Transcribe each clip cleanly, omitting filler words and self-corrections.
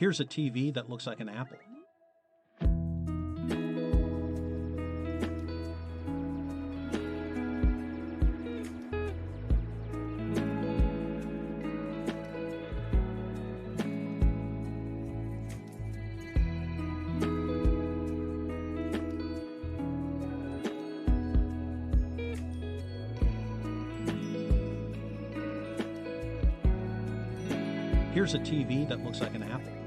Here's a TV that looks like an apple. Here's a TV that looks like an apple.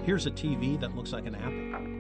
Here's a TV that looks like an apple.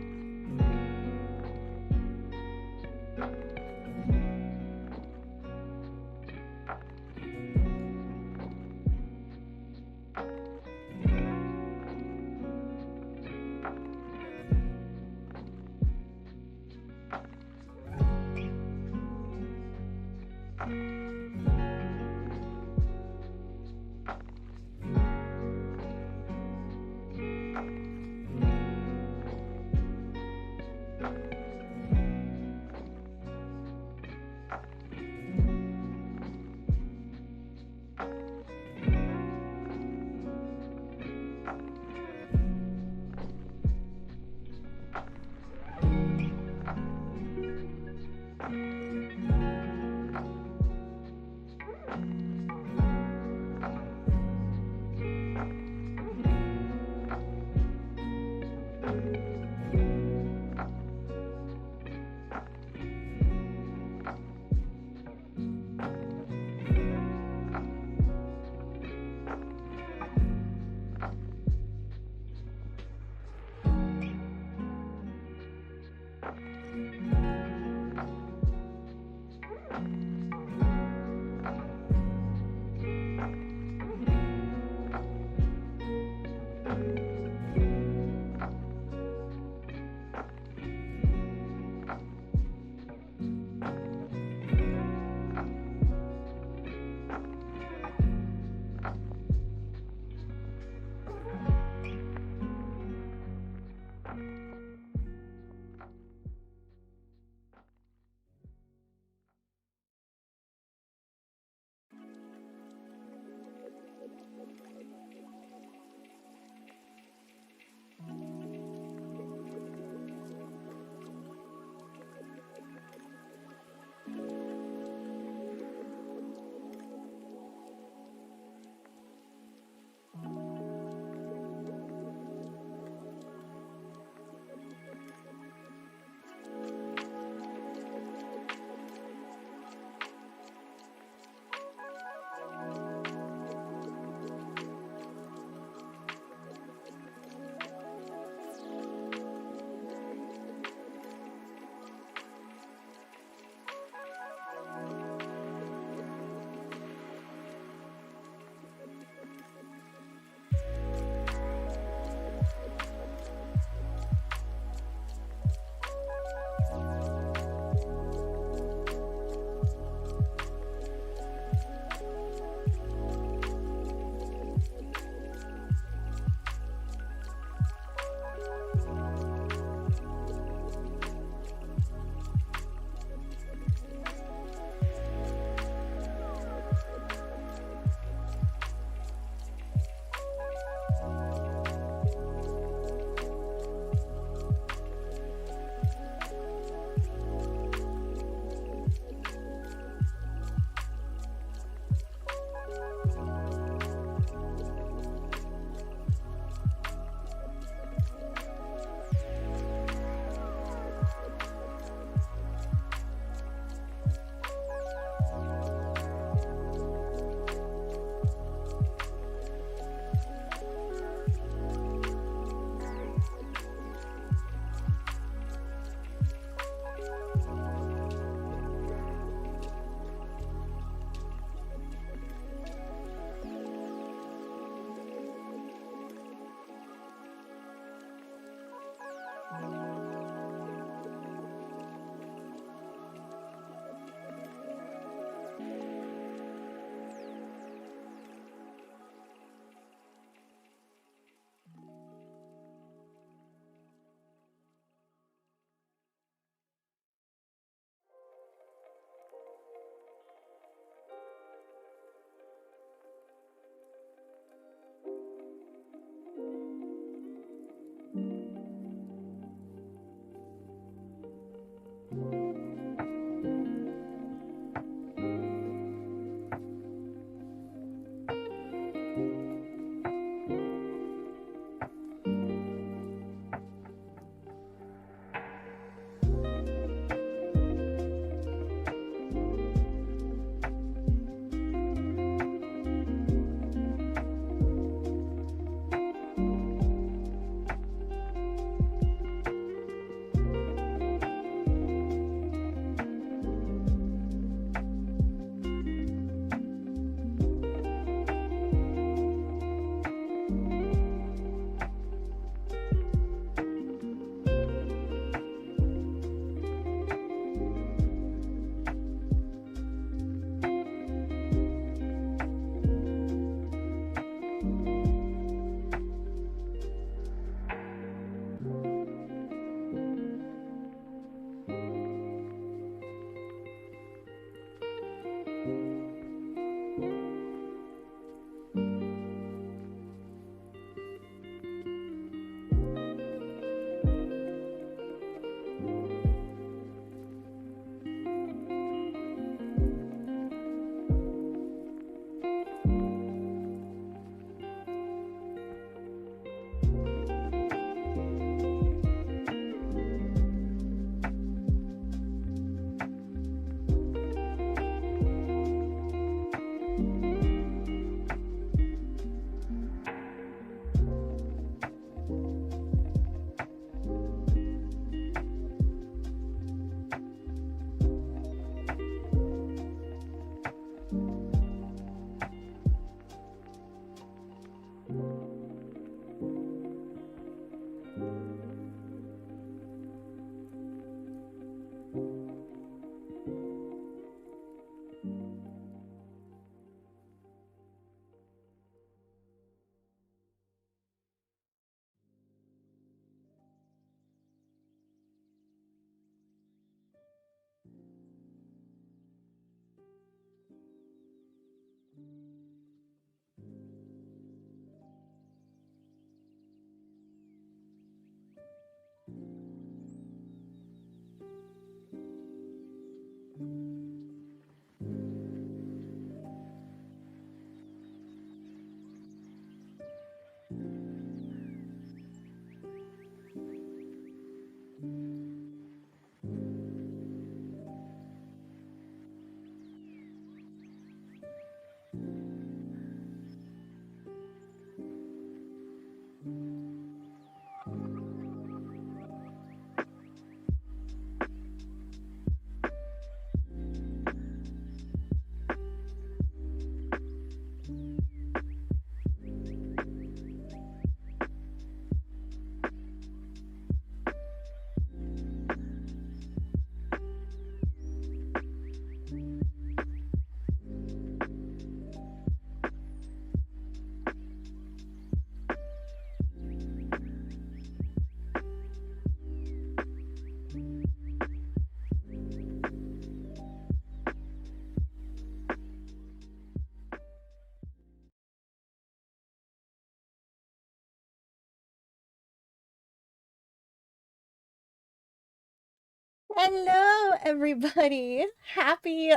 Hello, everybody. Happy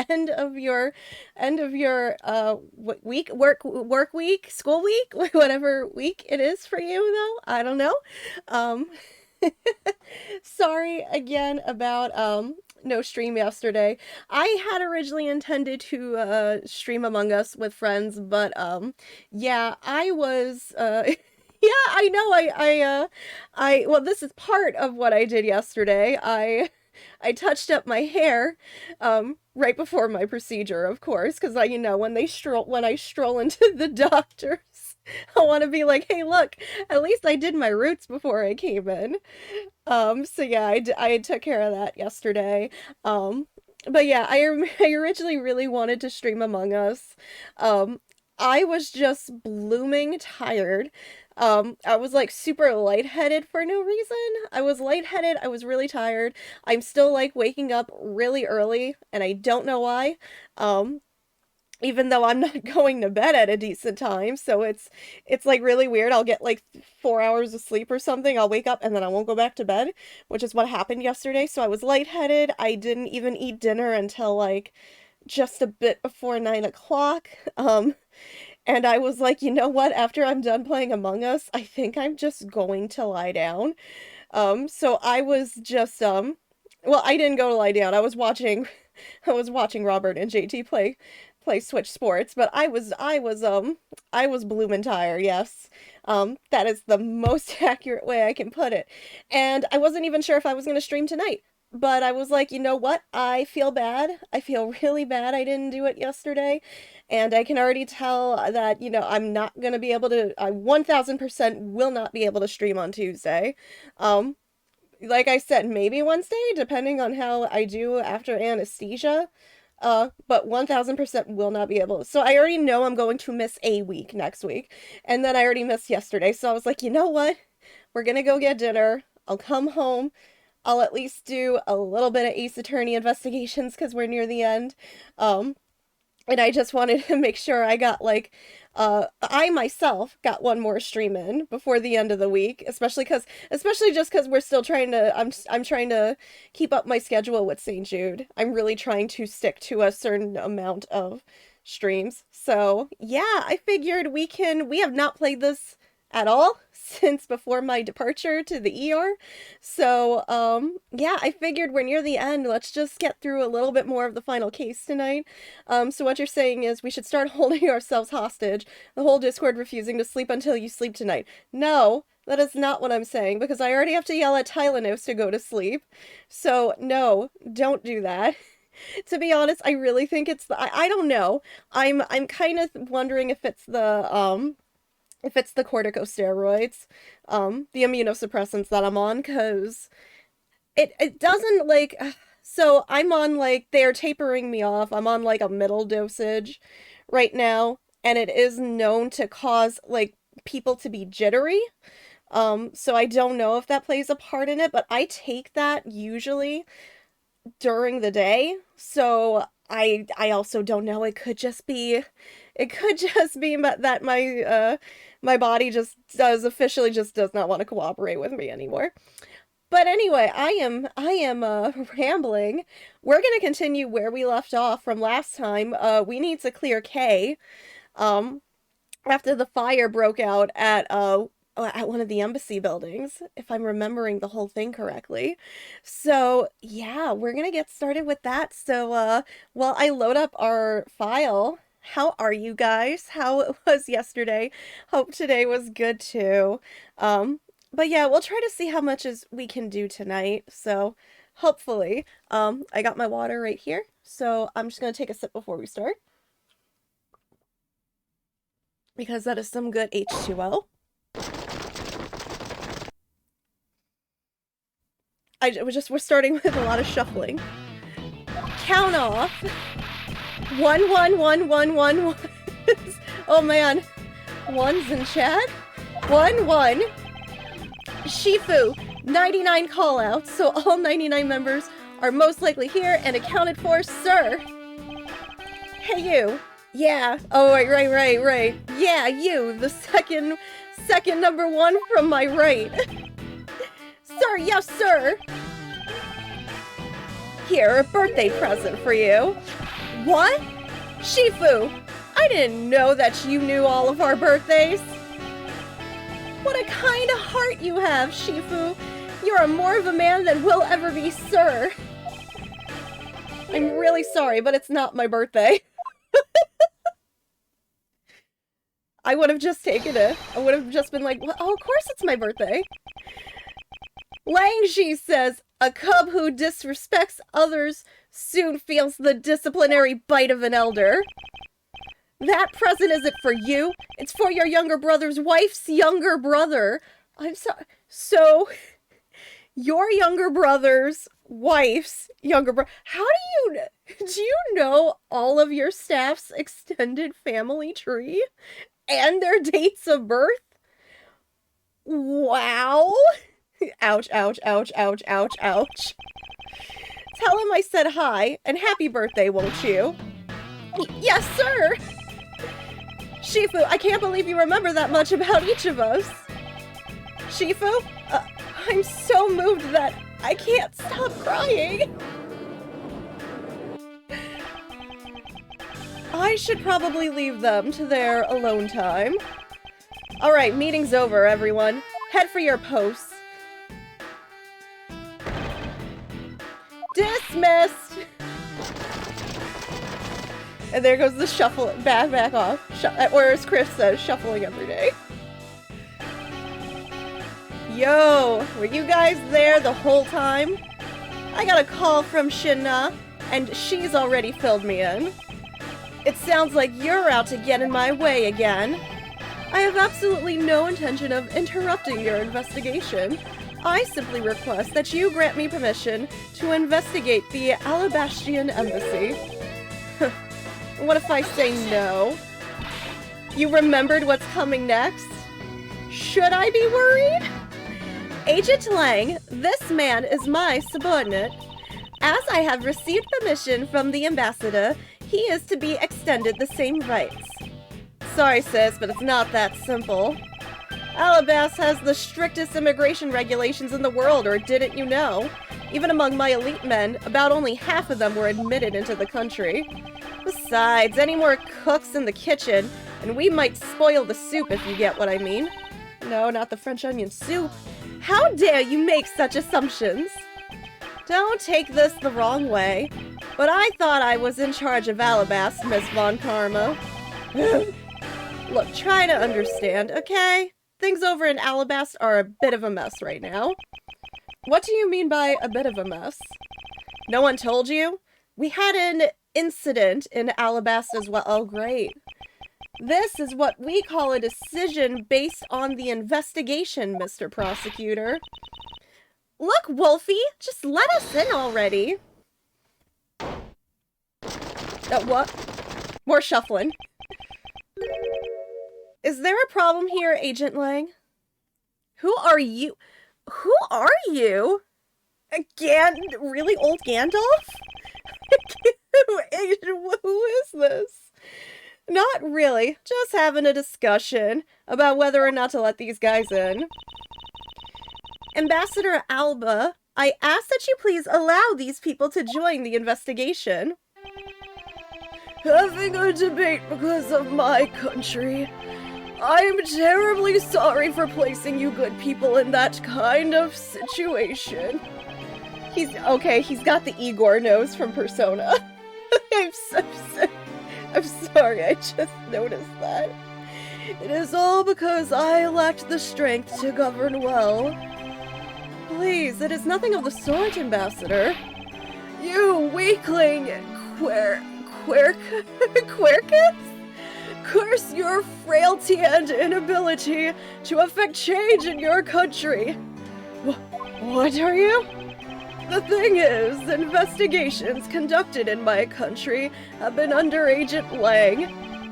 end of your week work week, school week, whatever week it is for you though. I don't know. Um Sorry again about no stream yesterday. I had originally intended to stream Among Us with friends, but yeah, I was yeah, I know I well, this is part of what I did yesterday. I touched up my hair right before my procedure, of course, cuz when I stroll into the doctor's, I want to be like, "Hey, look, at least I did my roots before I came in." So yeah, I took care of that yesterday. Um, but yeah, I originally really wanted to stream Among Us. Um, I was just blooming tired. I was like super lightheaded for no reason. I was lightheaded, I was really tired. I'm still like waking up really early, and I don't know why. Um, Even though I'm not going to bed at a decent time. So it's like really weird. I'll get like 4 hours of sleep or something. I'll wake up and then I won't go back to bed, which is what happened yesterday. So I was lightheaded. I didn't even eat dinner until like just a bit before 9 o'clock. And I was like, you know what? After I'm done playing Among Us, I think I'm just going to lie down. So I was just well, I didn't go to lie down. I was watching Robert and JT play Switch Sports, but I was bloomin' tired, yes. That is the most accurate way I can put it. And I wasn't even sure if I was gonna stream tonight. But I was like, you know what? I feel bad. I feel really bad I didn't do it yesterday. And I can already tell that, I'm not going to be able to, I 1000% will not be able to stream on Tuesday. Um, like I said, maybe Wednesday, depending on how I do after anesthesia. But 1000% will not be able. So I already know I'm going to miss a week next week. And then I already missed yesterday. So I was like, you know what? We're gonna go get dinner. I'll come home. I'll at least do a little bit of Ace Attorney investigations because we're near the end. Um, and I just wanted to make sure I got like I myself got one more stream in before the end of the week, especially just cuz we're still trying to I'm trying to keep up my schedule with St. Jude. I'm really trying to stick to a certain amount of streams. So, yeah, I figured we have not played this at all since before my departure to the ER. So, yeah, I figured we're near the end. Let's just get through a little bit more of the final case tonight. So what you're saying is we should start holding ourselves hostage. The whole Discord refusing to sleep until you sleep tonight. No, that is not what I'm saying because I already have to yell at Tylenus to go to sleep. So, no, don't do that. To be honest, I really think it's I don't know. I'm kind of wondering if it's the corticosteroids, the immunosuppressants that I'm on, because it doesn't like. So I'm on like they're tapering me off. I'm on like a middle dosage right now, and it is known to cause like people to be jittery. So I don't know if that plays a part in it, but I take that usually during the day. So I also don't know. It could just be that my body just does not want to cooperate with me anymore. But anyway, I am rambling. We're gonna continue where we left off from last time. We need to clear K. Um, After the fire broke out at one of the embassy buildings, if I'm remembering the whole thing correctly. So, yeah, we're gonna get started with that. So, while I load up our file, How are you guys? How it was yesterday? Hope today was good too. But yeah, we'll try to see how much as we can do tonight. So hopefully, I got my water right here. So I'm just gonna take a sip before we start. Because that is some good H2O. We're starting with a lot of shuffling. Count off. 1, 1, 1, 1, 1, 1. Oh man. Ones in chat. 1, 1. Shifu. 99 callouts, so all 99 members are most likely here and accounted for, sir. Hey you. Yeah. Oh, right. Yeah, you. The second number 1 from my right. Sir, yes, sir. Here, a birthday present for you. What? Shifu, I didn't know that you knew all of our birthdays. What a kind of heart you have, Shifu. You're more of a man than we'll ever be, sir. I'm really sorry, but it's not my birthday. I would have just taken it. I would have just been like, well, oh, of course it's my birthday. Langshi says, a cub who disrespects others soon feels the disciplinary bite of an elder. That present isn't for you. It's for your younger brother's wife's younger brother. I'm sorry. So, your younger brother's wife's younger brother. How do you know all of your staff's extended family tree? And their dates of birth? Wow. Ouch, ouch, ouch, ouch, ouch, ouch. Tell him I said hi, and happy birthday, won't you? Yes, sir! Shifu, I can't believe you remember that much about each of us. Shifu, I'm so moved that I can't stop crying. I should probably leave them to their alone time. Alright, meeting's over, everyone. Head for your posts. Dismissed! And there goes the shuffle, back off. Or as Chris says, shuffling every day. Yo, were you guys there the whole time? I got a call from Shinna, and she's already filled me in. It sounds like you're out to get in my way again. I have absolutely no intention of interrupting your investigation. I simply request that you grant me permission to investigate the Alabastian embassy. What if I say no? You remembered what's coming next? Should I be worried? Agent Lang, this man is my subordinate. As I have received permission from the ambassador, he is to be extended the same rights. Sorry, sis, but it's not that simple. Alabas has the strictest immigration regulations in the world, or didn't you know? Even among my elite men, about only half of them were admitted into the country. Besides, any more cooks in the kitchen, and we might spoil the soup if you get what I mean. No, not the French onion soup. How dare you make such assumptions? Don't take this the wrong way, but I thought I was in charge of Alabas, Miss Von Karma. Look, try to understand, okay? Things over in Alabas are a bit of a mess right now. What do you mean by a bit of a mess? No one told you? We had an incident in Alabas as well. Oh, great. This is what we call a decision based on the investigation, Mr. Prosecutor. Look, Wolfie, just let us in already. What? More shuffling. Is there a problem here, Agent Lang? Who are you? Who are you? Really old Gandalf? Who is this? Not really. Just having a discussion about whether or not to let these guys in. Ambassador Alba, I ask that you please allow these people to join the investigation. Having a debate because of my country. I'm terribly sorry for placing you good people in that kind of situation. He's got the Igor nose from Persona. I'm so sick. I'm sorry, I just noticed that. It is all because I lacked the strength to govern well. Please, it is nothing of the sort, Ambassador. You weakling, Quercus? Curse your frailty and inability to effect change in your country. What are you? The thing is, investigations conducted in my country have been under Agent Lang,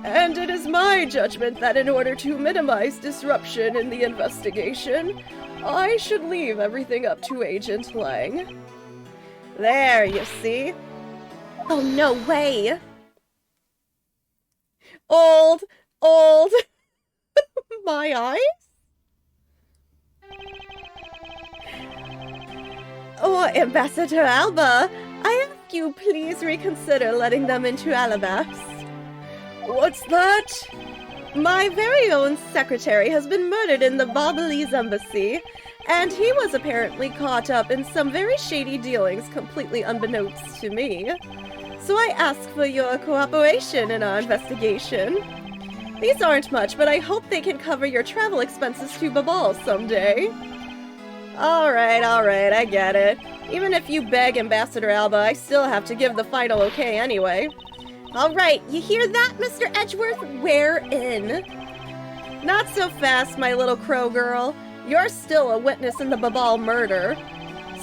and it is my judgment that in order to minimize disruption in the investigation, I should leave everything up to Agent Lang. There, you see? Oh, no way! Old! My eyes? Oh, Ambassador Alba, I ask you please reconsider letting them into Alabas. What's that? My very own secretary has been murdered in the Bobbalese embassy, and he was apparently caught up in some very shady dealings completely unbeknownst to me. So I ask for your cooperation in our investigation. These aren't much, but I hope they can cover your travel expenses to Babal someday. Alright, I get it. Even if you beg Ambassador Alba, I still have to give the final okay anyway. Alright, you hear that, Mr. Edgeworth? We're in. Not so fast, my little crow girl. You're still a witness in the Babal murder.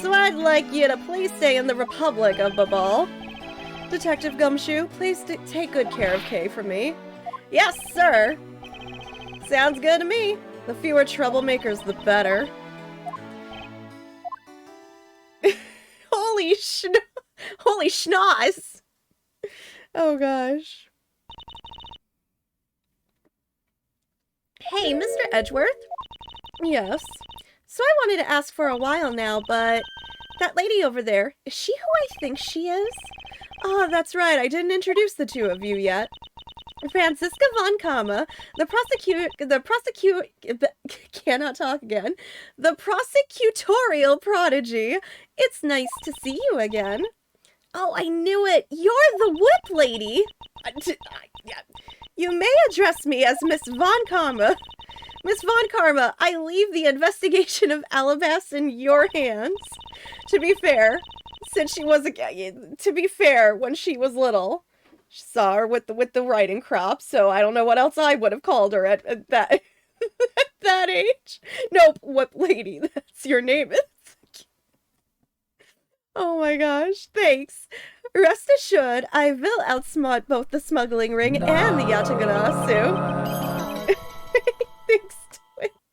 So I'd like you to please stay in the Republic of Babal. Detective Gumshoe, please take good care of Kay for me. Yes, sir! Sounds good to me. The fewer troublemakers, the better. Holy schnozz! Oh gosh. Hey, Mr. Edgeworth? Yes? So I wanted to ask for a while now, but that lady over there, is she who I think she is? Oh, that's right, I didn't introduce the two of you yet. Franziska von Kama, the prosecutorial prodigy. It's nice to see you again. Oh, I knew it. You're the whip lady. You may address me as Miss Von Karma. Miss Von Karma, I leave the investigation of Alabas in your hands. To be fair, when she was little, she saw her with the riding crop, so I don't know what else I would have called her at that at that age. Nope, whip lady, that's your name. Oh my gosh, thanks. Rest assured, I will outsmart both the smuggling ring and the Yatagarasu. Thanks,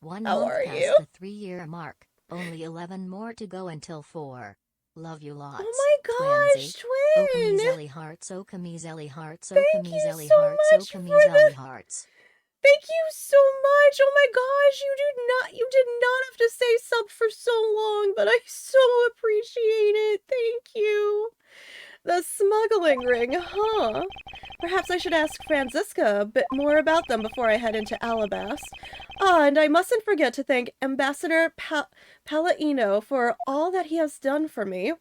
Twin. How are you? The 3-year mark. Only 11 more to go until 4. Love you lots. Oh my gosh, Twin! Okamizeli hearts, Okamizeli hearts, Thank Okamizeli you so hearts, much for Okamizeli hearts. Thank you so much. Oh my gosh, you did not have to say sub for so long, but I so appreciate it. Thank you. The smuggling ring, huh? Perhaps I should ask Franziska a bit more about them before I head into Alabas. Ah, and I mustn't forget to thank Ambassador Palladino for all that he has done for me.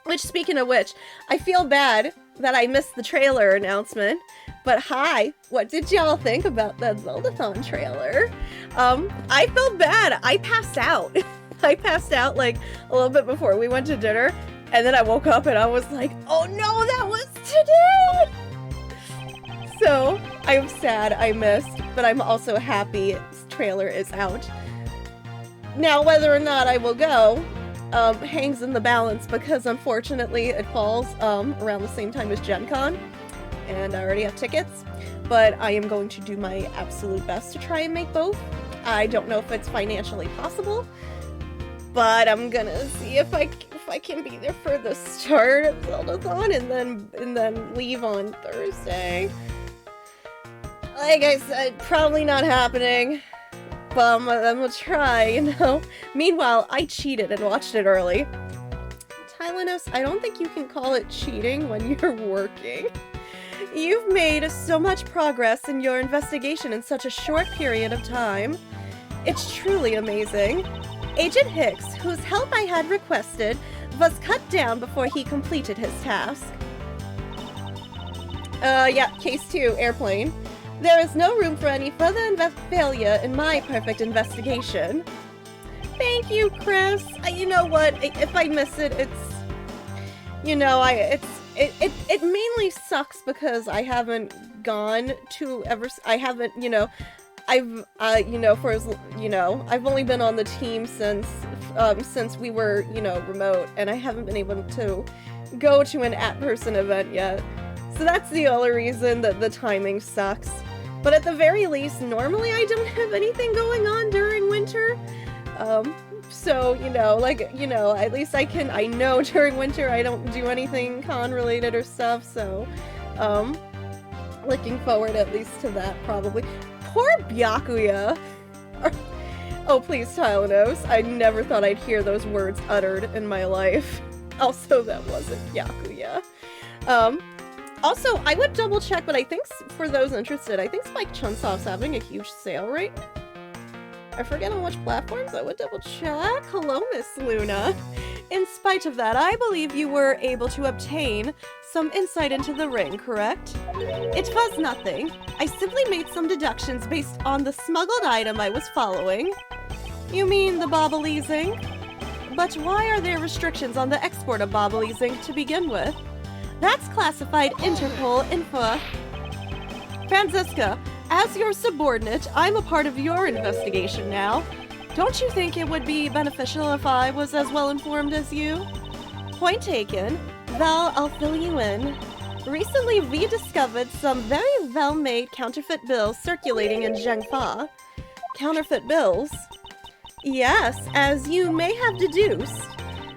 Which, speaking of which, I feel bad that I missed the trailer announcement. But hi, what did y'all think about that Zeldathon trailer? I felt bad. I passed out. I passed out like a little bit before we went to dinner. And then I woke up and I was like, oh no, that was today! So, I'm sad I missed, but I'm also happy this trailer is out. Now, whether or not I will go, hangs in the balance because unfortunately it falls around the same time as Gen Con. And I already have tickets, but I am going to do my absolute best to try and make both. I don't know if it's financially possible, but I'm gonna see if I can be there for the start of Zeldathon and then leave on Thursday. Like I said, probably not happening, but I'm gonna try, you know. Meanwhile, I cheated and watched it early. Tylenus, I don't think you can call it cheating when you're working. You've made so much progress in your investigation in such a short period of time. It's truly amazing. Agent Hicks, whose help I had requested, was cut down before he completed his task. Yeah, case 2, airplane. There is no room for any further failure in my perfect investigation. Thank you, Chris. You know what? If I miss it, it's... You know, it mainly sucks because I haven't gone to ever... I haven't, you know... I've, you know, for as... You know, I've only been on the team since we were, you know, remote, and I haven't been able to go to an at-person event yet. So that's the only reason that the timing sucks. But at the very least, normally I don't have anything going on during winter. So, you know, like, you know, at least I know during winter I don't do anything con-related or stuff, so, looking forward at least to that, probably. Poor Byakuya! Oh, please, Tylenose. I never thought I'd hear those words uttered in my life. Also, that wasn't Byakuya. Also, I would double check, but I think for those interested, I think Spike Chunsoft's having a huge sale right now. I forget on which platforms. I would double check. Hello, Miss Luna. In spite of that, I believe you were able to obtain some insight into the ring, correct? It was nothing. I simply made some deductions based on the smuggled item I was following. You mean the Bobbleese ink? But why are there restrictions on the export of Bobbleese ink to begin with? That's classified Interpol info. Franziska, as your subordinate, I'm a part of your investigation now. Don't you think it would be beneficial if I was as well informed as you? Point taken. Well, I'll fill you in. Recently, we discovered some very well-made counterfeit bills circulating in Zhengfa. Counterfeit bills? Yes, as you may have deduced.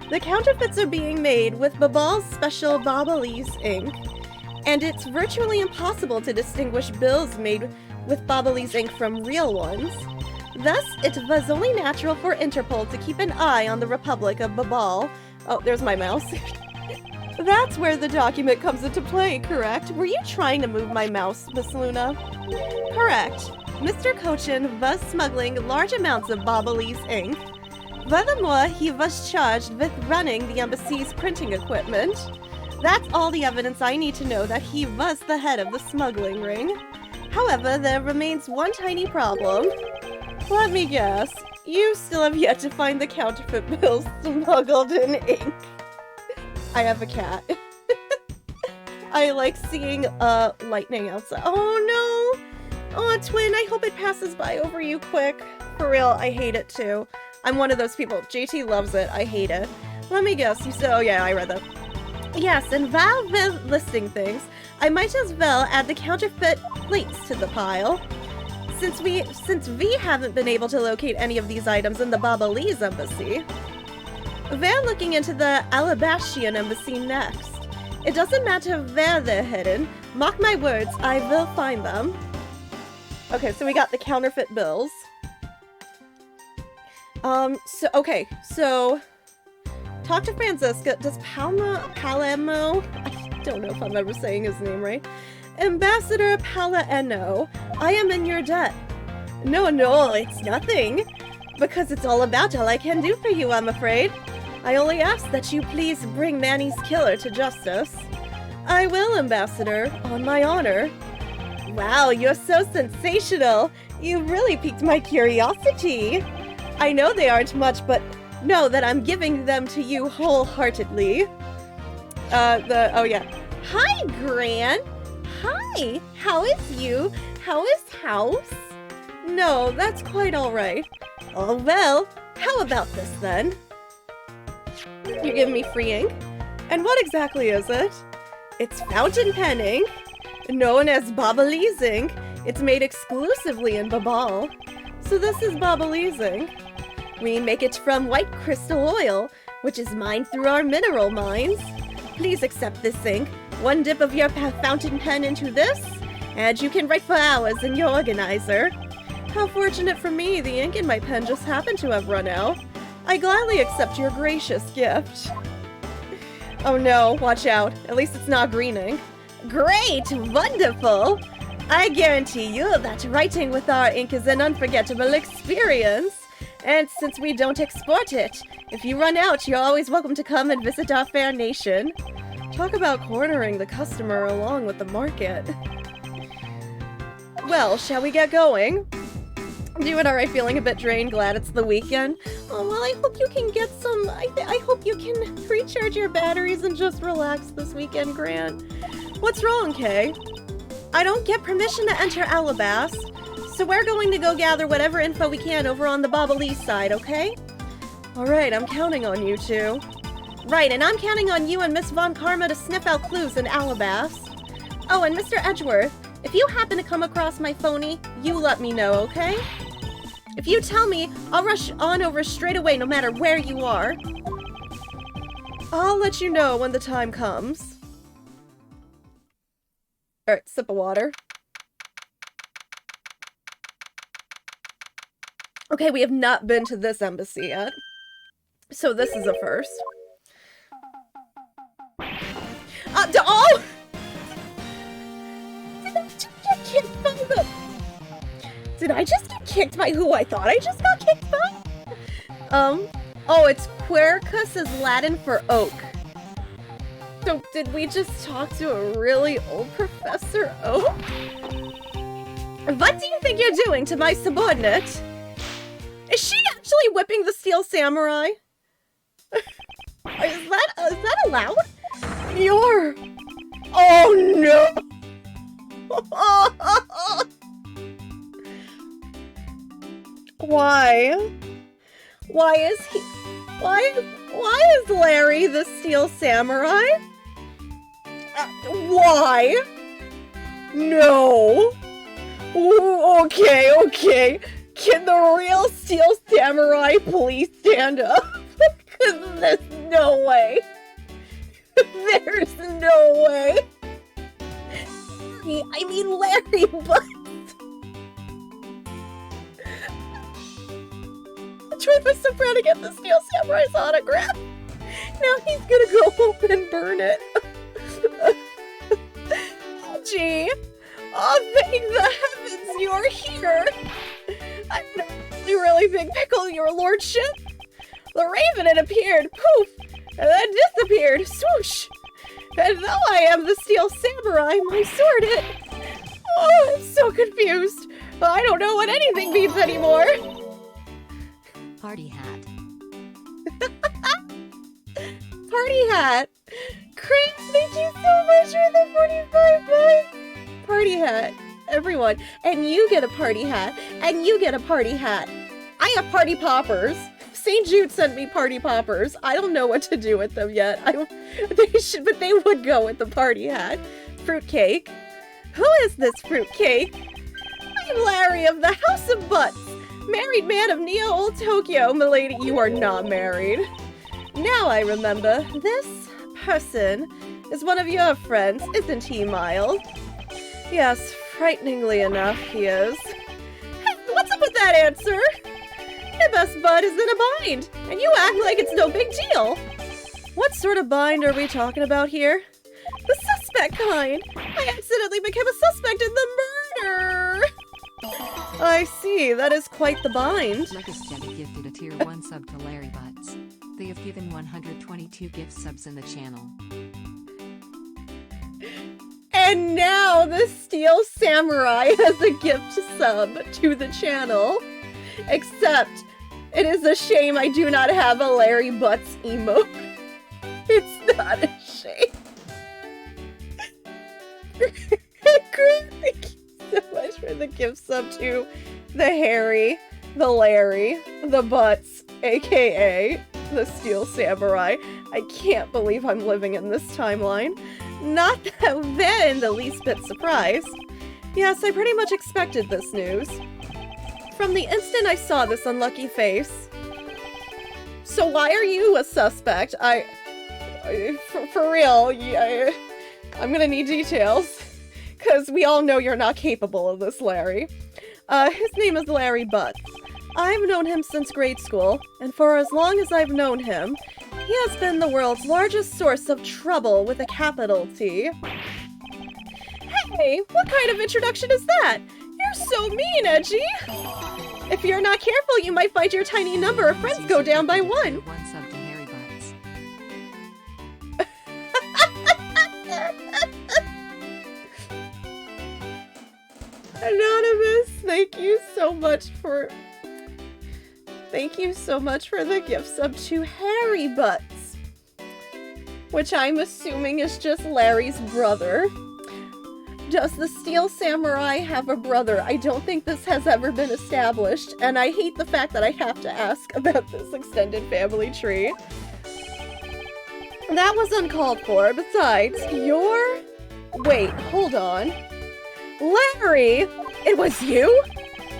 The counterfeits are being made with Babal's special Bobbleese ink, and it's virtually impossible to distinguish bills made with Bobbleese ink from real ones. Thus, it was only natural for Interpol to keep an eye on the Republic of Babal. Oh, there's my mouse. That's where the document comes into play, correct? Were you trying to move my mouse, Miss Luna? Correct. Mr. Cochin was smuggling large amounts of Bobbleese ink. Furthermore, he was charged with running the embassy's printing equipment. That's all the evidence I need to know that he was the head of the smuggling ring. However, there remains one tiny problem. Let me guess, you still have yet to find the counterfeit bills smuggled in ink. I have a cat. I like seeing lightning outside. Oh no! Oh, Twin, I hope it passes by over you quick. For real, I hate it too. I'm one of those people. JT loves it. I hate it. Let me guess. You said, oh yeah, I read that. Yes, and while we're listing things, I might as well add the counterfeit plates to the pile. Since we haven't been able to locate any of these items in the Bobbleese embassy, we're looking into the Alabastian embassy next. It doesn't matter where they're hidden. Mark my words, I will find them. Okay, so we got the counterfeit bills. So talk to Franziska. Does Palermo, I don't know if I'm ever saying his name right. Ambassador Palermo, I am in your debt. No, it's nothing. Because it's all about all I can do for you, I'm afraid. I only ask that you please bring Manny's killer to justice. I will, Ambassador, on my honor. Wow, you're so sensational. You really piqued my curiosity. I know they aren't much, but know that I'm giving them to you wholeheartedly. Oh yeah. Hi, Gran. Hi. How is you? How is house? No, that's quite all right. Oh well, how about this then? You give me free ink? And what exactly is it? It's fountain pen ink, known as Bobbleese ink. It's made exclusively in Babal. So this is Bobbleese ink. We make it from white crystal oil, which is mined through our mineral mines. Please accept this ink. One dip of your fountain pen into this, and you can write for hours in your organizer. How fortunate for me, the ink in my pen just happened to have run out. I gladly accept your gracious gift. Oh no, watch out. At least it's not green ink. Great! Wonderful! I guarantee you that writing with our ink is an unforgettable experience. And since we don't export it, if you run out, you're always welcome to come and visit our fair nation. Talk about cornering the customer along with the market. Well, shall we get going? Doing alright, feeling a bit drained, glad it's the weekend. Oh, well, I hope you can get some... I hope you can recharge your batteries and just relax this weekend, Grant. What's wrong, Kay? I don't get permission to enter Alabas, so we're going to go gather whatever info we can over on the Bobbly side, okay? Alright, I'm counting on you two. Right, and I'm counting on you and Miss Von Karma to sniff out clues in Alabas. Oh, and Mr. Edgeworth, if you happen to come across my phony, you let me know, okay? If you tell me, I'll rush on over straight away no matter where you are. I'll let you know when the time comes. Alright, sip of water. Okay, we have not been to this embassy yet. So this is a first. Oh! Did I just get kicked by who I thought I just got kicked by? Oh, it's Quercus is Latin for oak. So, did we just talk to a really old Professor Oak? What do you think you're doing to my subordinate? Is she actually whipping the Steel Samurai? Is that allowed? You're... Oh, no! Why? Why is he... Why is Larry the Steel Samurai? Why? No. Ooh, okay. Can the real Steel Samurai please stand up? Because there's no way. There's no way. I mean Larry, but... Troy was so proud to get the Steel Samurai's autograph. Now he's gonna go home and burn it. Gee. Oh, thank the heavens you're here. I'm in a really big pickle, your lordship. The raven had appeared, poof, and then disappeared, swoosh. And though I am the Steel Samurai, my sword it... Oh, I'm so confused. I don't know what anything means anymore. Party hat. Party hat. Chris, thank you so much for the 45 bucks. Party hat. Everyone. And you get a party hat. And you get a party hat. I have party poppers. St. Jude sent me party poppers. I don't know what to do with them yet. But they would go with the party hat. Fruitcake. Who is this fruitcake? I'm Larry of the House of Butts. Married man of Neo Old Tokyo, milady. You are not married. Now I remember. This person is one of your friends, isn't he, Miles? Yes, frighteningly enough, he is. Hey, what's up with that answer? Your best bud is in a bind, and you act like it's no big deal. What sort of bind are we talking about here? The suspect kind. I accidentally became a suspect in the murder. I see, that is quite the bind. Lucas Jenny gifted a tier 1 sub to Larry Butts. They have given 122 gift subs in the channel. And now the Steel Samurai has a gift sub to the channel. Except, it is a shame I do not have a Larry Butts emote. It's not a shame. Chris, thank you so much for the gift sub to the Harry, the Larry, the Butts, aka the Steel Samurai. I can't believe I'm living in this timeline. Not that they're in the least bit surprised. Yes, I pretty much expected this news. From the instant I saw this unlucky face. So why are you a suspect? For real, I'm gonna need details. Because we all know you're not capable of this, Larry. His name is Larry Butts. I've known him since grade school, and for as long as I've known him, he has been the world's largest source of trouble with a capital T. Hey, what kind of introduction is that? You're so mean, Edgy! If you're not careful, you might find your tiny number of friends go down by 1. 1 sub to Harry Butts. Thank you so much for the gift sub to Harry Butts, which I'm assuming is just Larry's brother. Does the Steel Samurai have a brother? I don't think this has ever been established, and I hate the fact that I have to ask about this extended family tree. That was uncalled for. Besides, wait, hold on. Larry! It was you?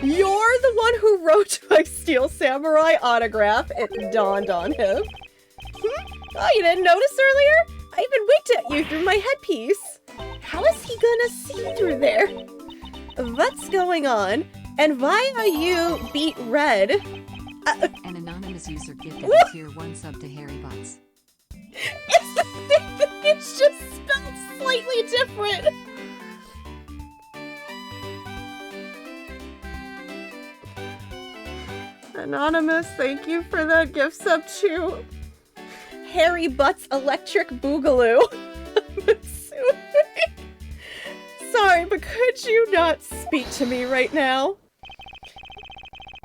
You're the one who wrote my Steel Samurai autograph. It dawned on him. Oh, you didn't notice earlier? I even winked at you through my headpiece. How is he gonna see through there? What's going on? And why are you beat red? An anonymous user gifted a tier 1 sub to Harry Butts. It's just spelled slightly different. Anonymous, thank you for that gift sub to Harry Butts Electric Boogaloo. I'm assuming. Sorry, but could you not speak to me right now?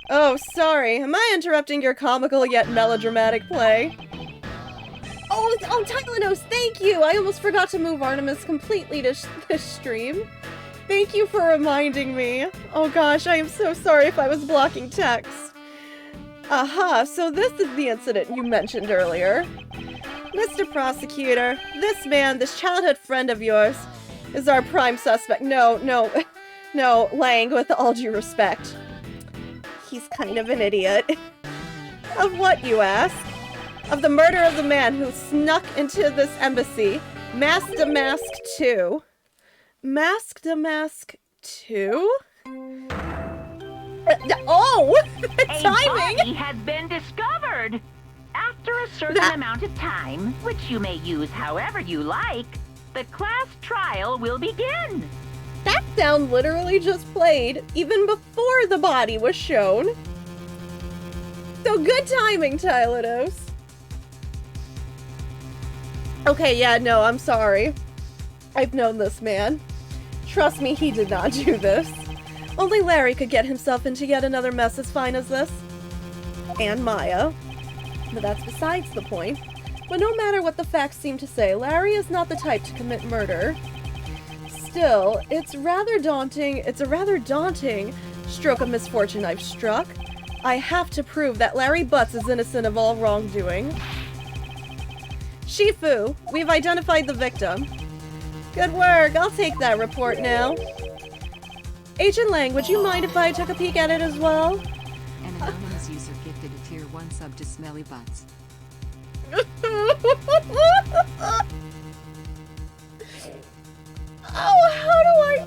Oh, sorry. Am I interrupting your comical yet melodramatic play? Oh, Tylenos, thank you! I almost forgot to move Artemis completely to this stream. Thank you for reminding me. Oh gosh, I am so sorry if I was blocking text. Aha, so this is the incident you mentioned earlier. Mr. Prosecutor, this childhood friend of yours, is our prime suspect. No, Lang, with all due respect. He's kind of an idiot. Of what, you ask? Of the murder of the man who snuck into this embassy, masked a mask 2. Masked a mask 2? Oh! Timing! A body has been discovered! After a certain amount of time, which you may use however you like, the class trial will begin. That sound literally just played, even before the body was shown. So good timing, Tylenos. Okay, yeah, no, I'm sorry. I've known this man. Trust me, he did not do this. Only Larry could get himself into yet another mess as fine as this. And Maya. But that's besides the point. But no matter what the facts seem to say, Larry is not the type to commit murder. Still, it's a rather daunting stroke of misfortune I've struck. I have to prove that Larry Butts is innocent of all wrongdoing. Shifu, we've identified the victim. Good work, I'll take that report now. Agent Lang, would you mind if I took a peek at it as well? An anonymous user gifted a tier 1 sub to Smelly Butts. Oh, how do I...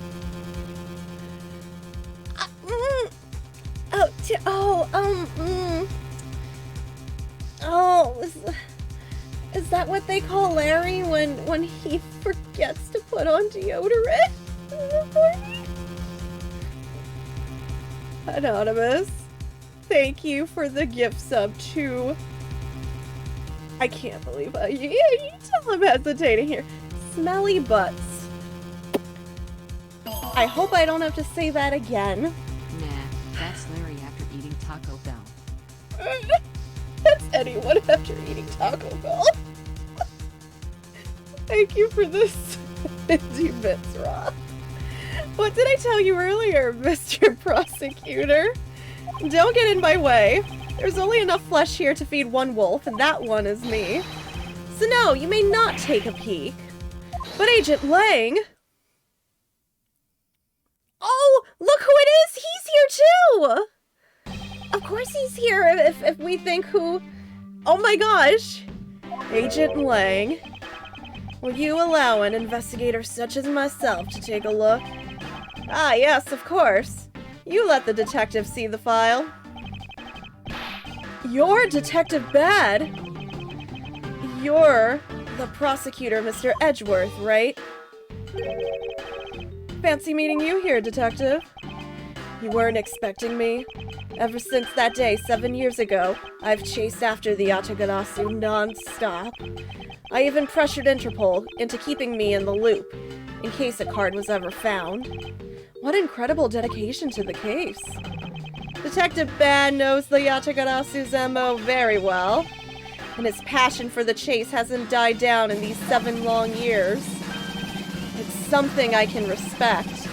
Is that what they call Larry when he forgets to put on deodorant? Anonymous, thank you for the gift sub to... I can't believe you tell I'm hesitating here. Smelly Butts. I hope I don't have to say that again. Nah, that's Larry after eating Taco Bell. That's anyone after eating Taco Bell. Thank you for this 50 bits, Rob. What did I tell you earlier, Mr. Prosecutor? Don't get in my way. There's only enough flesh here to feed one wolf, and that one is me. So no, you may not take a peek. But Agent Lang... Oh, look who it is! He's here too! Of course he's here if we think who... Oh my gosh! Agent Lang, will you allow an investigator such as myself to take a look? Ah, yes, of course. You let the detective see the file. You're Detective Bad. You're the prosecutor, Mr. Edgeworth, right? Fancy meeting you here, Detective. You weren't expecting me? Ever since that day 7 years ago, I've chased after the Yatagarasu non-stop. I even pressured Interpol into keeping me in the loop, in case a card was ever found. What incredible dedication to the case. Detective Bad knows the Yatagarasu's MO very well, and his passion for the chase hasn't died down in these 7 long years. It's something I can respect.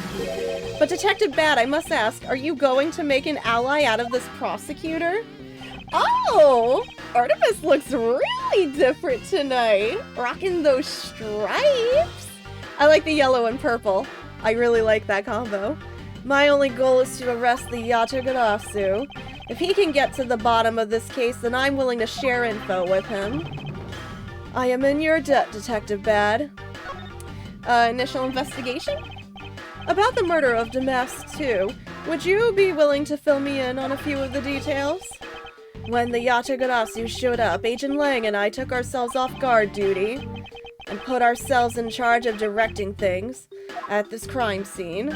But Detective Bad, I must ask, are you going to make an ally out of this prosecutor? Oh! Artemis looks really different tonight. Rocking those stripes. I like the yellow and purple. I really like that combo. My only goal is to arrest the Yatagarasu. If he can get to the bottom of this case, then I'm willing to share info with him. I am in your debt, Detective Bad. Initial investigation? About the murder of Damask 2, would you be willing to fill me in on a few of the details? When the Yatagarasu showed up, Agent Lang and I took ourselves off guard duty and put ourselves in charge of directing things at this crime scene.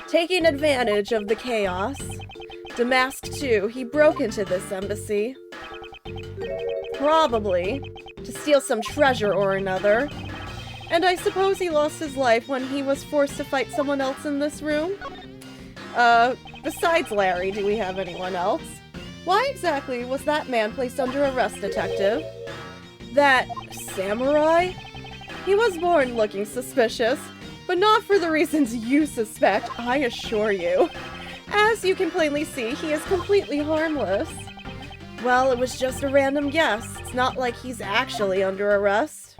Taking advantage of the chaos, Damask 2, he broke into this embassy. Probably to steal some treasure or another. And I suppose he lost his life when he was forced to fight someone else in this room? Besides Larry, do we have anyone else? Why exactly was that man placed under arrest, Detective? That samurai? He was born looking suspicious, but not for the reasons you suspect, I assure you. As you can plainly see, he is completely harmless. Well, it was just a random guess. It's not like he's actually under arrest.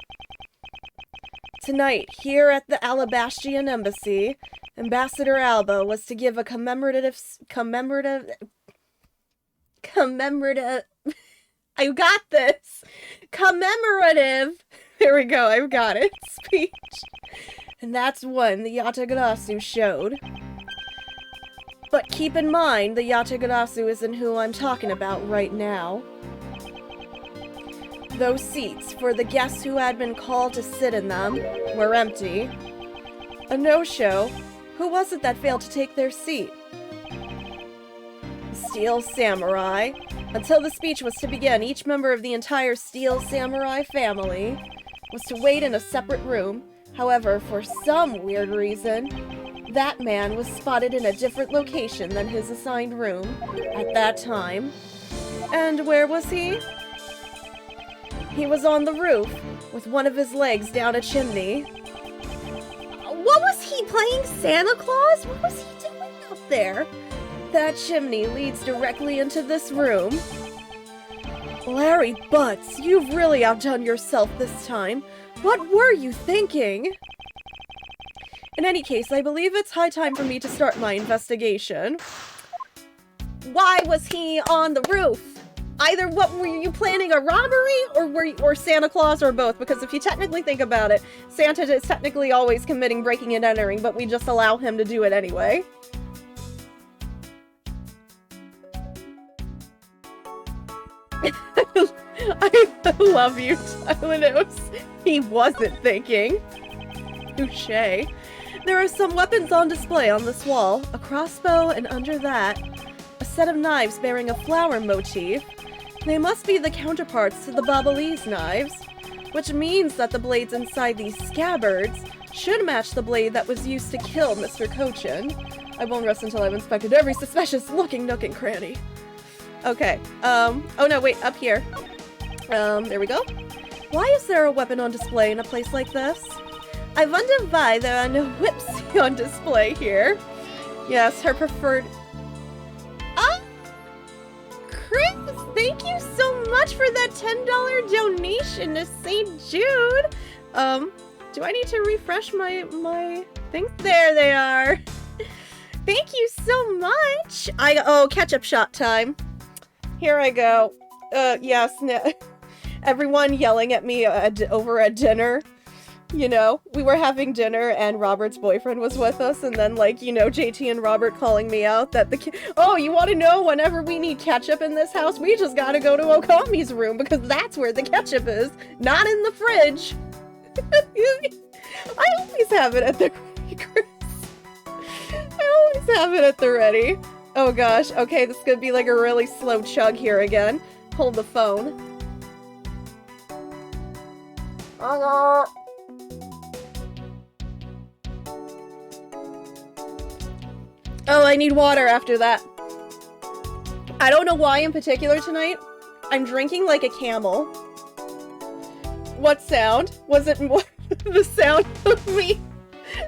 Tonight, here at the Alabastian Embassy, Ambassador Alba was to give a commemorative, I got this! Commemorative, there we go, I've got it, speech. And that's when the Yatagarasu showed. But keep in mind, the Yatagarasu isn't who I'm talking about right now. Those seats, for the guests who had been called to sit in them, were empty. A no-show. Who was it that failed to take their seat? Steel Samurai. Until the speech was to begin, each member of the entire Steel Samurai family was to wait in a separate room. However, for some weird reason, that man was spotted in a different location than his assigned room at that time. And where was he? He was on the roof, with one of his legs down a chimney. What was he playing Santa Claus? What was he doing up there? That chimney leads directly into this room. Larry Butts, you've really outdone yourself this time. What were you thinking? In any case, I believe it's high time for me to start my investigation. Why was he on the roof? Either what were you planning a robbery or Santa Claus or both? Because if you technically think about it, Santa is technically always committing breaking and entering, but we just allow him to do it anyway. I love you, Tylenos. He wasn't thinking. Touché. There are some weapons on display on this wall, a crossbow, and under that, a set of knives bearing a flower motif. They must be the counterparts to the Babalese knives, which means that the blades inside these scabbards should match the blade that was used to kill Mr. Cochin. I won't rest until I've inspected every suspicious-looking nook and cranny. Okay, oh no, wait, up here. There we go. Why is there a weapon on display in a place like this? I wonder why there are no whips on display here. Yes, her preferred... Oh! Chris, thank you so much for that $10 donation to St. Jude. Do I need to refresh my things? There they are. Thank you so much. Oh, ketchup shot time. Here I go. Yes, everyone yelling at me over at dinner. You know, we were having dinner and Robert's boyfriend was with us, and then, like, you know, JT and Robert calling me out that oh, you want to know, whenever we need ketchup in this house, we just gotta go to Okami's room, because that's where the ketchup is, not in the fridge. I always have it at the ready, Chris. I always have it at the ready. Oh gosh, okay, this is gonna be like a really slow chug here again. Hold the phone. Oh, I need water after that. I don't know why in particular tonight. I'm drinking like a camel. What sound? Was it more the sound of me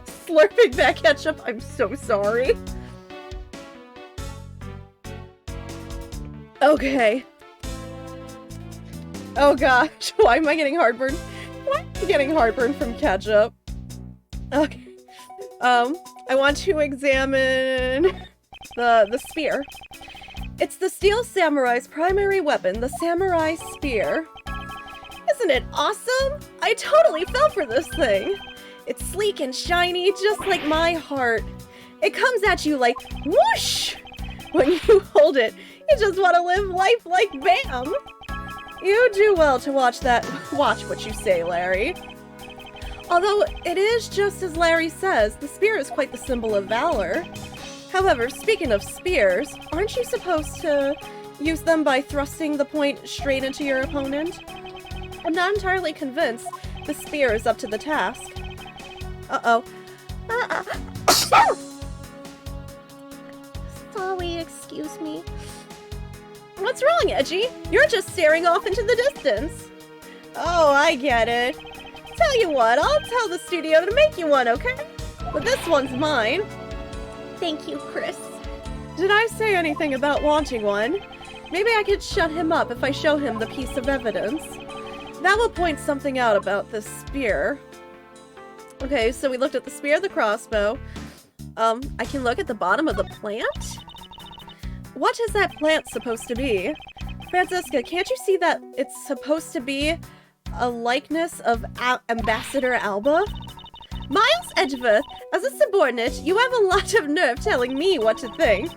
slurping that ketchup? I'm so sorry. Okay. Oh gosh, why am I getting heartburn? Why am I getting heartburn from ketchup? Okay. I want to examine the spear. It's the Steel Samurai's primary weapon, the Samurai Spear. Isn't it awesome? I totally fell for this thing. It's sleek and shiny, just like my heart. It comes at you like whoosh! When you hold it, you just want to live life like bam! You do well to watch what you say, Larry. Although it is just as Larry says, the spear is quite the symbol of valor. However, speaking of spears, aren't you supposed to use them by thrusting the point straight into your opponent? I'm not entirely convinced the spear is up to the task. Uh-oh. Sorry, excuse me. What's wrong, Edgy? You're just staring off into the distance. Oh, I get it. Tell you what, I'll tell the studio to make you one, okay? But this one's mine. Thank you, Chris. Did I say anything about wanting one? Maybe I could shut him up if I show him the piece of evidence. That will point something out about this spear. Okay, so we looked at the spear, the crossbow. I can look at the bottom of the plant? What is that plant supposed to be? Francisca, can't you see that it's supposed to be a likeness of Ambassador Alba? Miles Edgeworth, as a subordinate, you have a lot of nerve telling me what to think.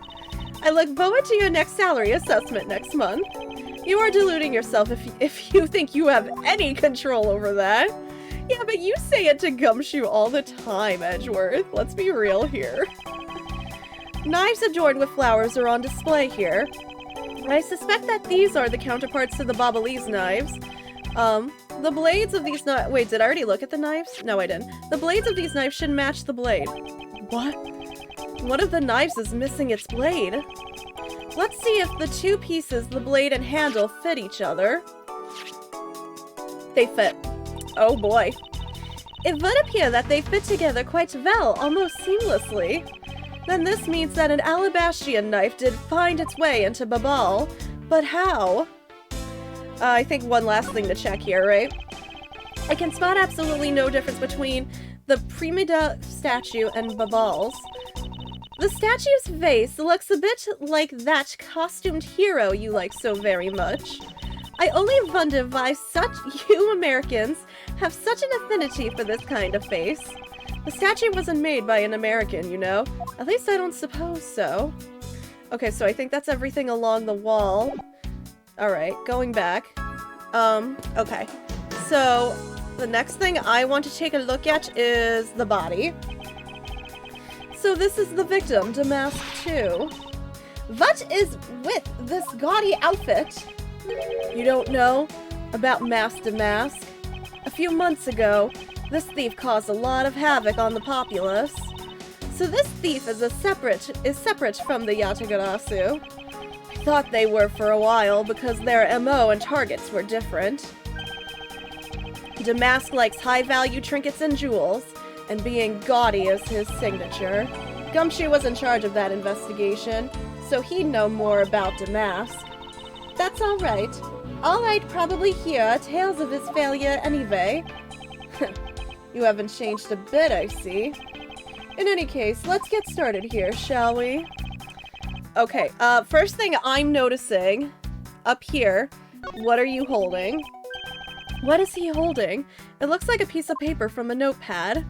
I look forward to your next salary assessment next month. You are deluding yourself if you think you have any control over that. Yeah, but you say it to Gumshoe all the time, Edgeworth. Let's be real here. Knives adorned with flowers are on display here. I suspect that these are the counterparts to the Babalese knives. The blades of these knives— wait, did I already look at the knives? No, I didn't. The blades of these knives should match the blade. What? One of the knives is missing its blade. Let's see if the two pieces, the blade and handle, fit each other. They fit. Oh boy. It would appear that they fit together quite well, almost seamlessly. Then this means that an Alabastrian knife did find its way into Babal. But how? I think one last thing to check here, right? I can spot absolutely no difference between the Primado Statue and Babal's. The statue's face looks a bit like that costumed hero you like so very much. I only wonder why you Americans have such an affinity for this kind of face. The statue wasn't made by an American, you know? At least I don't suppose so. Okay, so I think that's everything along the wall. Alright, going back. Okay. So, the next thing I want to take a look at is the body. So this is the victim, Damask 2. What is with this gaudy outfit? You don't know about Mask Damask? A few months ago, this thief caused a lot of havoc on the populace. So this thief is separate from the Yatagarasu. I thought they were for a while because their MO and targets were different. Damask likes high-value trinkets and jewels, and being gaudy is his signature. Gumshoe was in charge of that investigation, so he'd know more about Damask. That's alright. All I'd probably hear tales of his failure anyway. You haven't changed a bit, I see. In any case, let's get started here, shall we? Okay, first thing I'm noticing, up here, what are you holding? What is he holding? It looks like a piece of paper from a notepad.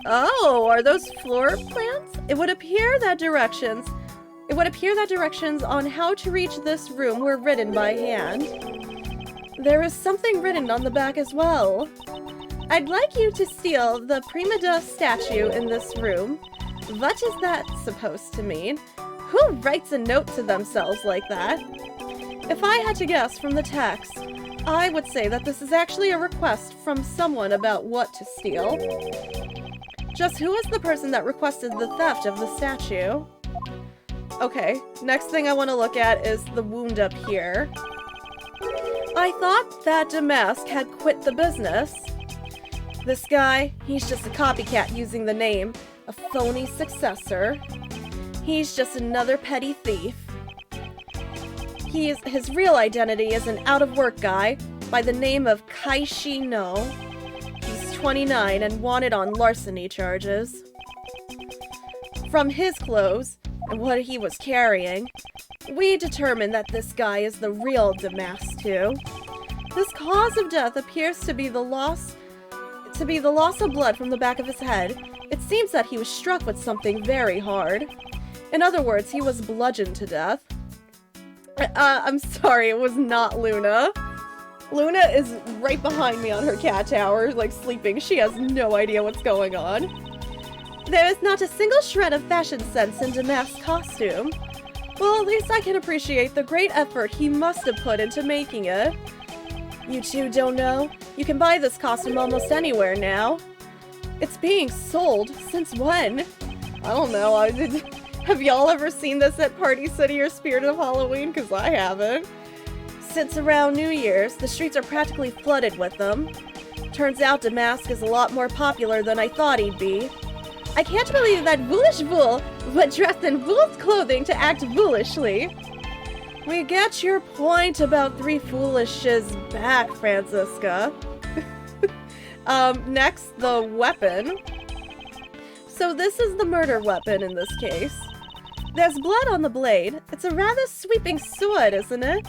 Oh, are those floor plans? It would appear that directions on how to reach this room were written by hand. There is something written on the back as well. I'd like you to steal the Primado Statue in this room. What is that supposed to mean? Who writes a note to themselves like that? If I had to guess from the text, I would say that this is actually a request from someone about what to steal. Just who is the person that requested the theft of the statue? Okay, next thing I want to look at is the wound up here. I thought that Damask had quit the business. This guy, he's just a copycat using the name, a phony successor. He's just another petty thief. His real identity is an out-of-work guy by the name of Kaishi No. He's 29 and wanted on larceny charges. From his clothes and what he was carrying, we determined that this guy is the real Damask too. This cause of death appears to be the loss of blood from the back of his head. It seems that he was struck with something very hard. In other words, he was bludgeoned to death. I'm sorry, it was not Luna. Luna is right behind me on her cat tower, like sleeping. She has no idea what's going on. There is not a single shred of fashion sense in Damask's costume. Well, at least I can appreciate the great effort he must have put into making it. You two don't know? You can buy this costume almost anywhere now. It's being sold? Since when? I don't know. Have y'all ever seen this at Party City or Spirit of Halloween? Because I haven't. Since around New Year's, the streets are practically flooded with them. Turns out Damask is a lot more popular than I thought he'd be. I can't believe that Voolish Vool went dressed in Vool's clothing to act foolishly. We get your point about three foolishes back, Franziska. Next, the weapon. So this is the murder weapon in this case. There's blood on the blade. It's a rather sweeping sword, isn't it?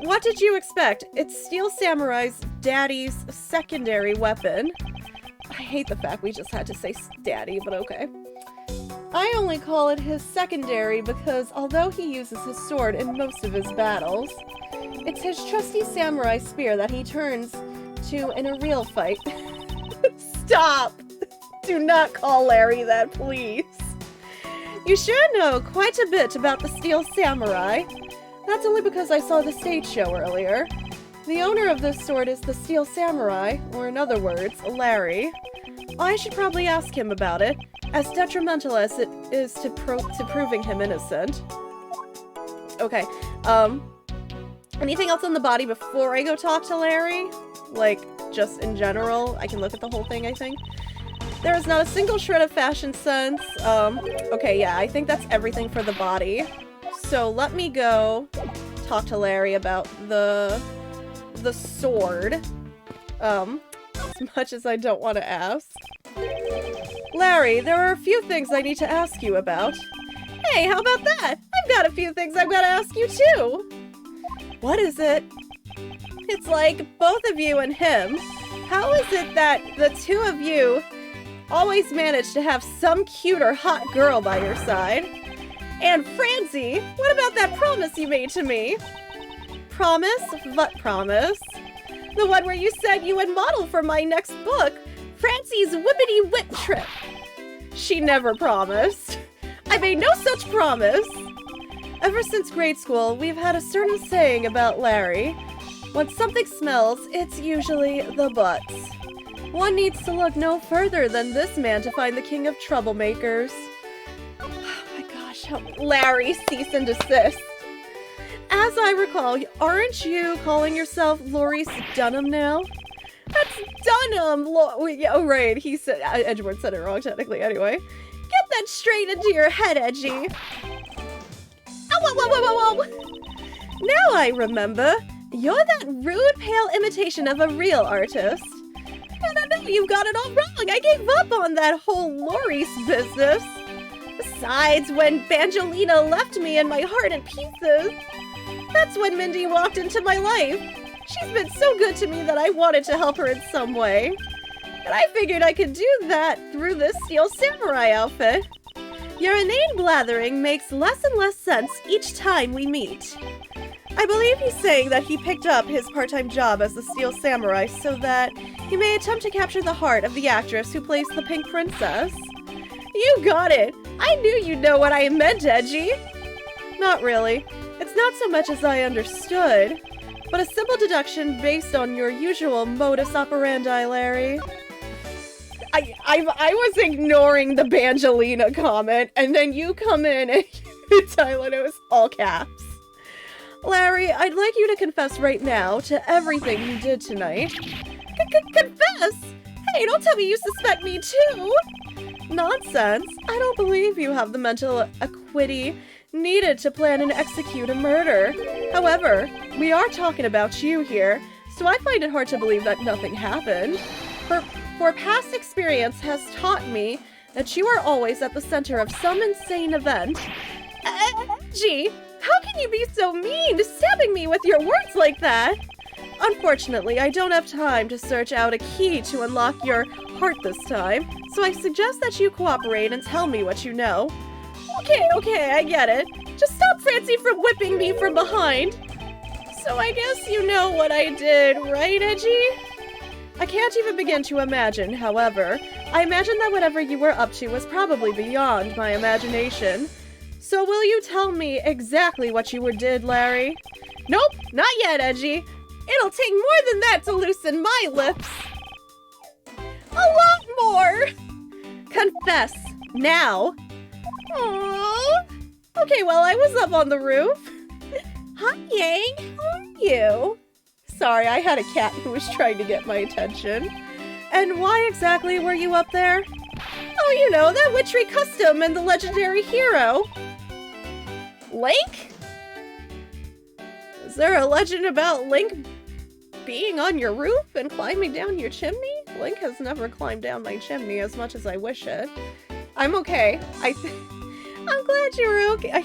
What did you expect? It's Steel Samurai's daddy's secondary weapon. I hate the fact we just had to say daddy, but okay. I only call it his secondary because although he uses his sword in most of his battles, it's his trusty samurai spear that he turns to in a real fight. Stop! Do not call Larry that, please. You sure know quite a bit about the Steel Samurai. That's only because I saw the stage show earlier. The owner of this sword is the Steel Samurai, or in other words, Larry. I should probably ask him about it, as detrimental as it is to proving him innocent. Okay, anything else on the body before I go talk to Larry? Like, just in general? I can look at the whole thing, I think. There is not a single shred of fashion sense. Okay, yeah, I think that's everything for the body. So let me go talk to Larry about the sword. As much as I don't want to ask. Larry, there are a few things I need to ask you about. Hey, how about that? I've got a few things I've got to ask you too. What is it? It's like both of you and him. How is it that the two of you always manage to have some cute or hot girl by your side? And Francie, what about that promise you made to me? Promise? What promise? The one where you said you would model for my next book, Francie's Whippity Whip Trip. She never promised. I made no such promise. Ever since grade school, we've had a certain saying about Larry. When something smells, it's usually the butts. One needs to look no further than this man to find the king of troublemakers. Oh my gosh, Larry, cease and desist. As I recall, aren't you calling yourself Maurice Dunham now? That's Dunham! Oh, right, he said, Edgeworth said it wrong technically anyway. Get that straight into your head, Edgy. Oh, whoa, whoa, whoa, whoa, whoa. Now I remember. You're that rude, pale imitation of a real artist. No, you've got it all wrong. I gave up on that whole Maurice business. Besides, when Banjolina left me and my heart in pieces, that's when Mindy walked into my life. She's been so good to me that I wanted to help her in some way. And I figured I could do that through this Steel Samurai outfit. Your inane blathering makes less and less sense each time we meet. I believe he's saying that he picked up his part-time job as the Steel Samurai so that he may attempt to capture the heart of the actress who plays the Pink Princess. You got it! I knew you'd know what I meant, Edgy! Not really. It's not so much as I understood, but a simple deduction based on your usual modus operandi, Larry. I was ignoring the Bangelina comment, and then you come in and you tell it was all caps. Larry, I'd like you to confess right now to everything you did tonight. Confess? Hey, don't tell me you suspect me too! Nonsense. I don't believe you have the mental acuity needed to plan and execute a murder. However, we are talking about you here, so I find it hard to believe that nothing happened. For past experience has taught me that you are always at the center of some insane event. Gee, how can you be so mean, stabbing me with your words like that? Unfortunately, I don't have time to search out a key to unlock your heart this time, so I suggest that you cooperate and tell me what you know. Okay, I get it. Just stop Francie from whipping me from behind. So I guess you know what I did, right, Edgy? I can't even begin to imagine, however. I imagine that whatever you were up to was probably beyond my imagination. So will you tell me exactly what you did, Larry? Nope, not yet, Edgy. It'll take more than that to loosen my lips. A lot more! Confess, now. Aww. Okay, well, I was up on the roof. Hi, Yang. How are you? Sorry, I had a cat who was trying to get my attention. And why exactly were you up there? Oh, you know, that witchery custom and the legendary hero. Link? Is there a legend about Link being on your roof and climbing down your chimney? Link has never climbed down my chimney as much as I wish it. I'm okay. I'm glad you're okay.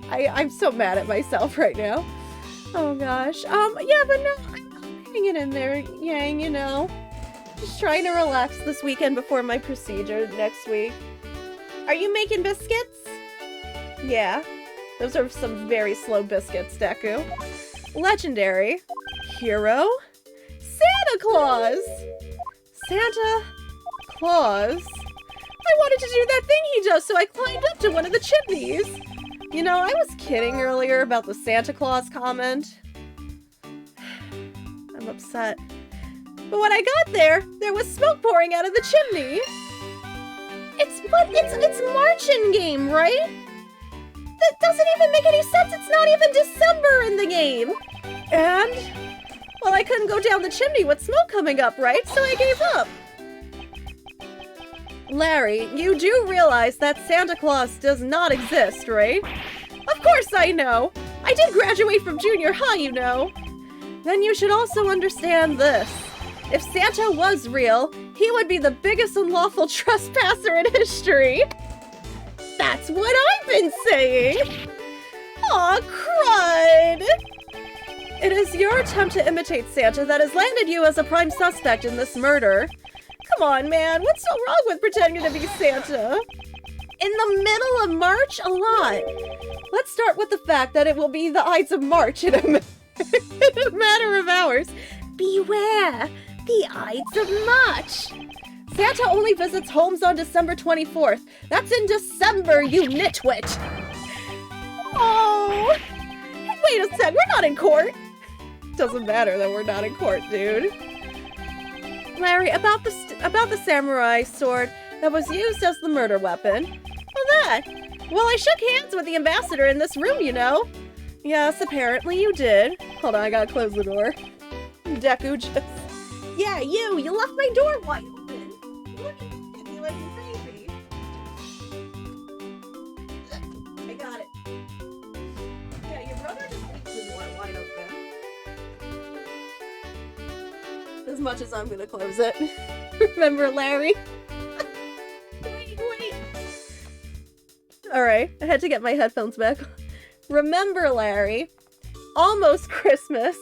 I'm so mad at myself right now. Oh gosh. Yeah, but no, I'm hanging in there, Yang, you know. Just trying to relax this weekend before my procedure next week. Are you making biscuits? Yeah. Those are some very slow biscuits, Deku. Legendary. Hero. Santa Claus! Santa Claus? I wanted to do that thing he does, so I climbed up to one of the chimneys. You know, I was kidding earlier about the Santa Claus comment. I'm upset. But when I got there, there was smoke pouring out of the chimney. It's March in game, right? That doesn't even make any sense. It's not even December in the game. And, well, I couldn't go down the chimney with smoke coming up, right? So I gave up. Larry, you do realize that Santa Claus does not exist, right? Of course I know. I did graduate from junior high, you know. Then you should also understand this. If Santa was real, he would be the biggest unlawful trespasser in history. That's what I've been saying. Aw, crud. It is your attempt to imitate Santa that has landed you as a prime suspect in this murder. Come on, man. What's so wrong with pretending to be Santa? In the middle of March? A lot. Let's start with the fact that it will be the Ides of March in a matter of hours. Beware. The Ides of March. Santa only visits homes on December 24th. That's in December, you nitwit. Oh. Wait a sec. We're not in court. Doesn't matter that we're not in court, dude. Larry, about the samurai sword that was used as the murder weapon. Oh, that. Well, I shook hands with the ambassador in this room, you know. Yes, apparently you did. Hold on, I gotta close the door. Deku just... Yeah, you left my door wide open. Look at me like a baby. I got it. Yeah, your brother just leaves the door wide open. As much as I'm gonna close it. Remember, Larry? Wait. Alright, I had to get my headphones back. Remember, Larry, almost Christmas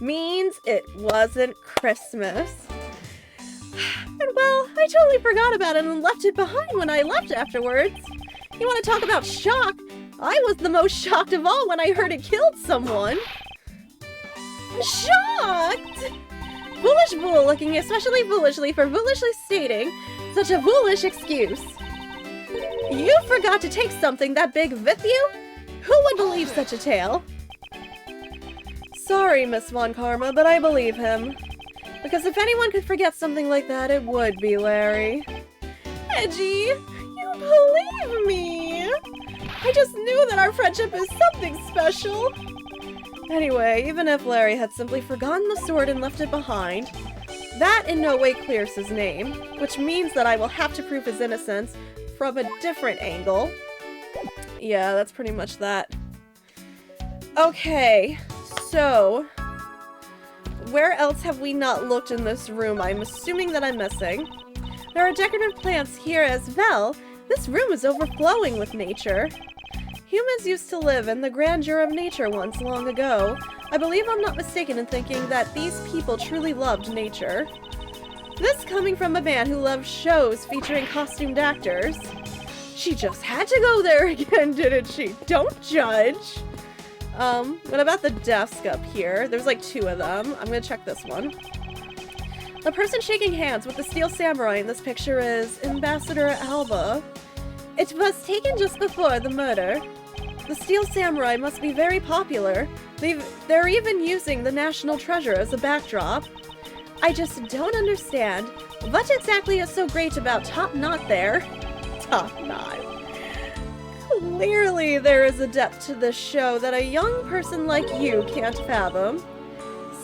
means it wasn't Christmas. And well, I totally forgot about it and left it behind when I left afterwards. You want to talk about shock? I was the most shocked of all when I heard it killed someone. Shocked! Foolish fool looking especially foolishly for foolishly stating such a foolish excuse. You forgot to take something that big with you? Who would believe such a tale? Sorry, Miss Von Karma, but I believe him. Because if anyone could forget something like that, it would be Larry. Edgy, you believe me? I just knew that our friendship is something special. Anyway, even if Larry had simply forgotten the sword and left it behind, that in no way clears his name, which means that I will have to prove his innocence from a different angle. Yeah, that's pretty much that. Okay, so where else have we not looked in this room? I'm assuming that I'm missing. There are decorative plants here as well. This room is overflowing with nature. Humans used to live in the grandeur of nature once long ago. I believe I'm not mistaken in thinking that these people truly loved nature. This coming from a man who loves shows featuring costumed actors. She just had to go there again, didn't she? Don't judge. What about the desk up here? There's like 2 of them. I'm gonna check this one. The person shaking hands with the steel samurai in this picture is Ambassador Alba. It was taken just before the murder. The steel samurai must be very popular. They're even using the national treasure as a backdrop. I just don't understand. What exactly is so great about Top Knot there? Top Knot. Clearly there is a depth to this show that a young person like you can't fathom.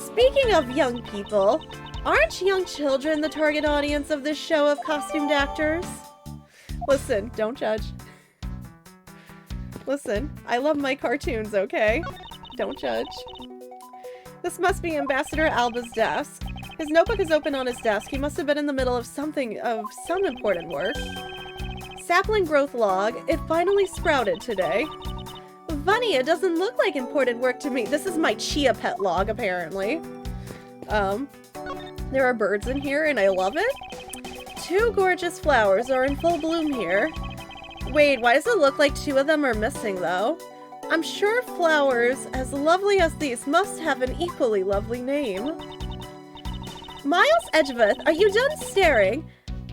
Speaking of young people, aren't young children the target audience of this show of costumed actors? Listen, don't judge. Listen, I love my cartoons, okay? Don't judge. This must be Ambassador Alba's desk. His notebook is open on his desk. He must have been in the middle of some important work. Sapling growth log. It finally sprouted today. Funny, it doesn't look like important work to me. This is my chia pet log, apparently. There are birds in here, and I love it. 2 gorgeous flowers are in full bloom here. Wait, why does it look like 2 of them are missing, though? I'm sure flowers as lovely as these must have an equally lovely name. Miles Edgeworth, are you done staring?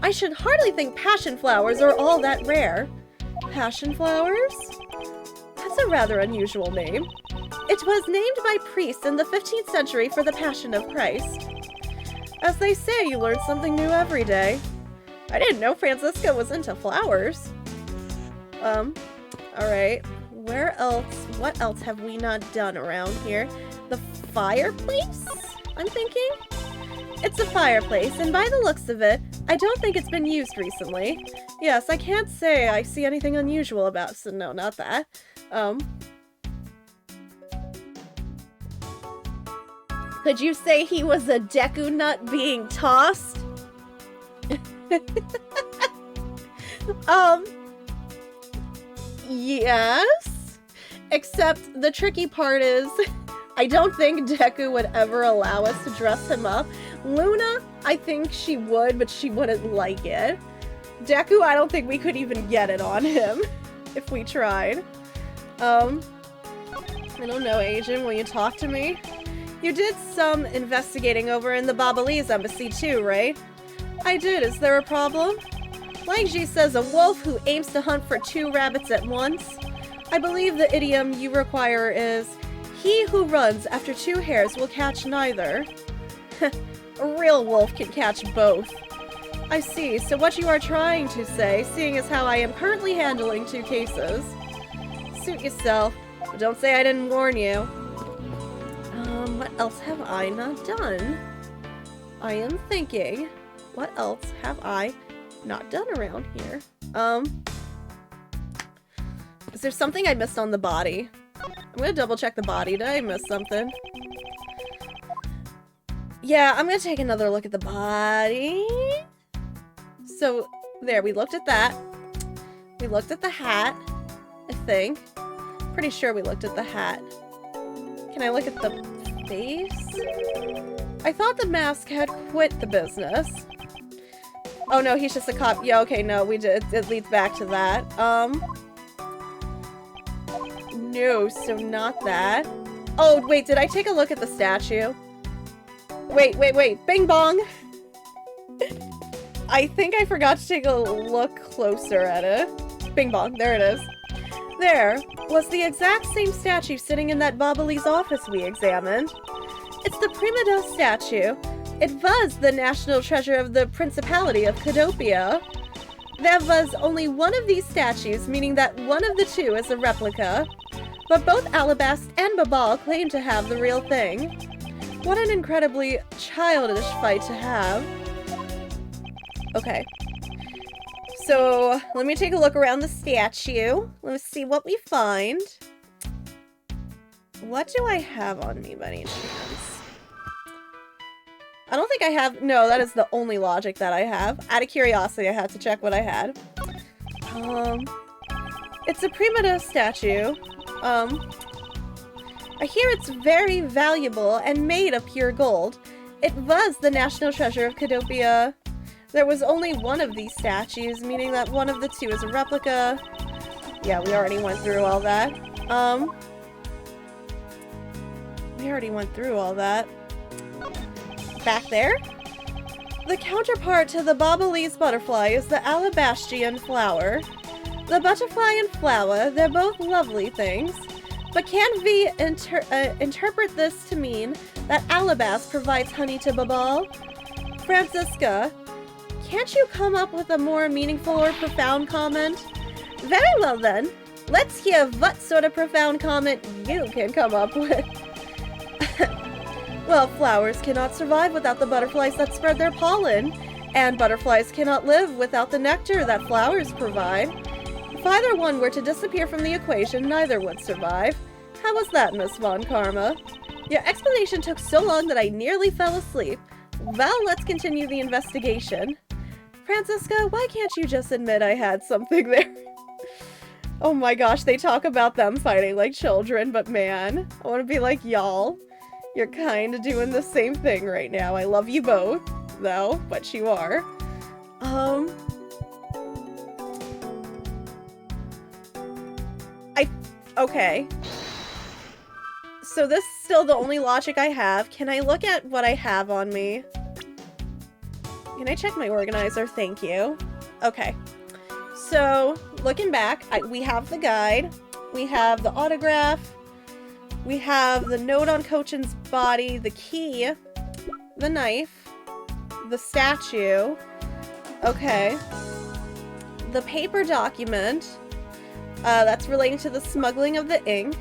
I should hardly think passion flowers are all that rare. Passion flowers? That's a rather unusual name. It was named by priests in the 15th century for the Passion of Christ. As they say, you learn something new every day. I didn't know Francisca was into flowers. Alright. What else have we not done around here? The fireplace? I'm thinking? It's a fireplace, and by the looks of it, I don't think it's been used recently. Yes, I can't say I see anything unusual about it, so no, not that. Could you say he was a Deku nut being tossed? Yes. Except the tricky part is, I don't think Deku would ever allow us to dress him up. Luna, I think she would, but she wouldn't like it. Deku, I don't think we could even get it on him if we tried. I don't know, Agent, will you talk to me? You did some investigating over in the Babalese embassy too, right? I did. Is there a problem? Langji says a wolf who aims to hunt for 2 rabbits at once. I believe the idiom you require is, he who runs after 2 hares will catch neither. A real wolf can catch both. I see. So what you are trying to say, seeing as how I am currently handling 2 cases. Suit yourself, but don't say I didn't warn you. What else have I not done? I am thinking, what else have I not done around here? Is there something I missed on the body? I'm gonna double check the body. Did I miss something? Yeah, I'm gonna take another look at the body. So, there, we looked at that. We looked at the hat, I think. Pretty sure we looked at the hat. Can I look at the face? I thought the mask had quit the business. Oh no, he's just a cop. Yeah, okay, no, we did. It leads back to that. No, so not that. Oh, wait, did I take a look at the statue? Wait, bing bong! I think I forgot to take a look closer at it. Bing bong, there it is. There was the exact same statue sitting in that Babalese office we examined. It's the Primado Statue. It was the national treasure of the Principality of Cadopia. There was only one of these statues, meaning that one of the two is a replica. But both Alabast and Babal claim to have the real thing. What an incredibly childish fight to have. Okay. So, let me take a look around the statue. Let's see what we find. What do I have on me by any chance? I don't think I have... No, that is the only logic that I have. Out of curiosity, I had to check what I had. It's a Primado Statue. I hear it's very valuable and made of pure gold. It was the national treasure of Cadopia. There was only one of these statues, meaning that one of the two is a replica. Yeah, we already went through all that. Back there? The counterpart to the Bobolese butterfly is the Alabastrian flower. The butterfly and flower, they're both lovely things. But can we interpret this to mean that Alabast provides honey to Babal? Francisca, can't you come up with a more meaningful or profound comment? Very well then. Let's hear what sort of profound comment you can come up with. Well, flowers cannot survive without the butterflies that spread their pollen, and butterflies cannot live without the nectar that flowers provide. If either one were to disappear from the equation, neither would survive. How was that, Miss Von Karma? Your explanation took so long that I nearly fell asleep. Well, let's continue the investigation. Francisca, why can't you just admit I had something there? Oh my gosh, they talk about them fighting like children, but man, I want to be like, y'all, you're kind of doing the same thing right now. I love you both, though, but you are. Okay. So this is still the only logic I have. Can I look at what I have on me? Can I check my organizer? Thank you. Okay. So, looking back, we have the guide. We have the autograph. We have the note on Cochin's body, the key, the knife, the statue. Okay. The paper document. That's relating to the smuggling of the ink.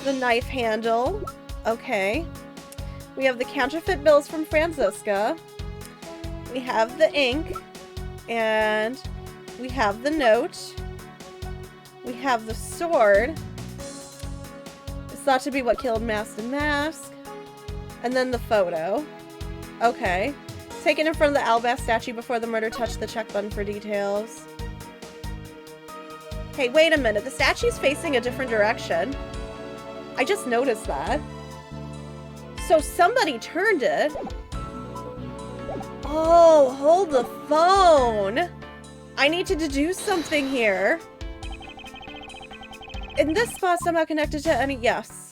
The knife handle. Okay. We have the counterfeit bills from Francisca. We have the ink. And we have the note. We have the sword. It's thought to be what killed Mask and Mask. And then the photo. Okay. Taken in front of the Alabast statue before the murder touched the check button for details. Hey, wait a minute. The statue's facing a different direction. I just noticed that. So somebody turned it. Oh, hold the phone. I need to deduce something here. In this spot somehow connected to any... Yes.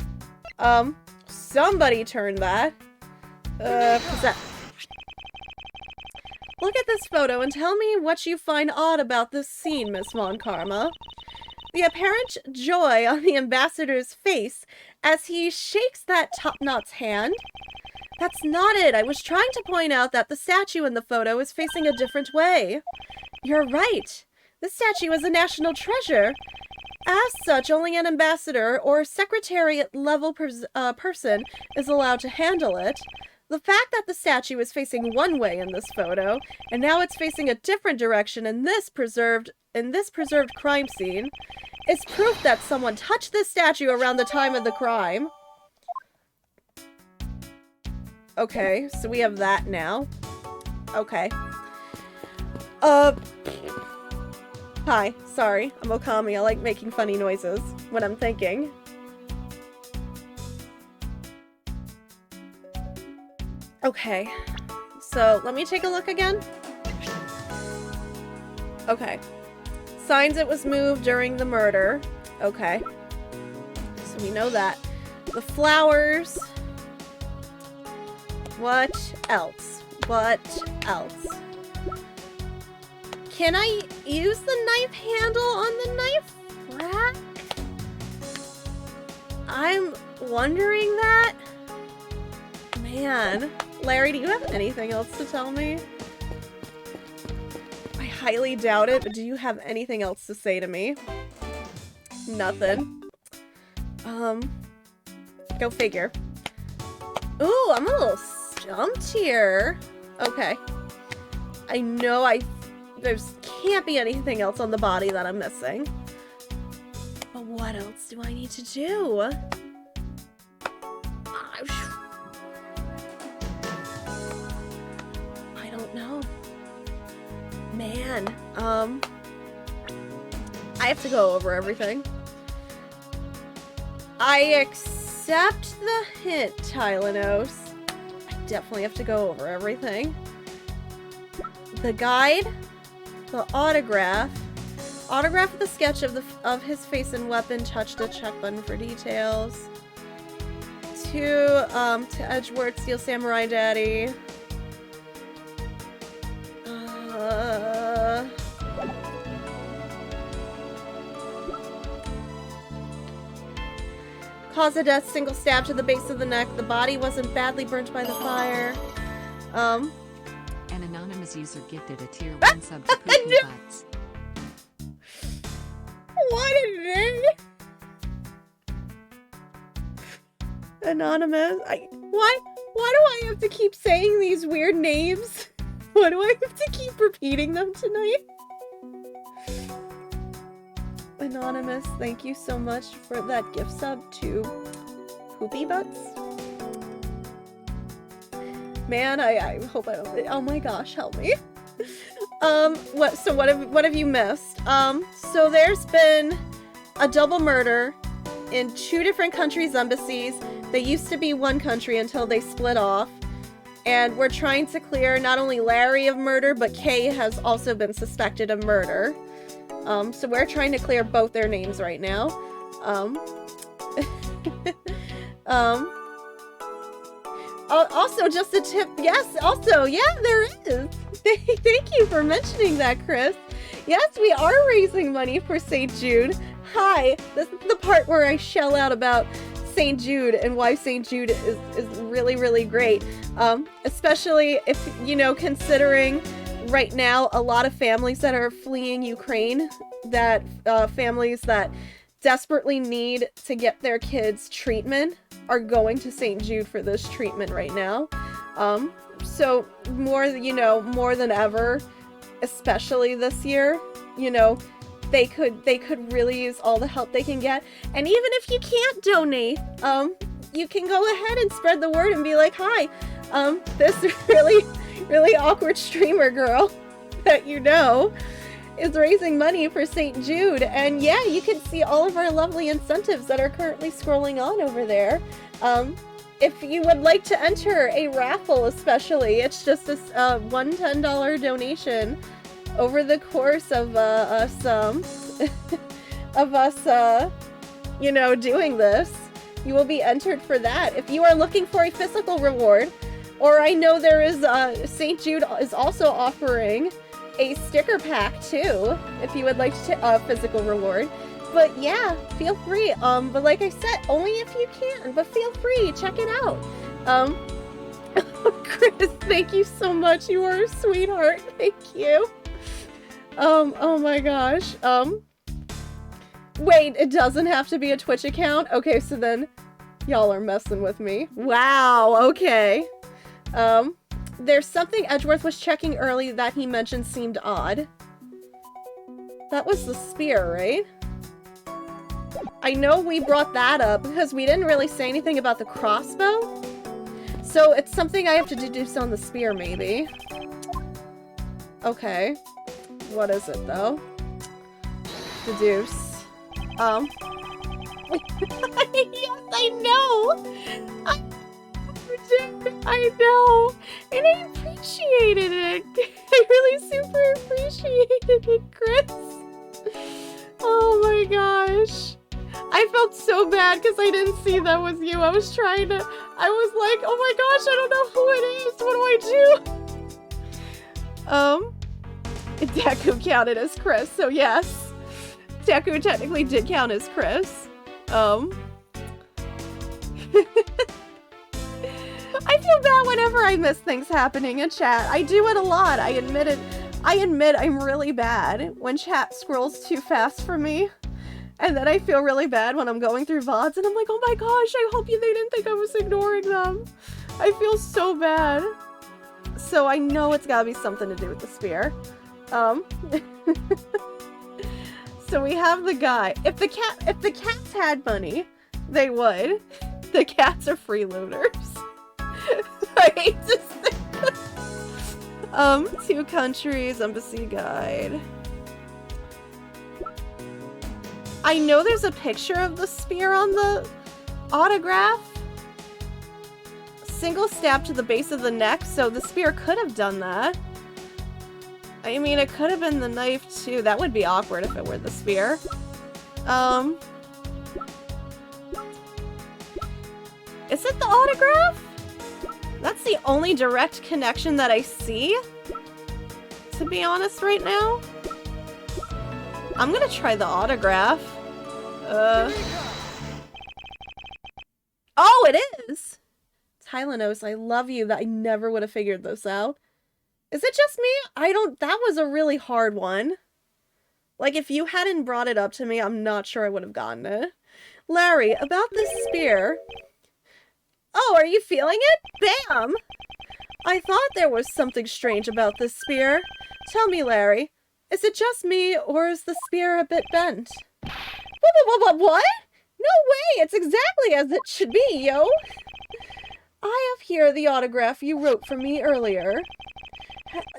Somebody turned that. Look at this photo and tell me what you find odd about this scene, Miss Von Karma. The apparent joy on the ambassador's face as he shakes that top-knot's hand. That's not it. I was trying to point out that the statue in the photo is facing a different way. You're right. This statue is a national treasure. As such, only an ambassador or secretariat-level person is allowed to handle it. The fact that the statue is facing one way in this photo, and now it's facing a different direction in this preserved crime scene, is proof that someone touched this statue around the time of the crime. Okay, so we have that now. Okay. Hi, sorry, I'm Okami. I like making funny noises when I'm thinking. Okay, so let me take a look again. Okay. Signs it was moved during the murder. Okay. So we know that. The flowers. What else? What else? Can I use the knife handle on the knife rack? I'm wondering that. Man, Larry, do you have anything else to tell me? I highly doubt it, but do you have anything else to say to me? Nothing. Go figure. Ooh, I'm a little stumped here. Okay. I know there can't be anything else on the body that I'm missing. But what else do I need to do? I don't know. Man, I have to go over everything. I accept the hint, Tylenose. I definitely have to go over everything. The guide, the autograph with a sketch of his face and weapon, touch the check button for details. To Edgeworth, Steel Samurai Daddy. Cause of death, single stab to the base of the neck. The body wasn't badly burnt by the fire. An anonymous user gifted a tier 1 sub to Poopy Butts. What a name! Anonymous. Why do I have to keep saying these weird names? Why do I have to keep repeating them tonight? Anonymous, thank you so much for that gift sub to Poopy Butts. Man, I hope I don't. Oh my gosh, help me. What have you missed? So there's been a double murder in 2 different countries' embassies. They used to be one country until they split off. And we're trying to clear not only Larry of murder, but Kay has also been suspected of murder. So we're trying to clear both their names right now. Also, just a tip. Yes, also, yeah, there is. Thank you for mentioning that, Chris. Yes, we are raising money for St. Jude. Hi, this is the part where I shell out about St. Jude and why St. Jude is really, really great. Especially if, considering right now a lot of families that are fleeing Ukraine, that families that desperately need to get their kids treatment are going to St. Jude for this treatment right now. So more than ever, especially this year, they could really use all the help they can get. And even if you can't donate, you can go ahead and spread the word and be like, hi, this really, really awkward streamer girl that is raising money for St. Jude. And yeah, you can see all of our lovely incentives that are currently scrolling on over there. If you would like to enter a raffle, especially, it's just a $1 $10 donation over the course of us doing this. You will be entered for that. If you are looking for a physical reward, or I know there is St. Jude is also offering a sticker pack too, if you would like to physical reward. But yeah, feel free. But like I said, only if you can. But feel free, check it out. Chris, thank you so much. You are a sweetheart. Thank you. Oh my gosh. Wait, it doesn't have to be a Twitch account? Okay, so then y'all are messing with me. Wow, okay. There's something Edgeworth was checking early that he mentioned seemed odd. That was the spear, right? I know we brought that up because we didn't really say anything about the crossbow. So it's something I have to deduce on the spear, maybe. Okay. What is it, though? Deduce. Yes, I know! I know! And I appreciated it! I really super appreciated it, Chris! Oh my gosh. I felt so bad because I didn't see that was you. I was like, oh my gosh, I don't know who it is. What do I do? Deku counted as Chris, so yes. Deku technically did count as Chris. I feel feel bad whenever I miss things happening in chat. I do it a lot. I admit it. I admit I'm really bad when chat scrolls too fast for me. And then I feel really bad when I'm going through VODs and I'm like, oh my gosh, I hope they didn't think I was ignoring them. I feel so bad. So I know it's gotta be something to do with the spear. So we have the guy. If the cats had money, they would. The cats are freeloaders. I hate to say that. 2 countries, embassy guide. I know there's a picture of the spear on the autograph. Single stab to the base of the neck, so the spear could have done that. I mean, it could have been the knife too. That would be awkward if it were the spear. Is it the autograph? That's the only direct connection that I see, to be honest right now. I'm gonna try the autograph. Oh, it is! Tylenose, I love you. That I never would have figured this out. Is it just me? That was a really hard one. Like, if you hadn't brought it up to me, I'm not sure I would have gotten it. Larry, about this spear. Oh, are you feeling it? Bam! I thought there was something strange about this spear. Tell me, Larry, is it just me, or is the spear a bit bent? What? No way! It's exactly as it should be, yo! I have here the autograph you wrote for me earlier.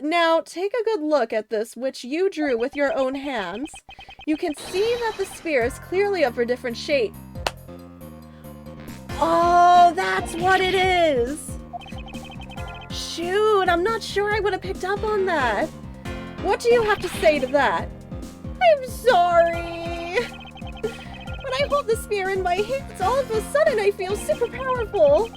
Now, take a good look at this, which you drew with your own hands. You can see that the spear is clearly of a different shape. Oh, that's what it is! Shoot, I'm not sure I would have picked up on that. What do you have to say to that? I'm sorry! When I hold the spear in my hands, all of a sudden I feel super powerful.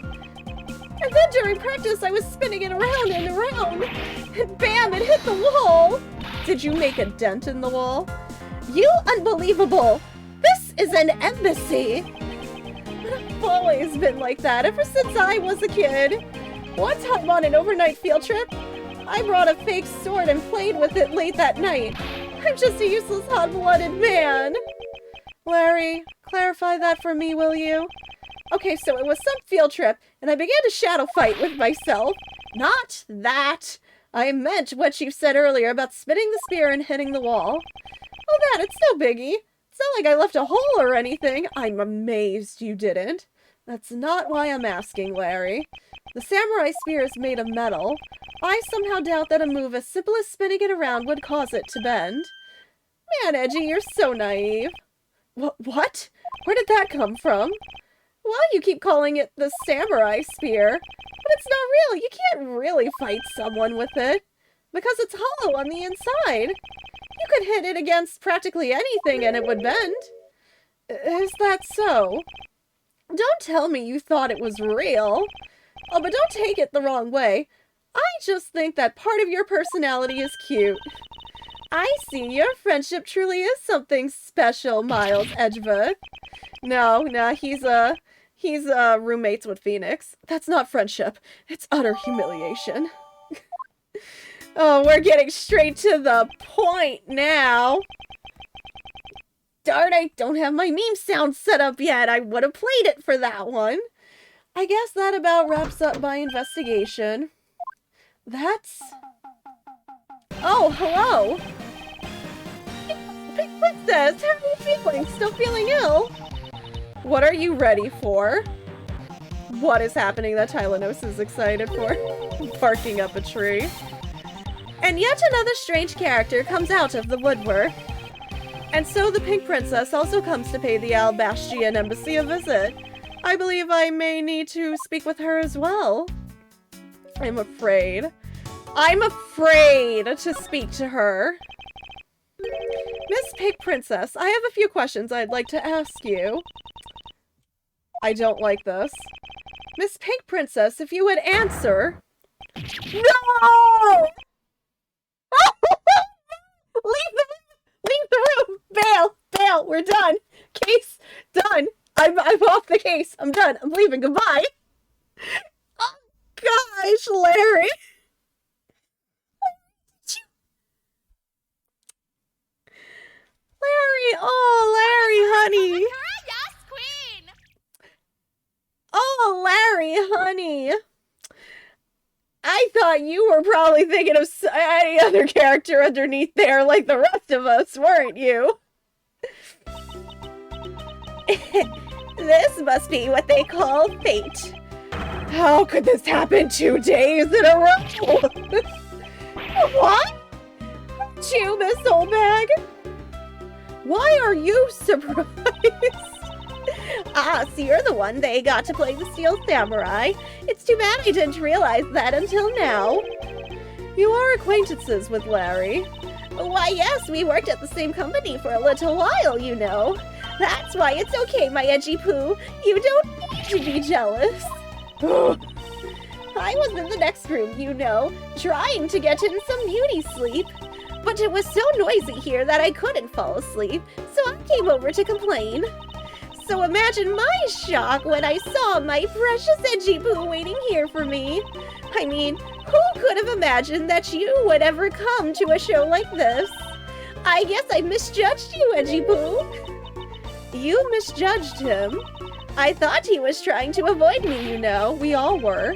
And then during practice, I was spinning it around and around. And bam, it hit the wall. Did you make a dent in the wall? You unbelievable. This is an embassy. But I've always been like that ever since I was a kid. One time on an overnight field trip, I brought a fake sword and played with it late that night. I'm just a useless hot-blooded man. Larry, clarify that for me, will you? Okay, so it was some field trip, and I began to shadow fight with myself. Not that. I meant what you said earlier about spinning the spear and hitting the wall. Oh, that, it's no biggie. It's not like I left a hole or anything. I'm amazed you didn't. That's not why I'm asking, Larry. The samurai spear is made of metal. I somehow doubt that a move as simple as spinning it around would cause it to bend. Man, Edgy, you're so naive. What? Where did that come from? Well, you keep calling it the samurai spear, but it's not real. You can't really fight someone with it, because it's hollow on the inside. You could hit it against practically anything and it would bend. Is that so? Don't tell me you thought it was real. Oh, but don't take it the wrong way. I just think that part of your personality is cute. I see your friendship truly is something special, Miles Edgeworth. No, he's roommates with Phoenix. That's not friendship. It's utter humiliation. Oh, we're getting straight to the point now. Darn, I don't have my meme sound set up yet. I would have played it for that one. I guess that about wraps up my investigation. That's... Oh, hello. Big Princess, how are you feeling? Still feeling ill? What are you ready for? What is happening that Tylenose is excited for? Barking up a tree. And yet another strange character comes out of the woodwork. And so the Pink Princess also comes to pay the Albastian Embassy a visit. I believe I may need to speak with her as well. I'm afraid to speak to her. Miss Pink Princess, I have a few questions I'd like to ask you. I don't like this. Miss Pink Princess, if you would answer... No! Leave the room! Bail! We're done! Case done! I'm off the case! I'm done! I'm leaving! Goodbye! Oh, gosh, Larry! Larry, oh, Larry, honey! Oh, Larry, honey! I thought you were probably thinking of any other character underneath there like the rest of us, weren't you? This must be what they call fate. How could this happen 2 days in a row? What? Aren't you, Miss Oldbag? Why are you surprised? Ah, so you're the one they got to play the Steel Samurai. It's too bad I didn't realize that until now. You are acquaintances with Larry. Why, yes, we worked at the same company for a little while, you know. That's why it's okay, my edgy poo. You don't need to be jealous. I was in the next room, you know, trying to get in some beauty sleep. But it was so noisy here that I couldn't fall asleep, so I came over to complain. So imagine my shock when I saw my precious edgy poo waiting here for me. I mean, who could have imagined that you would ever come to a show like this? I guess I misjudged you, edgy poo. You misjudged him? I thought he was trying to avoid me, you know. We all were.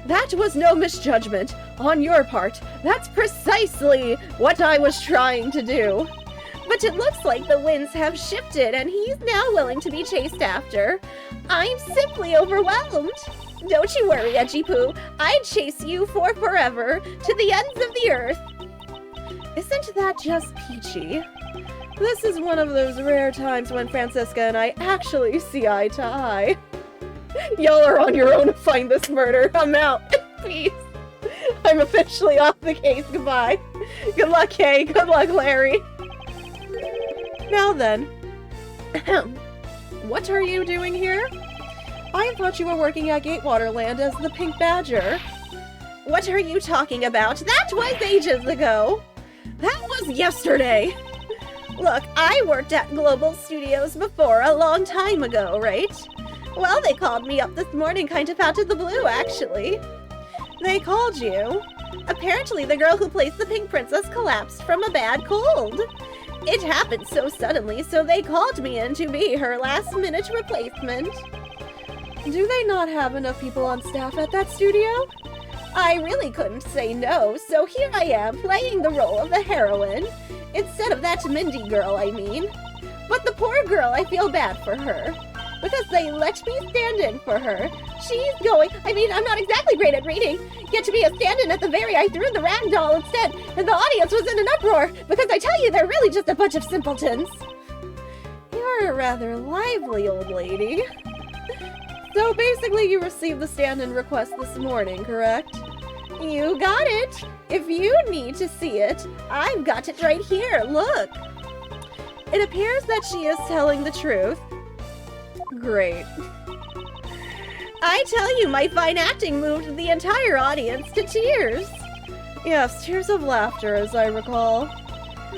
That was no misjudgment on your part. That's precisely what I was trying to do. But it looks like the winds have shifted and he's now willing to be chased after. I'm simply overwhelmed. Don't you worry, Edgy Poo. I'd chase you for forever, to the ends of the earth. Isn't that just peachy? This is one of those rare times when Francisca and I actually see eye to eye. Y'all are on your own to find this murder. I'm out. Peace. I'm officially off the case. Goodbye. Good luck, Kay. Good luck, Larry. Now then. What are you doing here? I thought you were working at Gatewaterland as the Pink Badger. What are you talking about? That was ages ago. That was yesterday. Look, I worked at Global Studios before a long time ago, right? Well, they called me up this morning kind of out of the blue, actually. They called you? Apparently the girl who plays the Pink Princess collapsed from a bad cold. It happened so suddenly, so they called me in to be her last-minute replacement. Do they not have enough people on staff at that studio? I really couldn't say no, so here I am playing the role of the heroine. Instead of that Mindy girl, I mean. But the poor girl, I feel bad for her. Because they let me stand in for her. She's going, I'm not exactly great at reading. Yet to be a stand-in at the very, I threw the rag doll instead, and the audience was in an uproar, because I tell you, they're really just a bunch of simpletons. You're a rather lively old lady. So basically you received the stand-in request this morning, correct? You got it. If you need to see it, I've got it right here, look. It appears that she is telling the truth. Great. I tell you, my fine acting moved the entire audience to tears. Yes, tears of laughter, as I recall.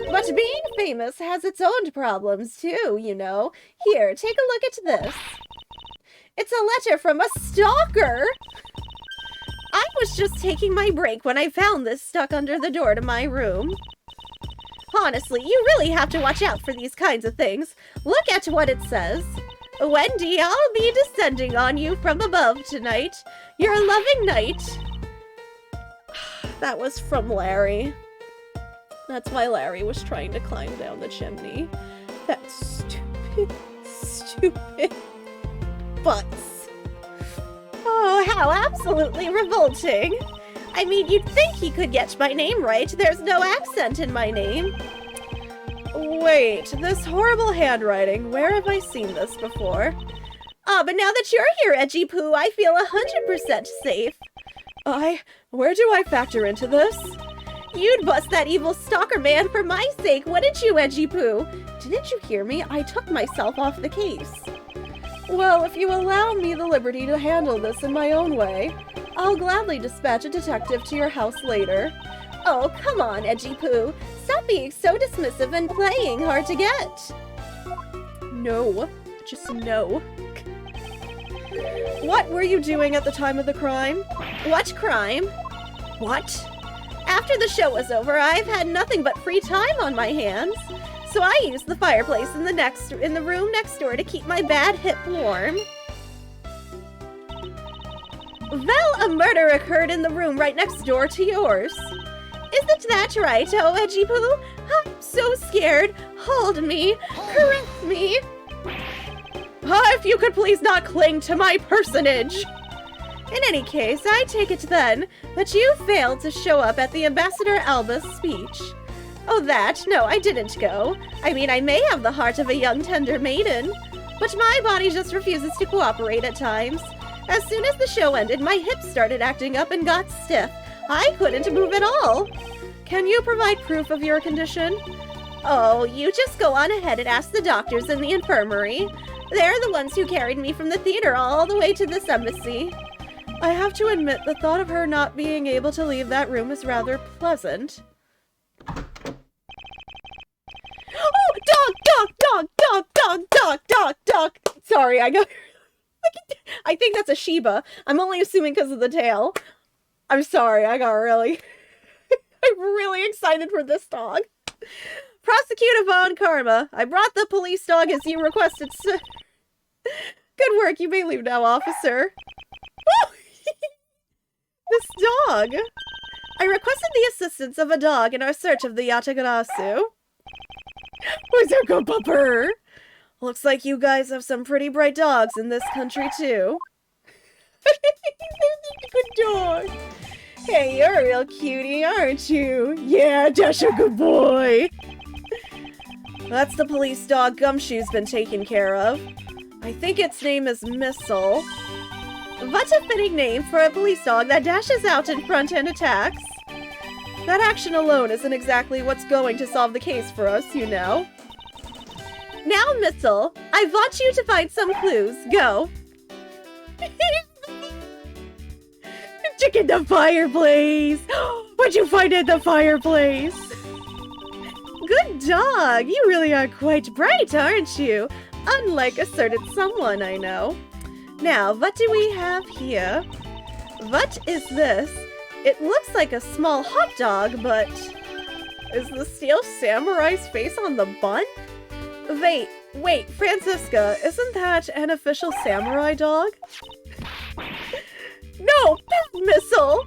But being famous has its own problems, too, you know. Here, take a look at this. It's a letter from a stalker! I was just taking my break when I found this stuck under the door to my room. Honestly, you really have to watch out for these kinds of things. Look at what it says. Wendy, I'll be descending on you from above tonight. Your loving night. That was from Larry. That's why Larry was trying to climb down the chimney. That stupid butts. Oh, how absolutely revolting. I mean, you'd think he could get my name right. There's no accent in my name. Wait, this horrible handwriting. Where have I seen this before? Ah, but now that you're here, Edgy Poo, I feel 100% safe. Where do I factor into this? You'd bust that evil stalker man for my sake, wouldn't you, Edgy Poo? Didn't you hear me? I took myself off the case. Well, if you allow me the liberty to handle this in my own way, I'll gladly dispatch a detective to your house later. Oh, come on, Edgy Poo. Stop being so dismissive and playing hard to get. No. Just no. What were you doing at the time of the crime? What crime? What? After the show was over, I've had nothing but free time on my hands. So I used the fireplace in the room next door to keep my bad hip warm. Well, a murder occurred in the room right next door to yours. Isn't that right, oh Edgy Poo? I'm so scared. Hold me. Caress me. If you could please not cling to my personage. In any case, I take it then that you failed to show up at the Ambassador Alba's speech. Oh, that? No, I didn't go. I mean, I may have the heart of a young tender maiden, but my body just refuses to cooperate at times. As soon as the show ended, my hips started acting up and got stiff. I couldn't move at all. Can you provide proof of your condition? Oh, you just go on ahead and ask the doctors in the infirmary. They're the ones who carried me from the theater all the way to this embassy. I have to admit, the thought of her not being able to leave that room is rather pleasant. Oh, dog! Sorry, I think that's a Shiba. I'm only assuming because of the tail. I'm sorry, I'm really excited for this dog. Prosecutor Von Karma, I brought the police dog as you requested. Good work, you may leave now, officer. This dog. I requested the assistance of a dog in our search of the Yatagarasu. Who's a good pupper? Looks like you guys have some pretty bright dogs in this country, too. Good dog. Hey, you're a real cutie, aren't you? Yeah, Dash a good boy. That's the police dog Gumshoe's been taken care of. I think its name is Missile. What a fitting name for a police dog that dashes out in front and attacks. That action alone isn't exactly what's going to solve the case for us, you know. Now, Missile, I want you to find some clues. Go. Check in the fireplace. What'd you find at the fireplace? Good dog. You really are quite bright, aren't you? Unlike a certain someone I know. Now, what do we have here? What is this? It looks like a small hot dog, but is the steel samurai's face on the bun? Wait, Francisca, isn't that an official samurai dog? No, Pet Missile!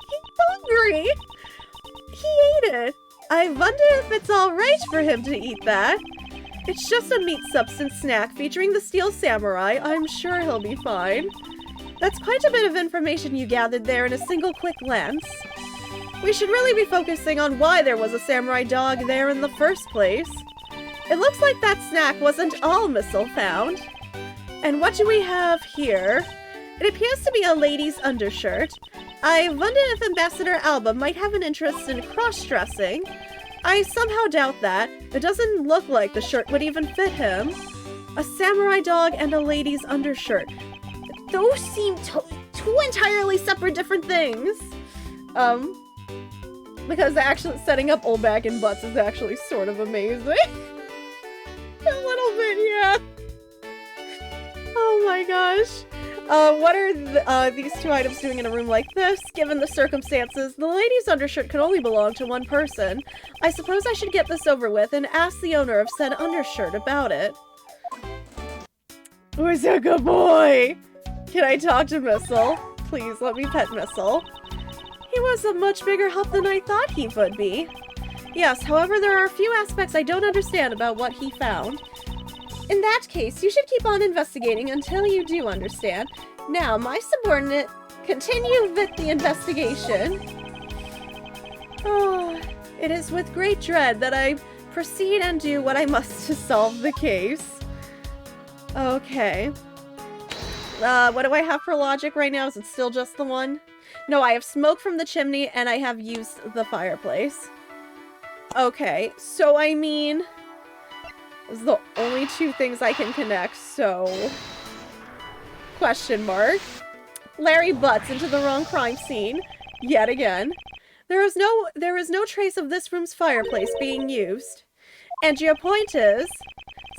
He's hungry! He ate it. I wonder if it's alright for him to eat that. It's just a meat substance snack featuring the steel samurai. I'm sure he'll be fine. That's quite a bit of information you gathered there in a single quick glance. We should really be focusing on why there was a samurai dog there in the first place. It looks like that snack wasn't all Missile found. And what do we have here? It appears to be a lady's undershirt. I wonder if Ambassador Alba might have an interest in cross-dressing. I somehow doubt that. It doesn't look like the shirt would even fit him. A samurai dog and a lady's undershirt. Those seem two entirely separate different things. Because actually setting up old back and butts is actually sort of amazing. A little bit, yeah. Oh my gosh. What are these two items doing in a room like this? Given the circumstances, the lady's undershirt could only belong to one person. I suppose I should get this over with and ask the owner of said undershirt about it. Who's a good boy? Can I talk to Missile? Please, let me pet Missile. He was a much bigger help than I thought he would be. Yes, however, there are a few aspects I don't understand about what he found. In that case, you should keep on investigating until you do understand. Now, my subordinate, continue with the investigation. Oh, it is with great dread that I proceed and do what I must to solve the case. Okay. What do I have for logic right now? Is it still just the one? No, I have smoke from the chimney and I have used the fireplace. Okay, so I mean... those are the only two things I can connect, so... Question mark. Larry butts into the wrong crime scene. Yet again. There is no trace of this room's fireplace being used. And your point is...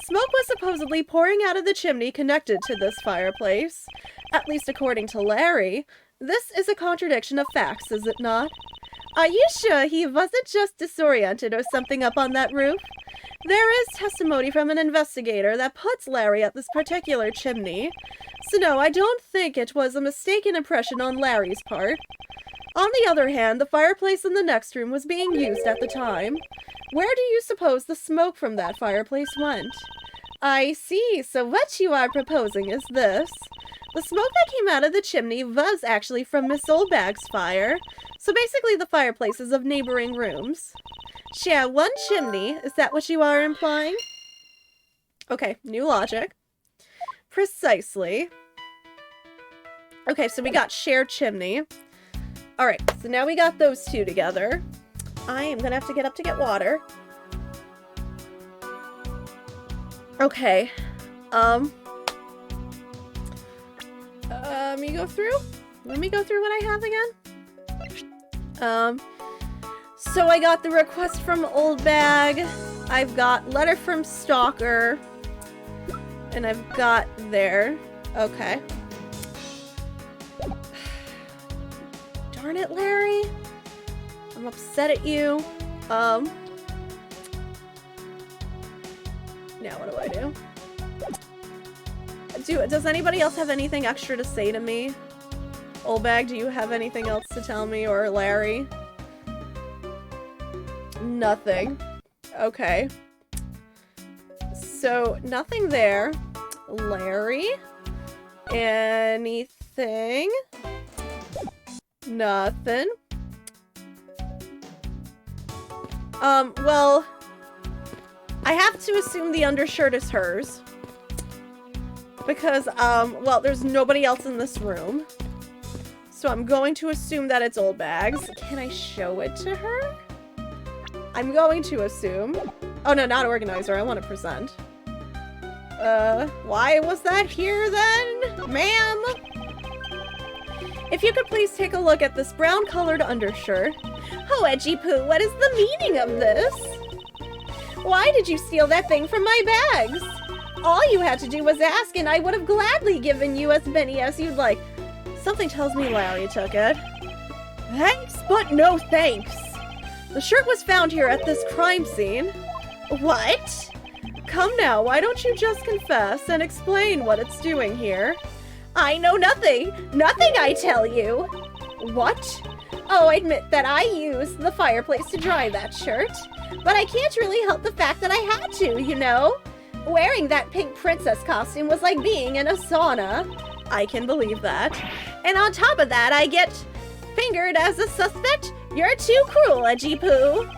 Smoke was supposedly pouring out of the chimney connected to this fireplace. At least according to Larry. This is a contradiction of facts, is it not? Are you sure he wasn't just disoriented or something up on that roof? There is testimony from an investigator that puts Larry at this particular chimney. So no, I don't think it was a mistaken impression on Larry's part. On the other hand, the fireplace in the next room was being used at the time. Where do you suppose the smoke from that fireplace went? I see, so what you are proposing is this. The smoke that came out of the chimney was actually from Miss Oldbag's fire. So basically the fireplaces of neighboring rooms. Share one chimney, is that what you are implying? Okay, new logic. Precisely. Okay, so we got shared chimney. Alright, so now we got those two together. I am gonna have to get up to get water. Okay. Let me go through. Let me go through what I have again. So I got the request from Oldbag. I've got letter from Stalker. And I've got there. Okay. Darn it, Larry. I'm upset at you. Now what do I do? Does anybody else have anything extra to say to me? Oldbag, do you have anything else to tell me? Or Larry? Nothing. Okay. So, nothing there. Larry? Anything? Nothing. Well, I have to assume the undershirt is hers. Because, well, there's nobody else in this room. So I'm going to assume that it's Oldbag's. Can I show it to her? I'm going to assume. Oh, no, not organizer. I want to present. Why was that here then, ma'am? If you could please take a look at this brown-colored undershirt. Oh, Edgy Poo, what is the meaning of this? Why did you steal that thing from my bags? All you had to do was ask, and I would have gladly given you as many as you'd like. Something tells me Larry took it. Thanks, but no thanks. The shirt was found here at this crime scene. What? Come now, why don't you just confess and explain what it's doing here? I know nothing. Nothing, I tell you. What? Oh, I admit that I used the fireplace to dry that shirt. But I can't really help the fact that I had to, you know? Wearing that pink princess costume was like being in a sauna. I can believe that. And on top of that, I get fingered as a suspect? You're too cruel, Edgy Poo.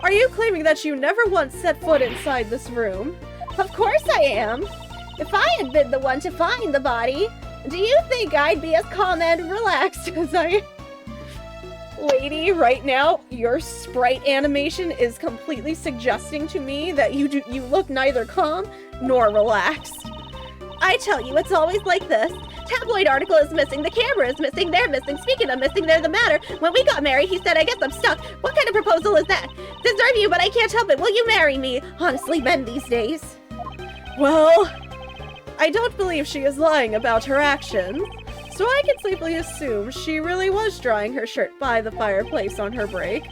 Are you claiming that you never once set foot inside this room? Of course I am. If I had been the one to find the body, do you think I'd be as calm and relaxed as I... Lady, right now, your sprite animation is completely suggesting to me that you look neither calm nor relaxed. I tell you, it's always like this. Tabloid article is missing, the camera is missing, they're missing. Speaking of missing, they're the matter. When we got married, he said, I guess I'm stuck. What kind of proposal is that? Deserve you, but I can't help it. Will you marry me? Honestly, men these days. Well, I don't believe she is lying about her actions. So I can safely assume she really was drying her shirt by the fireplace on her break.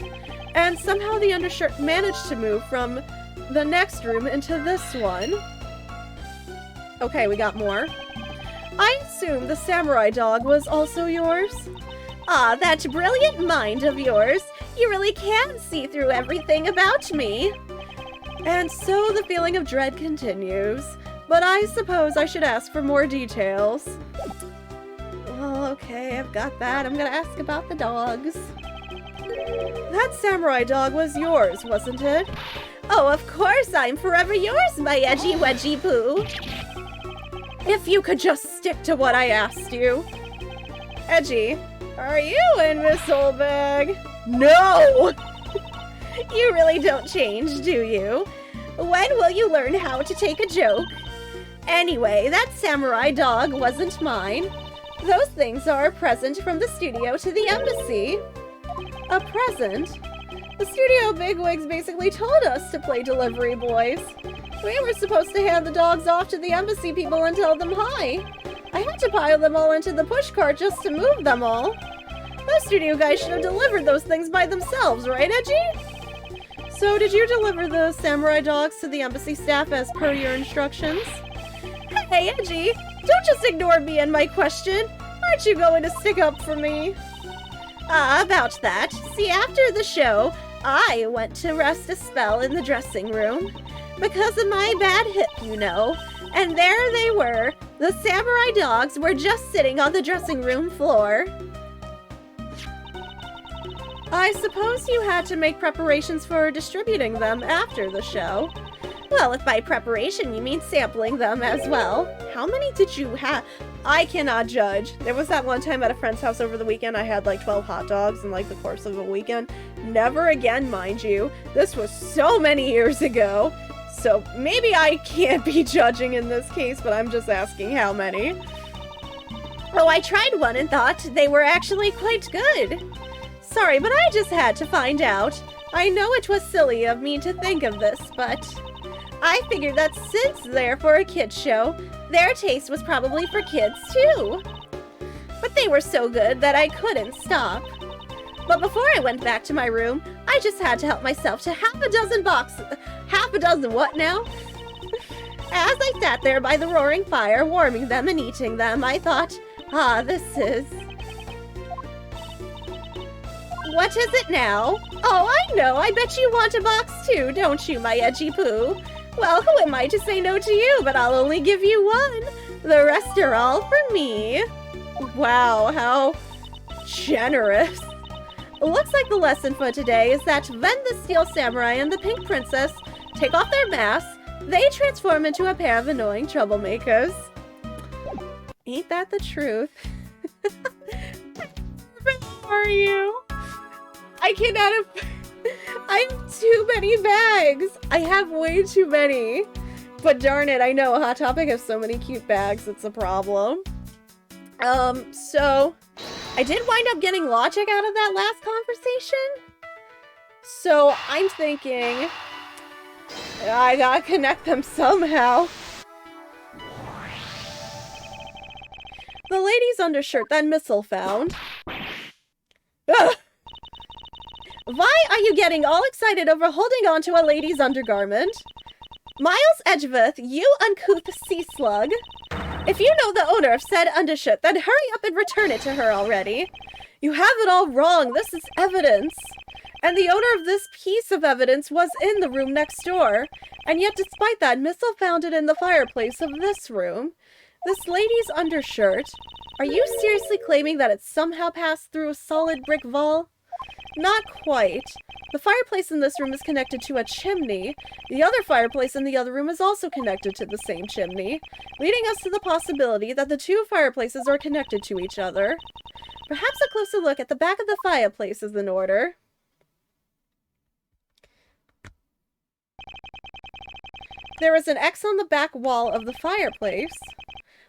And somehow the undershirt managed to move from the next room into this one. Okay, we got more. I assume the samurai dog was also yours? Ah, that brilliant mind of yours. You really can see through everything about me. And so the feeling of dread continues. But I suppose I should ask for more details. Well, okay, I've got that. I'm gonna ask about the dogs. That samurai dog was yours, wasn't it? Oh, of course, I'm forever yours, my edgy wedgy poo. If you could just stick to what I asked you. Edgy, are you in, Miss Oldbag? No! You really don't change, do you? When will you learn how to take a joke? Anyway, that samurai dog wasn't mine. Those things are a present from the studio to the embassy. A present? The studio bigwigs basically told us to play delivery boys. We were supposed to hand the dogs off to the embassy people and tell them hi. I had to pile them all into the pushcart just to move them all. Those studio guys should have delivered those things by themselves, right, Edgy? So, did you deliver the samurai dogs to the embassy staff as per your instructions? Hey, Edgy, don't just ignore me and my question. Aren't you going to stick up for me? About that. See, after the show, I went to rest a spell in the dressing room. Because of my bad hip, you know. And there they were. The samurai dogs were just sitting on the dressing room floor. I suppose you had to make preparations for distributing them after the show. Well, if by preparation you mean sampling them as well. How many did you have? I cannot judge. There was that one time at a friend's house over the weekend I had like 12 hot dogs in like the course of a weekend. Never again, mind you. This was so many years ago. So maybe I can't be judging in this case, but I'm just asking how many. Oh, I tried one and thought they were actually quite good. Sorry, but I just had to find out. I know it was silly of me to think of this, but I figured that since they're for a kids show, their taste was probably for kids too. But they were so good that I couldn't stop. But before I went back to my room, I just had to help myself to half a dozen boxes. Half a dozen what now? As I sat there by the roaring fire, warming them and eating them, I thought, this is... What is it now? Oh, I know, I bet you want a box too, don't you, my edgy poo? Well, who am I to say no to you, but I'll only give you one. The rest are all for me. Wow, how generous. Looks like the lesson for today is that when the Steel Samurai and the Pink Princess take off their masks, they transform into a pair of annoying troublemakers. Ain't that the truth? Where are you? I cannot have... I have too many bags. I have way too many. But darn it, I know Hot Topic has so many cute bags, it's a problem. So... I did wind up getting logic out of that last conversation. So I'm thinking I gotta connect them somehow. The lady's undershirt that Missile found. Ugh. Why are you getting all excited over holding on to a lady's undergarment? Miles Edgeworth, you uncouth sea slug. If you know the owner of said undershirt, then hurry up and return it to her already. You have it all wrong. This is evidence. And the owner of this piece of evidence was in the room next door. And yet despite that, Missile found it in the fireplace of this room. This lady's undershirt. Are you seriously claiming that it somehow passed through a solid brick wall? Not quite. The fireplace in this room is connected to a chimney. The other fireplace in the other room is also connected to the same chimney, leading us to the possibility that the two fireplaces are connected to each other. Perhaps a closer look at the back of the fireplace is in order. There is an X on the back wall of the fireplace.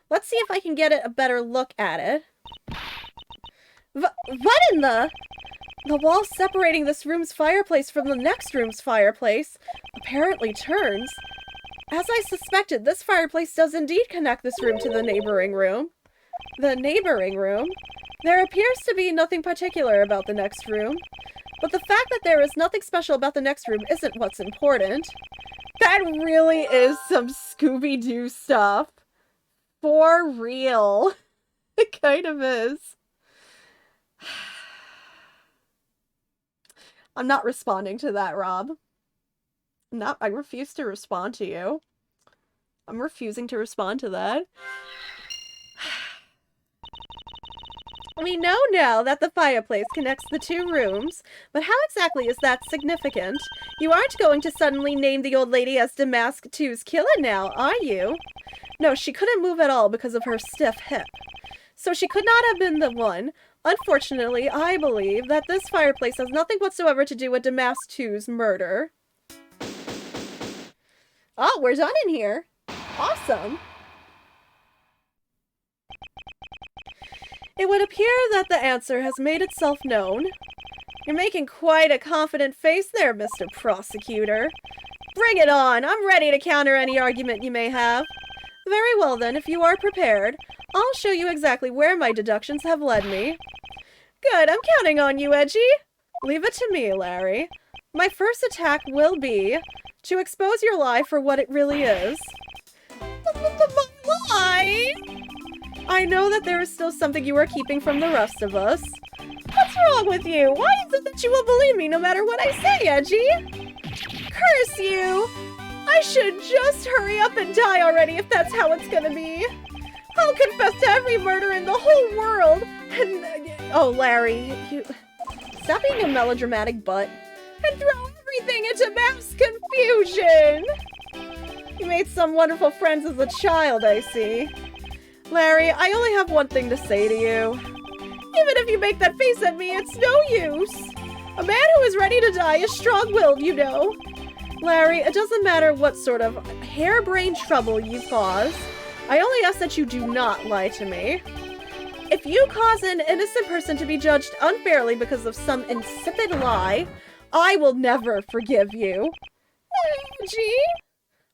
Let's see if I can get a better look at it. What in the... The wall separating this room's fireplace from the next room's fireplace apparently turns. As I suspected, this fireplace does indeed connect this room to the neighboring room. The neighboring room? There appears to be nothing particular about the next room. But the fact that there is nothing special about the next room isn't what's important. That really is some Scooby-Doo stuff. For real. It kind of is. I'm not responding to that, Rob. I refuse to respond to you. I'm refusing to respond to that. We know now that the fireplace connects the two rooms, but how exactly is that significant? You aren't going to suddenly name the old lady as Damask 2's killer now, are you? No, she couldn't move at all because of her stiff hip. So she could not have been the one. Unfortunately, I believe that this fireplace has nothing whatsoever to do with Damask 2's murder. Oh, we're done in here. Awesome. It would appear that the answer has made itself known. You're making quite a confident face there, Mr. Prosecutor. Bring it on! I'm ready to counter any argument you may have. Very well then, if you are prepared, I'll show you exactly where my deductions have led me. Good, I'm counting on you, Edgy. Leave it to me, Larry. My first attack will be to expose your lie for what it really is. My lie? I know that there is still something you are keeping from the rest of us. What's wrong with you? Why is it that you will believe me no matter what I say, Edgy? Curse you! I should just hurry up and die already if that's how it's gonna be. I'll confess to every murder in the whole world, and... Oh, Larry, you... Stop being a melodramatic butt, and throw everything into mass confusion! You made some wonderful friends as a child, I see. Larry, I only have one thing to say to you. Even if you make that face at me, it's no use. A man who is ready to die is strong-willed, you know. Larry, it doesn't matter what sort of harebrained trouble you cause. I only ask that you do not lie to me. If you cause an innocent person to be judged unfairly because of some insipid lie, I will never forgive you. Gee?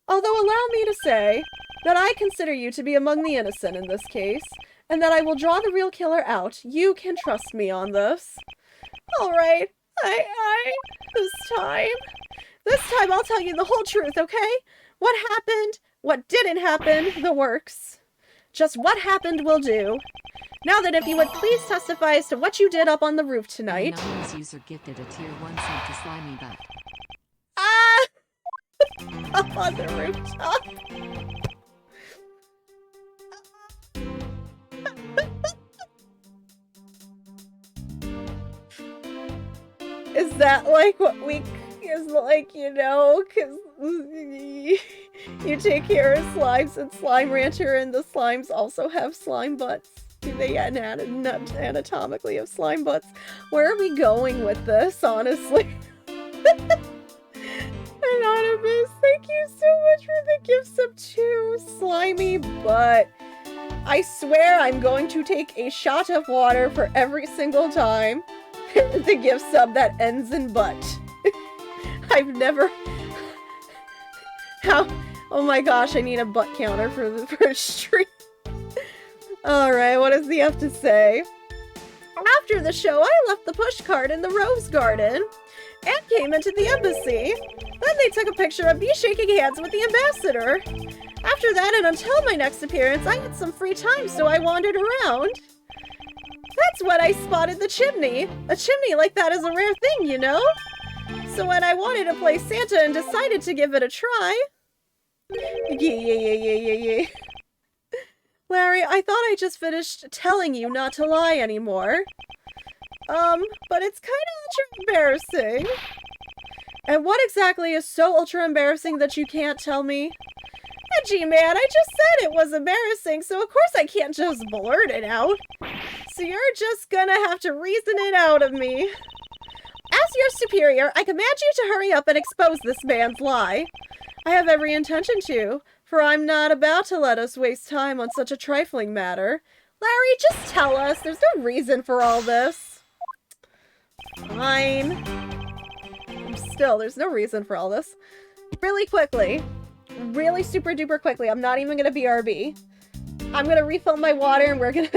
Although allow me to say that I consider you to be among the innocent in this case, and that I will draw the real killer out, you can trust me on this. All right, this time I'll tell you the whole truth, okay? What happened, what didn't happen, the works. Just what happened will do. Now then, if you would please testify as to what you did up on the roof tonight. Anonymous user gifted a tier 1 sub to Slimy Butt. Up on the rooftop. Is that like what we is like, you know, because you take care of slimes and Slime Rancher, and the slimes also have slime butts. Do they anatomically have slime butts? Where are we going with this, honestly? Anonymous, thank you so much for the gift sub too, Slimy Butt. I swear I'm going to take a shot of water for every single time the gift sub that ends in butt. I've never... How... Oh my gosh, I need a butt counter for the first stream. Alright, what does he have to say? After the show, I left the pushcart in the rose garden and came into the embassy. Then they took a picture of me shaking hands with the ambassador. After that, and until my next appearance, I had some free time, so I wandered around. That's when I spotted the chimney. A chimney like that is a rare thing, you know? So when I wanted to play Santa and decided to give it a try... Yeah. Larry, I thought I just finished telling you not to lie anymore. But it's kind of ultra embarrassing. And what exactly is so ultra embarrassing that you can't tell me? Gee, man, I just said it was embarrassing, so of course I can't just blurt it out. So you're just gonna have to reason it out of me. As your superior, I command you to hurry up and expose this man's lie. I have every intention to, for I'm not about to let us waste time on such a trifling matter. Larry, just tell us. There's no reason for all this. Fine. There's no reason for all this. Really quickly. Really super duper quickly. I'm not even gonna BRB. I'm gonna refill my water and we're gonna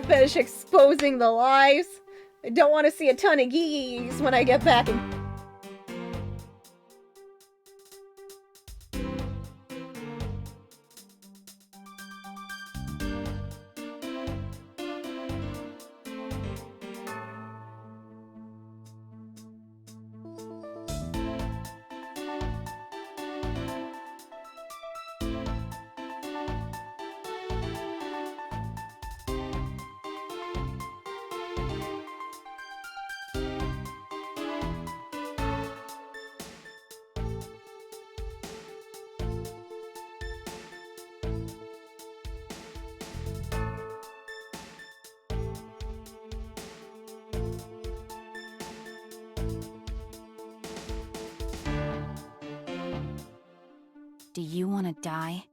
finish exposing the lies. I don't want to see a ton of geese when I get back. Do you want to die?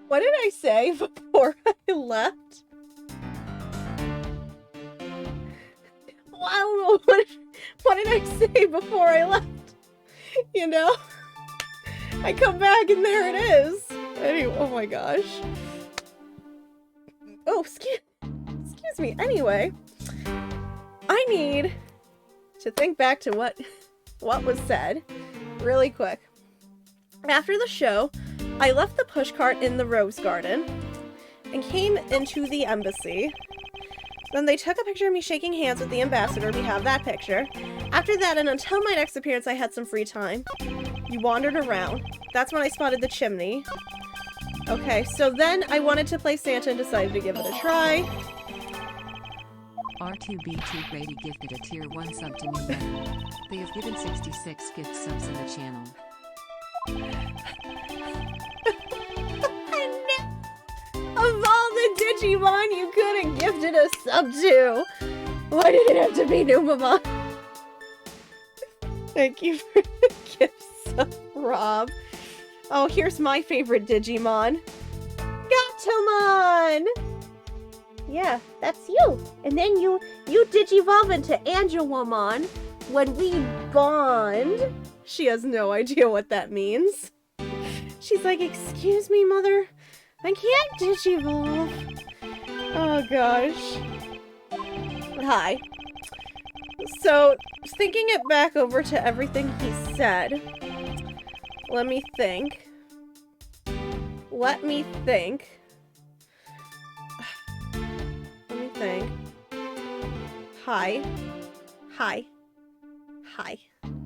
What did I say before I left? what did I say before I left? You know? I come back and there it is. Anyway, oh my gosh. Oh, excuse me. Anyway, I need to think back to what was said really quick. After the show, I left the pushcart in the rose garden and came into the embassy. Then they took a picture of me shaking hands with the ambassador. We have that picture. After that, and until my next appearance, I had some free time. You wandered around. That's when I spotted the chimney. Okay, so then I wanted to play Santa and decided to give it a try. R2B2 Grady gifted a tier 1 sub to New Member. They have given 66 gift subs in the channel. Of all the Digimon you could have gifted a sub to, why did it have to be Numamon? Thank you for the gift sub, Rob. Oh, here's my favorite Digimon. Gatomon! Yeah, that's you. And then you Digivolve into Angelwomon when we bond. She has no idea what that means. She's like, excuse me, mother? I can't Digivolve. Oh, gosh. Hi. So, thinking it back over to everything he said, let me think. Let me think. Hi. Hi. Hi.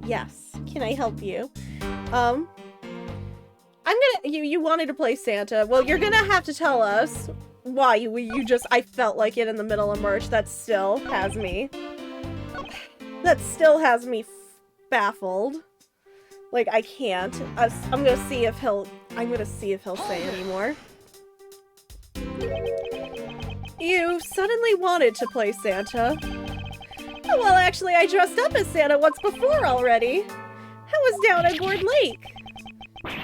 Yes. Can I help you? You wanted to play Santa. Well, you're gonna have to tell us why you just, I felt like it in the middle of March. That still has me baffled. Like, I can't. I'm gonna see if he'll say anymore. You suddenly wanted to play Santa. Oh, well, actually, I dressed up as Santa once before already. I was down at Gourd Lake.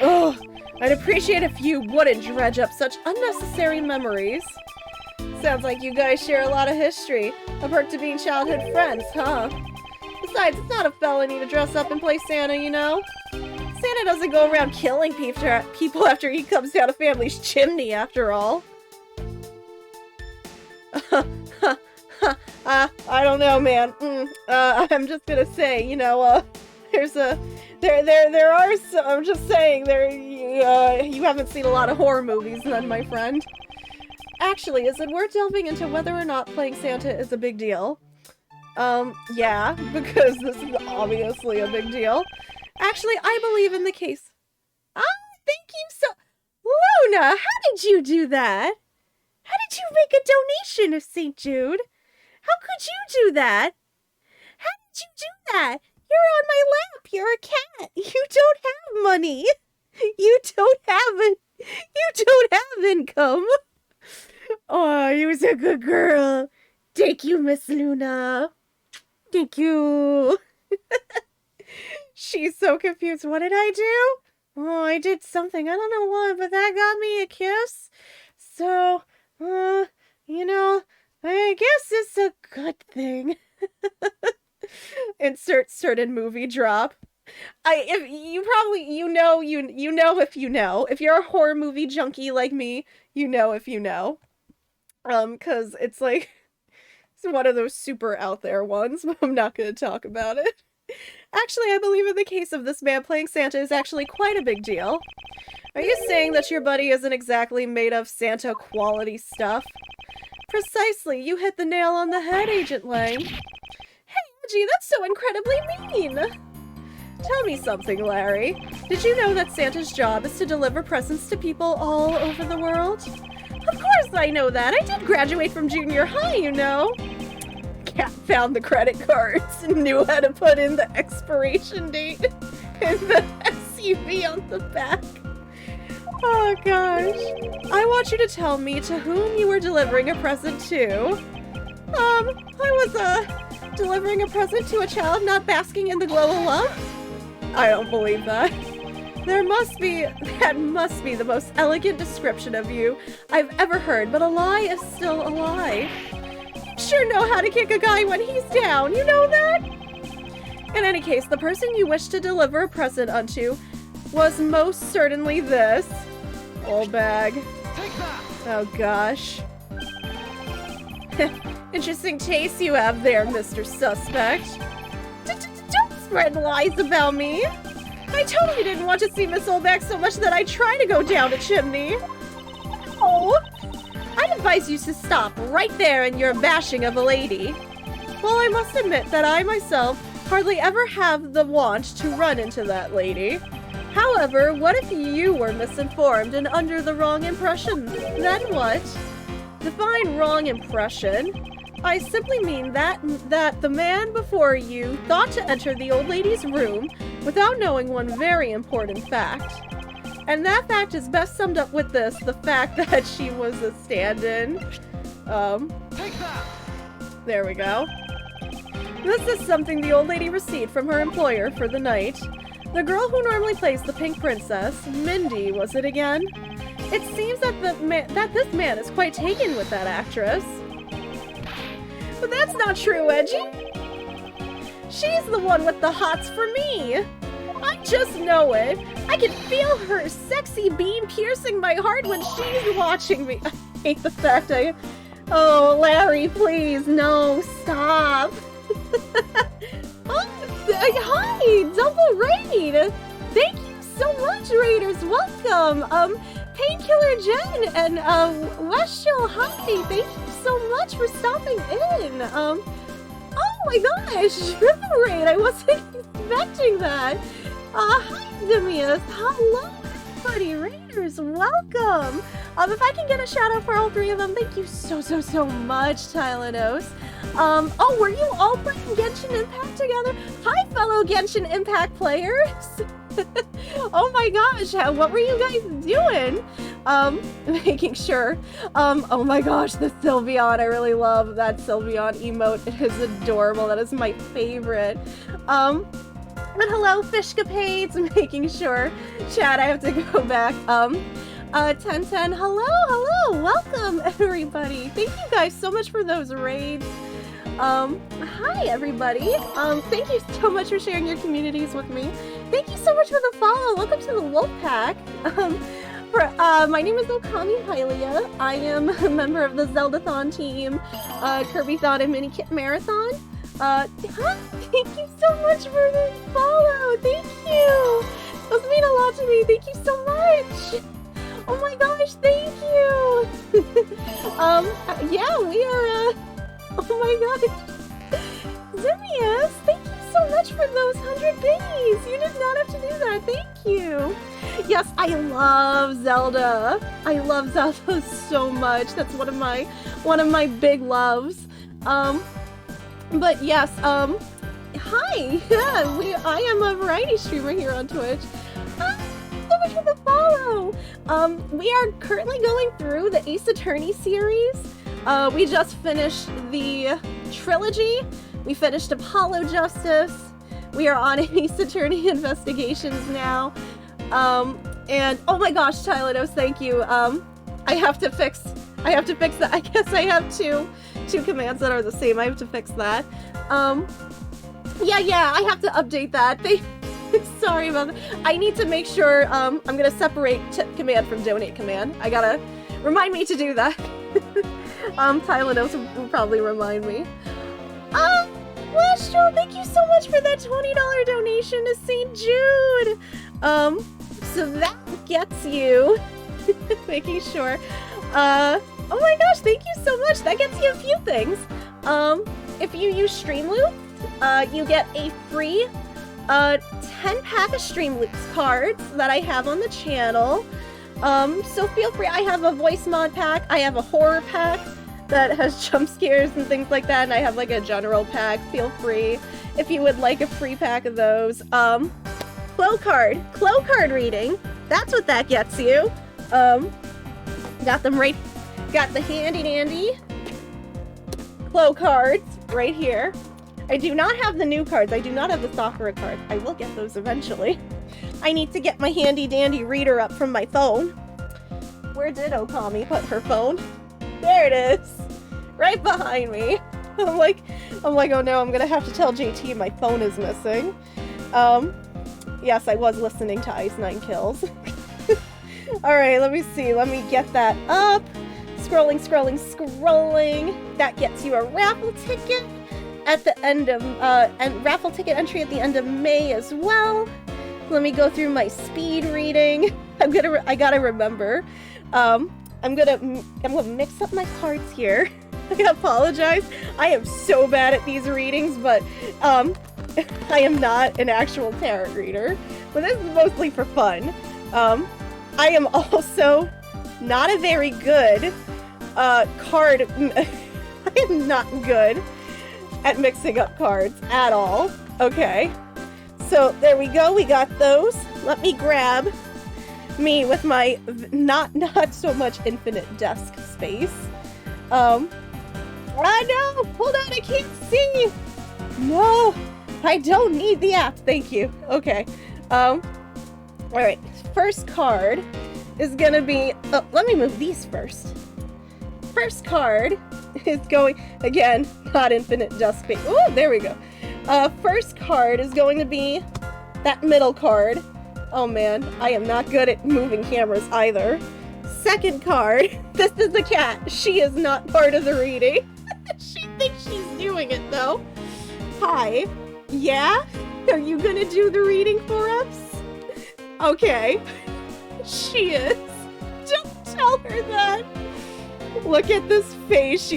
Ugh, I'd appreciate if you wouldn't dredge up such unnecessary memories. Sounds like you guys share a lot of history, a perk to being childhood friends, huh? Besides, it's not a felony to dress up and play Santa, you know? Santa doesn't go around killing people after he comes down a family's chimney, after all. I don't know, man. I'm just gonna say, you know, there are some, I'm just saying, you haven't seen a lot of horror movies then, my friend. Actually, is it worth delving into whether or not playing Santa is a big deal? Yeah, because this is obviously a big deal. Actually, I believe in the case. Ah, thank you so... Luna, how did you do that? How did you make a donation of St. Jude? How could you do that? How did you do that? You're on my lap. You're a cat. You don't have money. You don't have income. Oh, you was a good girl. Thank you, Miss Luna. Thank you. She's so confused. What did I do? Oh, I did something. I don't know what, but that got me a kiss. So, you know, I guess it's a good thing. Insert certain movie drop. If you probably, you know if you know. If you're a horror movie junkie like me, you know if you know. 'Cause it's like, it's one of those super out there ones, but I'm not gonna talk about it. Actually, I believe in the case of this man playing Santa is actually quite a big deal. Are you saying that your buddy isn't exactly made of Santa quality stuff? Precisely, you hit the nail on the head, Agent Lang. Hey, Reggie, that's so incredibly mean! Tell me something, Larry. Did you know that Santa's job is to deliver presents to people all over the world? Of course I know that. I did graduate from junior high, you know. Cat found the credit cards and knew how to put in the expiration date and the SUV on the back. Oh gosh. I want you to tell me to whom you were delivering a present to. I was, delivering a present to a child not basking in the glow of love? I don't believe that. That must be the most elegant description of you I've ever heard, but a lie is still a lie. sure know how to kick a guy when he's down, you know that? In any case, the person you wish to deliver a present unto was most certainly this. Old bag. Oh gosh. Interesting taste you have there, Mr. Suspect. Don't spread lies about me. I totally didn't want to see Miss Oldbag so much that I'd try to go down a chimney. Oh, I'd advise you to stop right there in your bashing of a lady. Well, I must admit that I myself hardly ever have the want to run into that lady. However, what if you were misinformed and under the wrong impression? Then what? Define wrong impression. I simply mean that the man before you thought to enter the old lady's room without knowing one very important fact. And that fact is best summed up with this, the fact that she was a stand-in. There we go. This is something the old lady received from her employer for the night. The girl who normally plays the Pink Princess, Mindy, was it again? It seems that this man is quite taken with that actress. But that's not true, Edgy. She's the one with the hots for me. I just know it. I can feel her sexy beam piercing my heart when she's watching me. I hate the fact Oh, Larry, please, no, stop. Oh, hi, Double Raid. Thank you so much, Raiders. Welcome. Painkiller Jen and Westshell, hi. Thank you so much for stopping in. Oh my gosh, Triple Raid. I wasn't expecting that. Hi, Demius. Hello, everybody. Raiders, welcome. If I can get a shout out for all three of them, thank you so much, Tylanos. Oh, were you all playing Genshin Impact together? Hi, fellow Genshin Impact players. Oh my gosh, what were you guys doing? Making sure. Oh my gosh, the Sylveon. I really love that Sylveon emote. It is adorable. That is my favorite. But hello, Fishcapades. Making sure. Chat, I have to go back. 1010, hello, welcome everybody. Thank you guys so much for those raids. Hi everybody. Thank you so much for sharing your communities with me. Thank you so much for the follow. Welcome to the Wolfpack. My name is Okami Hylia. I am a member of the Zeldathon team, Kirbython and Minikit Marathon. Thank you so much for the follow. Thank you. Those mean a lot to me. Thank you so much. Oh my gosh, thank you! Yeah, we are, oh my gosh. Zimius, thank you so much for those 100 days! You did not have to do that, thank you! Yes, I love Zelda! I love Zelda so much, that's one of my big loves. But yes, hi! Yeah, I am a variety streamer here on Twitch. So much for the follow! We are currently going through the Ace Attorney series. We just finished the trilogy. We finished Apollo Justice. We are on Ace Attorney Investigations now. And oh my gosh, Tylanos, thank you. I have to fix that. I guess I have two commands that are the same. I have to fix that. Yeah, I have to update that. Sorry about that. I need to make sure, I'm gonna separate tip command from donate command. I gotta remind me to do that. Tylanos will probably remind me. Westro, thank you so much for that $20 donation to St. Jude. So that gets you, making sure, oh my gosh, thank you so much. That gets you a few things. If you use Streamloop, you get a free 10-pack of Streamloops cards that I have on the channel. So feel free. I have a voice mod pack. I have a horror pack that has jump scares and things like that, and I have like a general pack. Feel free if you would like a free pack of those. Clo card reading. That's what that gets you. Got them right. Got the handy dandy Clo cards right here. I do not have the new cards. I do not have the Sakura cards. I will get those eventually. I need to get my handy dandy reader up from my phone. Where did Okami put her phone? There it is. right behind me. I'm like, oh no, I'm gonna have to tell JT my phone is missing. Yes, I was listening to Ice 9 Kills. Alright, let me see. Let me get that up. Scrolling. That gets you a raffle ticket at the end of, and raffle ticket entry at the end of May as well. Let me go through my speed reading. I gotta remember. I'm gonna mix up my cards here. I apologize. I am so bad at these readings, but, I am not an actual tarot reader. But this is mostly for fun. I am also not a very good, card. I am not good at mixing up cards at all. Okay. So there we go. We got those. Let me grab me with my not so much infinite desk space. I know. Hold on. I can't see. No, I don't need the app. Thank you. Okay. All right. First card is gonna be. Oh, let me move these first. First card is going again. Not infinite desk space. Oh, there we go. First card is going to be that middle card. Oh man, I am not good at moving cameras either. Second card, this is the cat. She is not part of the reading. She thinks she's doing it though. Hi. Yeah? Are you gonna do the reading for us? Okay. She is. Don't tell her that. Look at this face.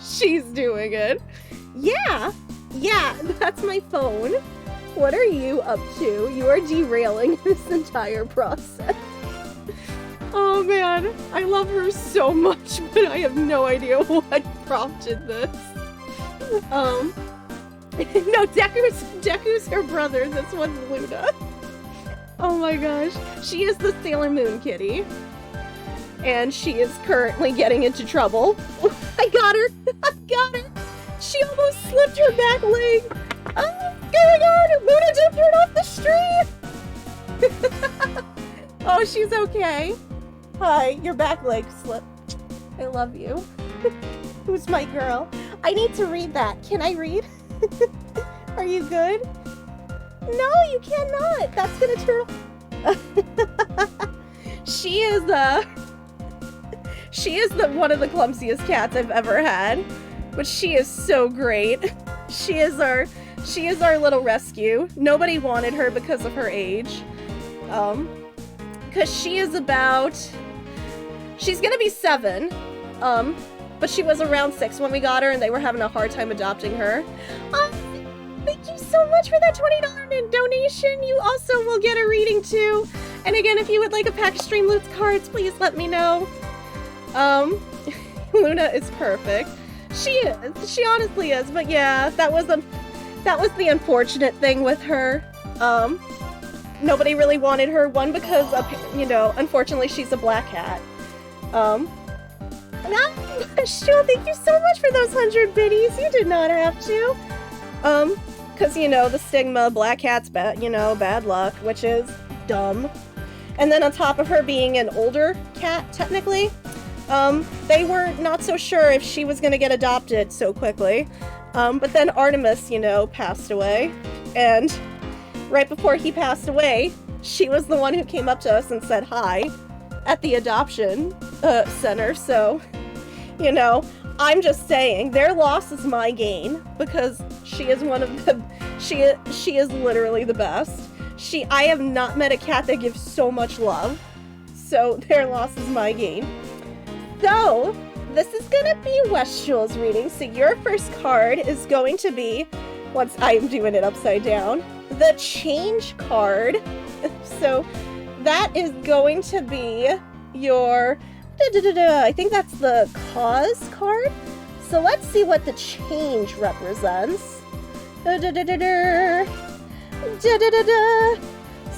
She's doing it. Yeah, that's my phone. What are you up to? You are derailing this entire process. Oh man, I love her so much, but I have no idea what prompted this. No, Deku's her brother. This one's Luna. Oh my gosh. She is the Sailor Moon kitty. And she is currently getting into trouble. I got her! She almost slipped her back leg! Oh, what's going on? Luna just turned off the stream! Oh, she's okay. Hi, your back leg slipped. I love you. Who's my girl? I need to read that. Can I read? Are you good? No, you cannot. That's gonna turn off. She is one of the clumsiest cats I've ever had, but she is so great. She is our little rescue. Nobody wanted her because of her age. Cause she's gonna be 7. But she was around 6 when we got her and they were having a hard time adopting her. Thank you so much for that $20 donation. You also will get a reading too. And again, if you would like a pack of Streamloots cards, please let me know. Luna is perfect. She honestly is, but yeah, that was the unfortunate thing with her. Nobody really wanted her, one because of, unfortunately she's a black cat. Sure, thank you so much for those 100 biddies. You did not have to. Cause the stigma, black cats, bad luck, which is dumb. And then on top of her being an older cat, technically, they were not so sure if she was gonna get adopted so quickly. But then Artemis, passed away. And right before he passed away, she was the one who came up to us and said hi at the adoption center. So, I'm just saying, their loss is my gain because she is she is literally the best. I have not met a cat that gives so much love. So their loss is my gain. So, this is gonna be West Jules' reading. So your first card is going to be, once I'm doing it upside down, the change card. So that is going to be your, I think that's the cause card. So let's see what the change represents.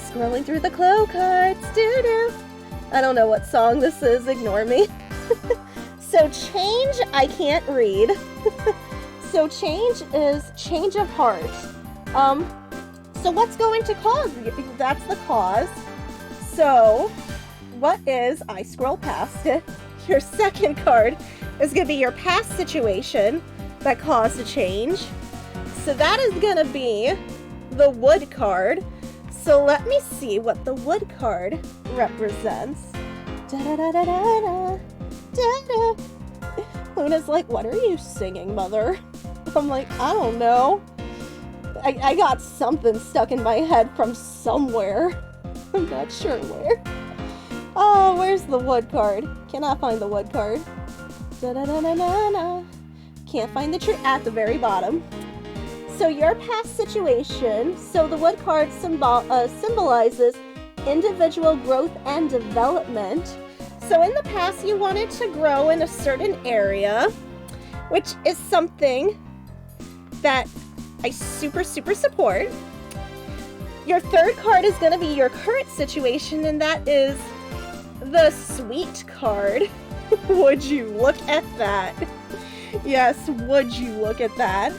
Scrolling through the Clo cards. I don't know what song this is, ignore me. So change, I can't read. So change is change of heart. So what's going to cause? That's the cause. So what is, I scroll past it Your second card is going to be your past situation that caused a change. So that is going to be the wood card. So let me see what the wood card represents. Da-da-da-da-da-da. Da-da. Luna's like, what are you singing, Mother? I'm like, I don't know. I got something stuck in my head from somewhere. I'm not sure where. Oh, where's the wood card? Cannot find the wood card. Da-da-da-da-da-da. Can't find the tree at the very bottom. So your past situation, so the wood card symbolizes individual growth and development. So in the past, you wanted to grow in a certain area, which is something that I super support. Your third card is going to be your current situation, and that is the sweet card. Would you look at that? Yes, would you look at that?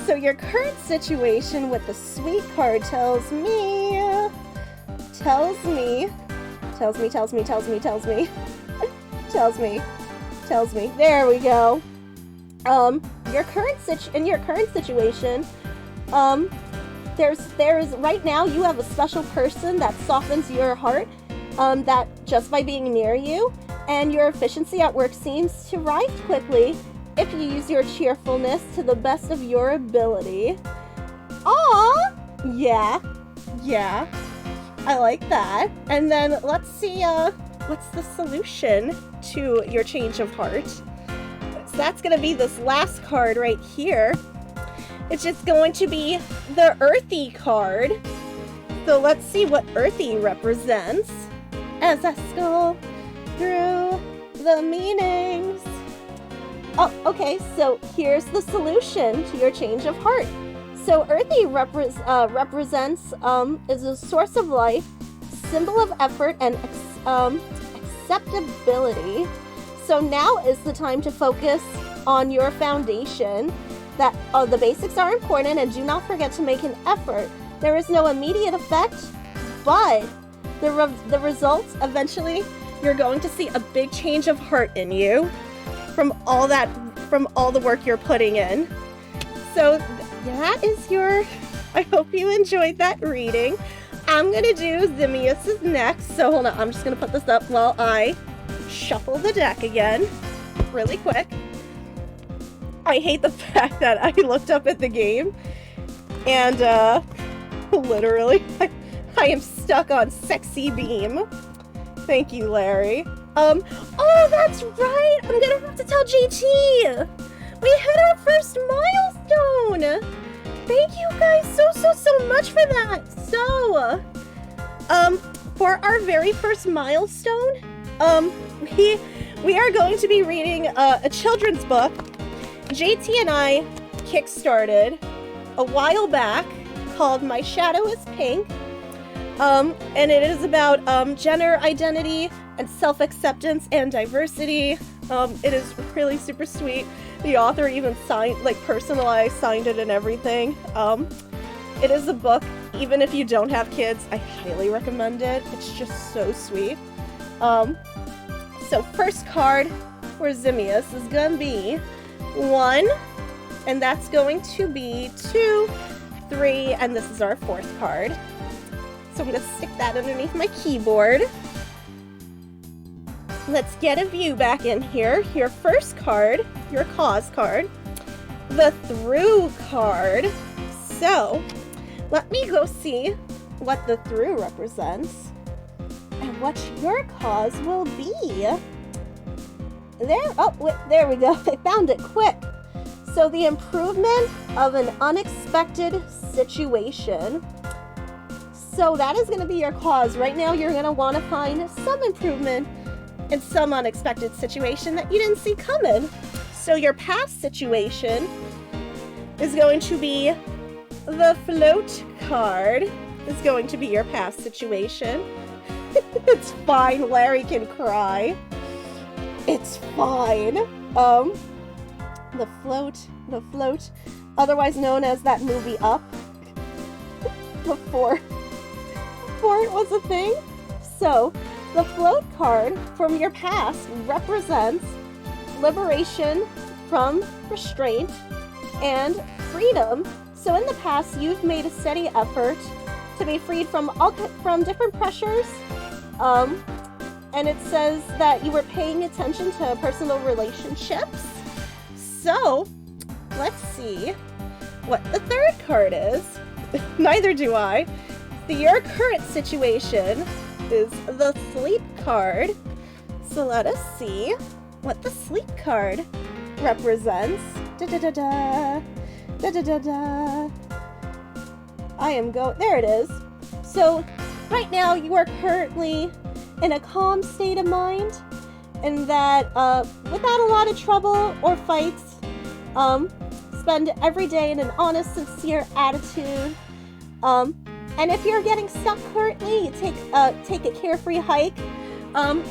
So your current situation with the sweet card tells me, there we go. Your current situation, there's right now you have a special person that softens your heart, that just by being near you, and your efficiency at work seems to rise quickly if you use your cheerfulness to the best of your ability. Aw! Yeah. I like that. And then let's see, what's the solution to your change of heart? So that's gonna be this last card right here. It's just going to be the earthy card. So let's see what earthy represents as I scroll through the meanings. Oh, okay, so here's the solution to your change of heart. So earthy represents is a source of life, symbol of effort and acceptability. So now is the time to focus on your foundation. That the basics are important, and do not forget to make an effort. There is no immediate effect, but the results, eventually you're going to see a big change of heart in you from all the work you're putting in. So that is your, I hope you enjoyed that reading. I'm gonna do Zimius's next, so hold on, I'm just gonna put this up while I shuffle the deck again really quick. I hate the fact that I looked up at the game and literally I am stuck on Sexy Beam. Thank you, Larry. Oh, that's right! I'm gonna have to tell JT! We hit our first milestone! Thank you guys so much for that! So, for our very first milestone, we are going to be reading a children's book. JT and I kickstarted a while back called My Shadow is Pink. And it is about gender identity and self-acceptance and diversity. It is really super sweet. The author even personalized, signed it and everything. It is a book, even if you don't have kids, I highly recommend it. It's just so sweet. So first card for Zimius is gonna be 1, and that's going to be 2, 3, and this is our 4th card. So I'm going to stick that underneath my keyboard. Let's get a view back in here. Your first card, your cause card, the through card. So let me go see what the through represents and what your cause will be. There we go. I found it quick. So the improvement of an unexpected situation. So that is going to be your cause. Right now, you're going to want to find some improvement in some unexpected situation that you didn't see coming. So your past situation is going to be the float card. Is going to be your past situation. It's fine. Larry can cry. It's fine. The float, otherwise known as that movie Up. Before it was a thing. So The float card from your past represents liberation from restraint and freedom. So in the past, you've made a steady effort to be freed from different pressures. And it says that you were paying attention to personal relationships. So let's see what the third card is. Neither do I. Your current situation is the sleep card. So let us see what the sleep card represents. Da-da-da-da. Da-da-da-da. There it is. So right now you are currently in a calm state of mind, and that without a lot of trouble or fights, spend every day in an honest, sincere attitude. And if you're getting stuck currently, you take a carefree hike.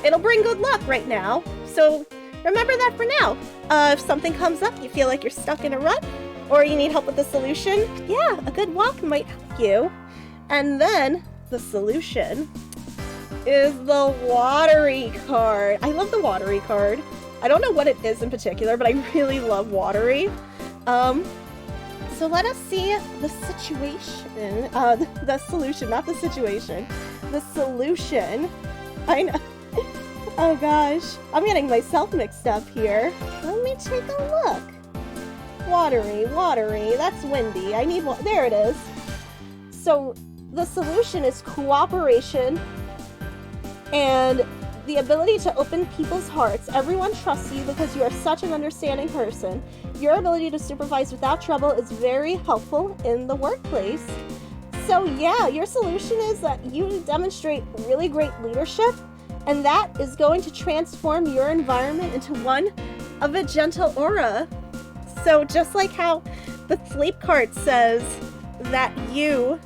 It'll bring good luck right now. So remember that for now. If something comes up, you feel like you're stuck in a rut, or you need help with the solution, yeah, a good walk might help you. And then the solution is the watery card. I love the watery card. I don't know what it is in particular, but I really love watery. So let us see the situation, the solution, not the situation, the solution. I know. Oh gosh, I'm getting myself mixed up here. Let me take a look. Watery, that's windy. I need one. There it is. So the solution is cooperation and the ability to open people's hearts. Everyone trusts you because you are such an understanding person. Your ability to supervise without trouble is very helpful in the workplace. So yeah, your solution is that you demonstrate really great leadership, and that is going to transform your environment into one of a gentle aura. So just like how the sleep card says that you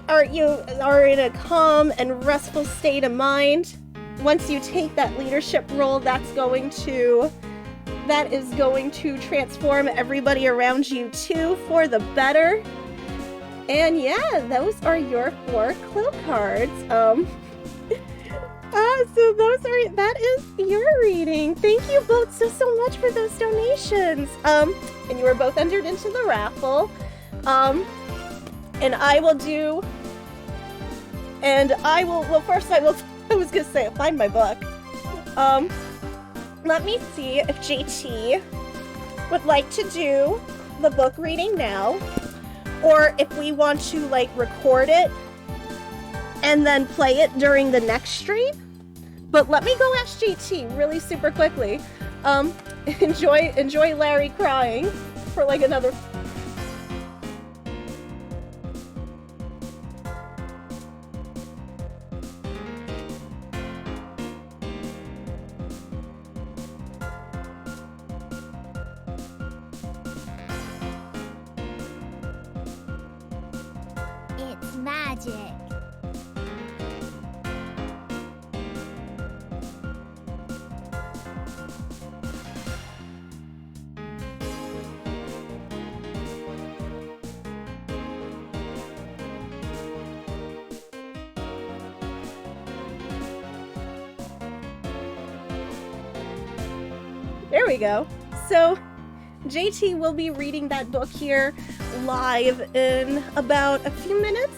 are in a calm and restful state of mind, once you take that leadership role, that is going to transform everybody around you too for the better. And yeah, those are your 4 clue cards. So that is your reading. Thank you both so much for those donations. And you were both entered into the raffle. And I was gonna say, I'll find my book. Let me see if JT would like to do the book reading now, or if we want to record it and then play it during the next stream. But let me go ask JT really super quickly. Enjoy Larry crying for another. It's magic. There we go. So JT will be reading that book here live in about a few minutes.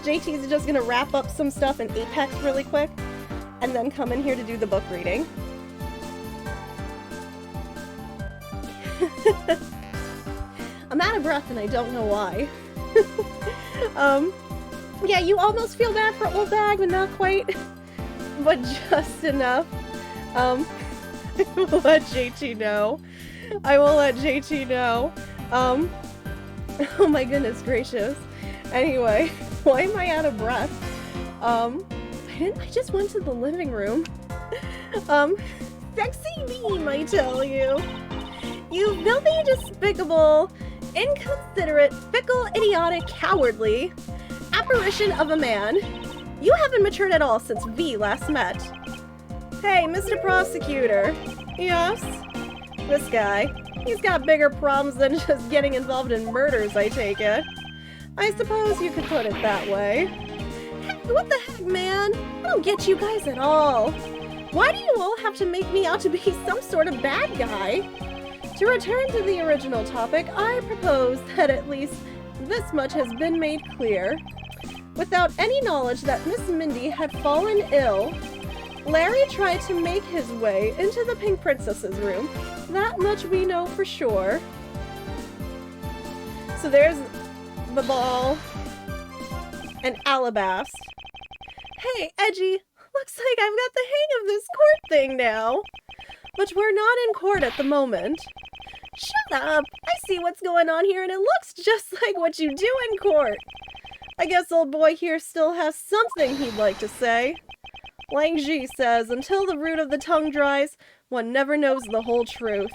JT's just gonna wrap up some stuff in Apex really quick and then come in here to do the book reading. I'm out of breath and I don't know why. Yeah, you almost feel bad for Old Bag, but not quite. But just enough. I will let JT know. Oh my goodness gracious. Anyway, why am I out of breath? I just went to the living room. Sexy meme, I tell you. You filthy, despicable, inconsiderate, fickle, idiotic, cowardly apparition of a man. You haven't matured at all since V last met. Hey, Mr. Prosecutor. Yes? This guy. He's got bigger problems than just getting involved in murders, I take it. I suppose you could put it that way. What the heck, man? I don't get you guys at all. Why do you all have to make me out to be some sort of bad guy? To return to the original topic, I propose that at least this much has been made clear. Without any knowledge that Miss Mindy had fallen ill, Larry tried to make his way into the Pink Princess's room. That much we know for sure. So there's the ball and Alabast. Hey, Edgy, looks like I've got the hang of this court thing now. But we're not in court at the moment. Shut up! I see what's going on here and it looks just like what you do in court. I guess old boy here still has something he'd like to say. Lang Ji says, until the root of the tongue dries, one never knows the whole truth.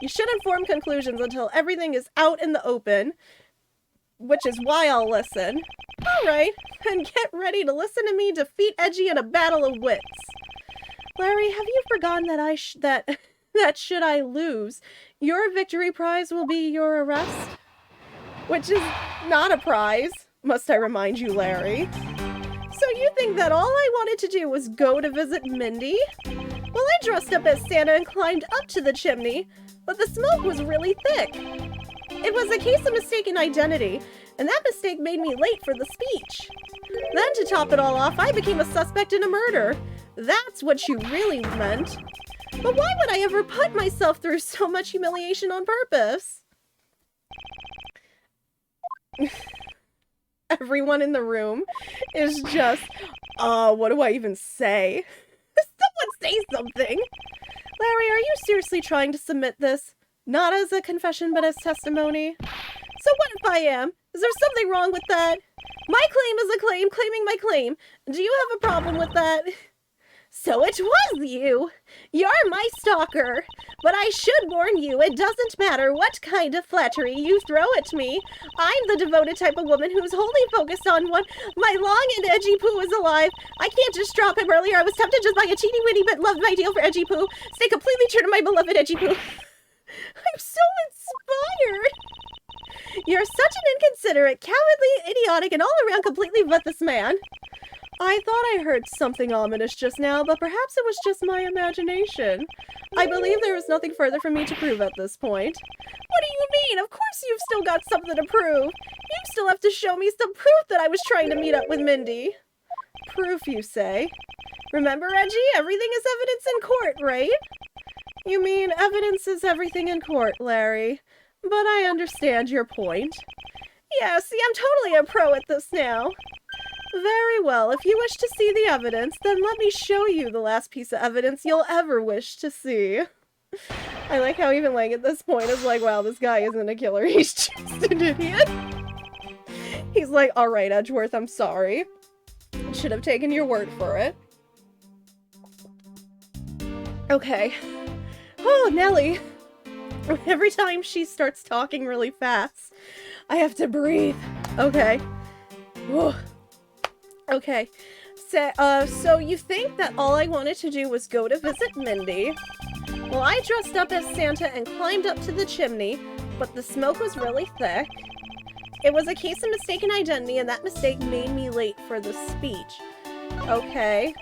You shouldn't form conclusions until everything is out in the open, which is why I'll listen. Alright, then get ready to listen to me defeat Edgy in a battle of wits. Larry, have you forgotten that that should I lose, your victory prize will be your arrest? Which is not a prize, must I remind you, Larry. So you think that all I wanted to do was go to visit Mindy? Well, I dressed up as Santa and climbed up to the chimney, but the smoke was really thick. It was a case of mistaken identity, and that mistake made me late for the speech. Then to top it all off, I became a suspect in a murder. That's what you really meant. But why would I ever put myself through so much humiliation on purpose? Everyone in the room is just, what do I even say? Someone say something! Larry, are you seriously trying to submit this? Not as a confession, but as testimony? So what if I am? Is there something wrong with that? My claim is a claim, claiming my claim. Do you have a problem with that? So it was you! You're my stalker! But I should warn you, it doesn't matter what kind of flattery you throw at me. I'm the devoted type of woman who's wholly focused on one. My long and Edgy Poo is alive. I can't just drop him earlier. I was tempted just by a teeny-weeny bit loved ideal for Edgy Poo. Stay completely true to my beloved Edgy Poo. I'm so inspired! You're such an inconsiderate, cowardly, idiotic, and all-around completely worthless man. I thought I heard something ominous just now, but perhaps it was just my imagination. I believe there is nothing further for me to prove at this point. What do you mean? Of course you've still got something to prove. You still have to show me some proof that I was trying to meet up with Mindy. Proof, you say? Remember, Edgy, everything is evidence in court, right? You mean evidence is everything in court, Larry. But I understand your point. Yeah, see, I'm totally a pro at this now. Very well, if you wish to see the evidence, then let me show you the last piece of evidence you'll ever wish to see. I like how even Lang at this point is like, wow, this guy isn't a killer, he's just an idiot. He's like, alright, Edgeworth, I'm sorry. Should have taken your word for it. Okay. Oh, Nellie. Every time she starts talking really fast, I have to breathe. Okay. Whew. Okay, so you think that all I wanted to do was go to visit Mindy? Well, I dressed up as Santa and climbed up to the chimney, but the smoke was really thick. It was a case of mistaken identity, and that mistake made me late for the speech. Okay.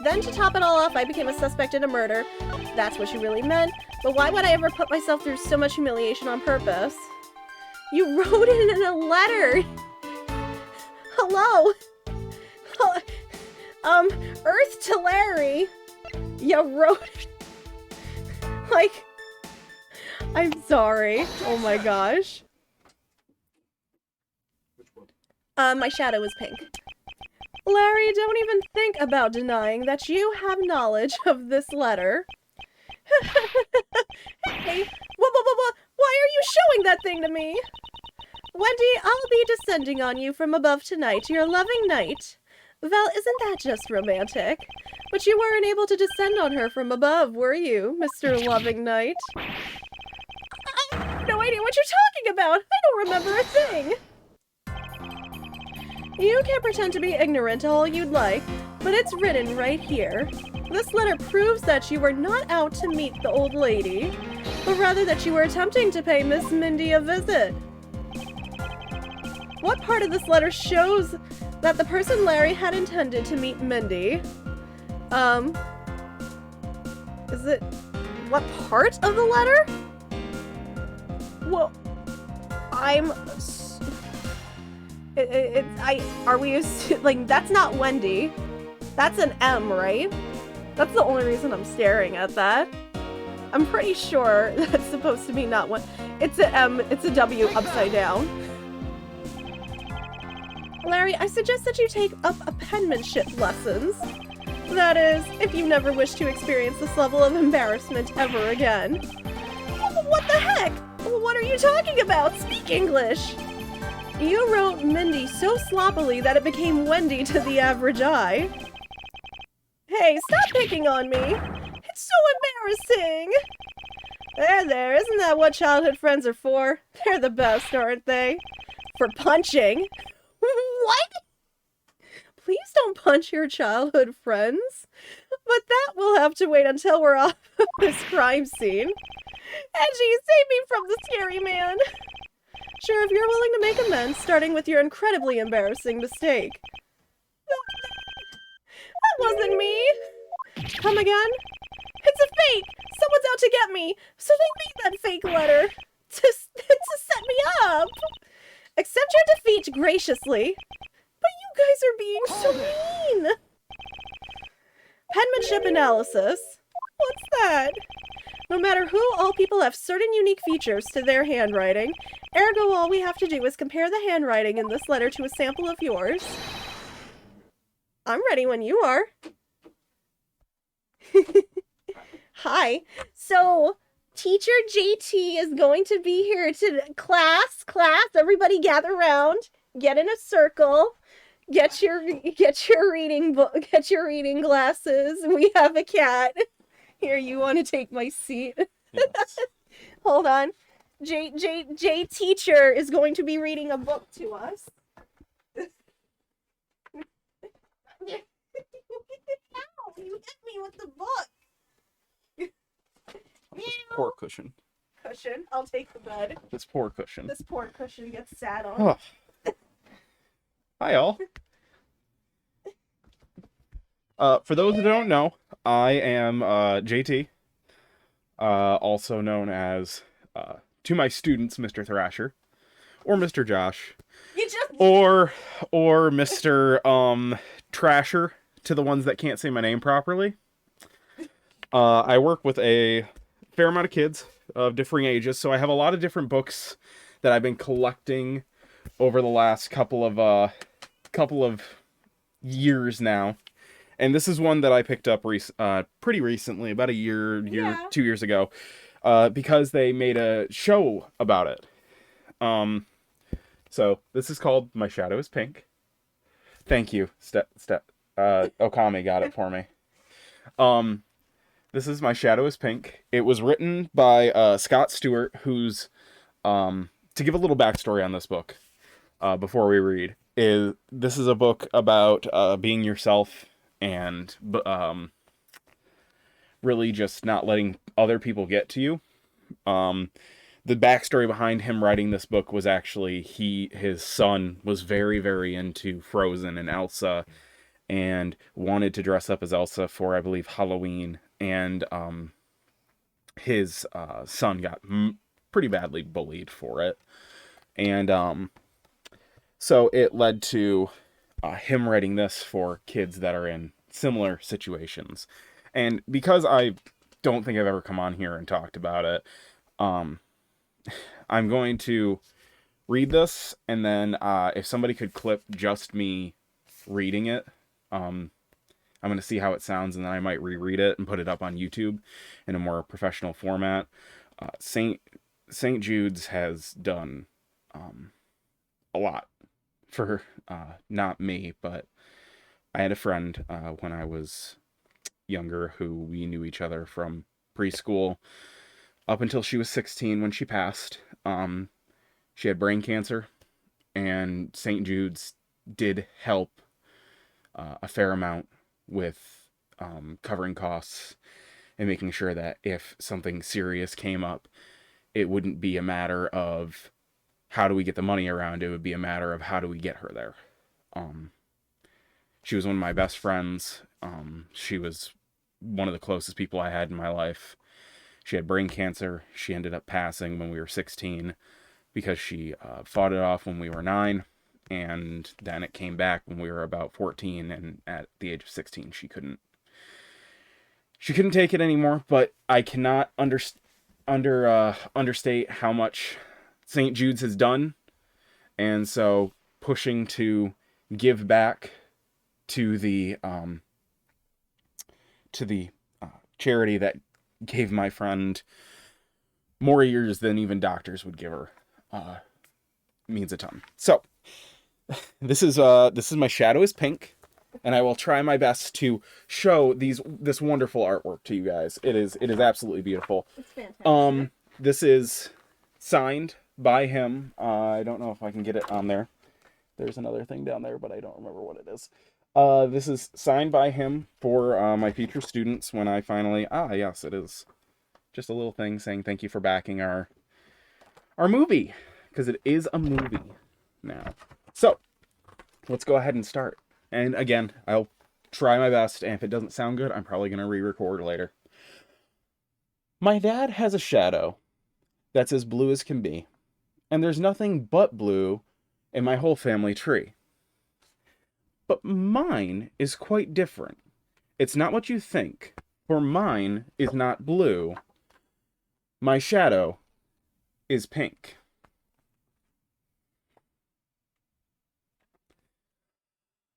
Then to top it all off, I became a suspect in a murder. That's what you really meant, but why would I ever put myself through so much humiliation on purpose? You wrote it in a letter! Hello? Earth to Larry, you wrote, like, I'm sorry, oh my gosh. My shadow is pink. Larry, don't even think about denying that you have knowledge of this letter. Hey, why are you showing that thing to me? Wendy, I'll be descending on you from above tonight, your loving knight. Well, isn't that just romantic? But you weren't able to descend on her from above, were you, Mr. Loving Knight? I have no idea what you're talking about! I don't remember a thing! You can pretend to be ignorant all you'd like, but it's written right here. This letter proves that you were not out to meet the old lady, but rather that you were attempting to pay Miss Mindy a visit. What part of this letter shows that the person Larry had intended to meet Mindy, is it, what part of the letter? Well, are we, like, that's not Wendy. That's an M, right? That's the only reason I'm staring at that. I'm pretty sure that's supposed to be not one. It's a M, it's a W upside down. Larry, I suggest that you take up a penmanship lessons. That is, if you never wish to experience this level of embarrassment ever again. What the heck? What are you talking about? Speak English! You wrote Mindy so sloppily that it became Wendy to the average eye. Hey, stop picking on me! It's so embarrassing! There, isn't that what childhood friends are for? They're the best, aren't they? For punching. What? Please don't punch your childhood friends. But that will have to wait until we're off of this crime scene. Edgy, save me from the scary man. Sure, if you're willing to make amends, starting with your incredibly embarrassing mistake. That wasn't me. Come again? It's a fake. Someone's out to get me. So they made that fake letter to set me up. Accept your defeat graciously. But you guys are being so mean. Penmanship Analysis. What's that? No matter who, all people have certain unique features to their handwriting. Ergo, all we have to do is compare the handwriting in this letter to a sample of yours. I'm ready when you are. Hi. So, Teacher JT is going to be here to class, everybody gather around, get in a circle, get your reading book, get your reading glasses. We have a cat. Here, you want to take my seat? Yes. Hold on. J Teacher is going to be reading a book to us. Ow, you hit me with the book. Poor cushion. Cushion. I'll take the bed. This poor cushion. This poor cushion gets sat on. Oh. Hi, all. For those who don't know, I am JT, also known as, to my students, Mr. Thrasher, or Mr. Josh, or Mr. Trasher, to the ones that can't say my name properly. I work with a fair amount of kids of differing ages, so I have a lot of different books that I've been collecting over the last couple of years now. And this is one that I picked up pretty recently, about a year, 2 years ago, because they made a show about it. So this is called My Shadow is Pink. Thank you, Okami got it for me. This is My Shadow is Pink. It was written by Scott Stewart, who's, to give a little backstory on this book, before we read, this is a book about being yourself, and really just not letting other people get to you. The backstory behind him writing this book was actually his son was very, very into Frozen and Elsa, and wanted to dress up as Elsa for, I believe, Halloween, and his son got pretty badly bullied for it, and so it led to him writing this for kids that are in similar situations. And because I don't think I've ever come on here and talked about it, I'm going to read this, and then if somebody could clip just me reading it, I'm going to see how it sounds, and then I might reread it and put it up on YouTube in a more professional format. St. Jude's has done a lot for not me, but I had a friend when I was younger who we knew each other from preschool up until she was 16 when she passed. She had brain cancer, and St. Jude's did help a fair amount with covering costs and making sure that if something serious came up, it wouldn't be a matter of how do we get the money around, it would be a matter of how do we get her there. She was one of my best friends. She was one of the closest people I had in my life. She had brain cancer. She ended up passing when we were 16 because she fought it off when we were 9, and then it came back when we were about 14, and at the age of 16 she couldn't take it anymore. But I cannot understate how much St. Jude's has done, and so pushing to give back to the charity that gave my friend more years than even doctors would give her means a ton. So this is my shadow is pink, and I will try my best to show this wonderful artwork to you guys. It is absolutely beautiful. It's fantastic. This is signed by him. I don't know if I can get it on there. There's another thing down there, but I don't remember what it is. This is signed by him for my future students when I finally... yes, it is. Just a little thing saying thank you for backing our movie, because it is a movie now. So, let's go ahead and start. And again, I'll try my best, and if it doesn't sound good, I'm probably going to re-record later. My dad has a shadow that's as blue as can be, and there's nothing but blue in my whole family tree. But mine is quite different. It's not what you think, for mine is not blue. My shadow is pink.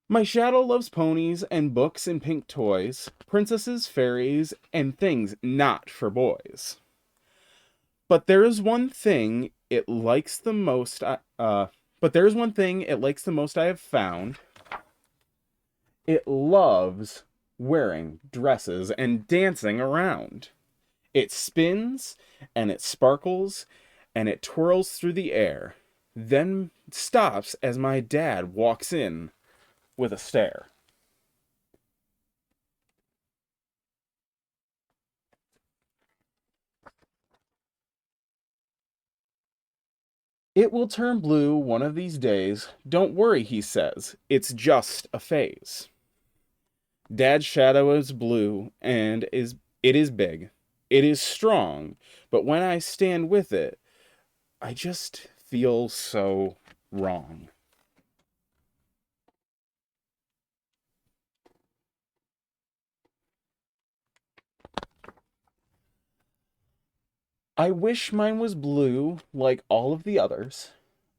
My shadow loves ponies and books and pink toys, princesses, fairies, and things not for boys. But there is one thing it likes the most. I have found. It loves wearing dresses and dancing around. It spins and it sparkles and it twirls through the air, then stops as my dad walks in with a stare. It will turn blue one of these days. Don't worry, he says. It's just a phase. Dad's shadow is blue, and it is big. It is strong, but when I stand with it, I just feel so wrong. I wish mine was blue like all of the others.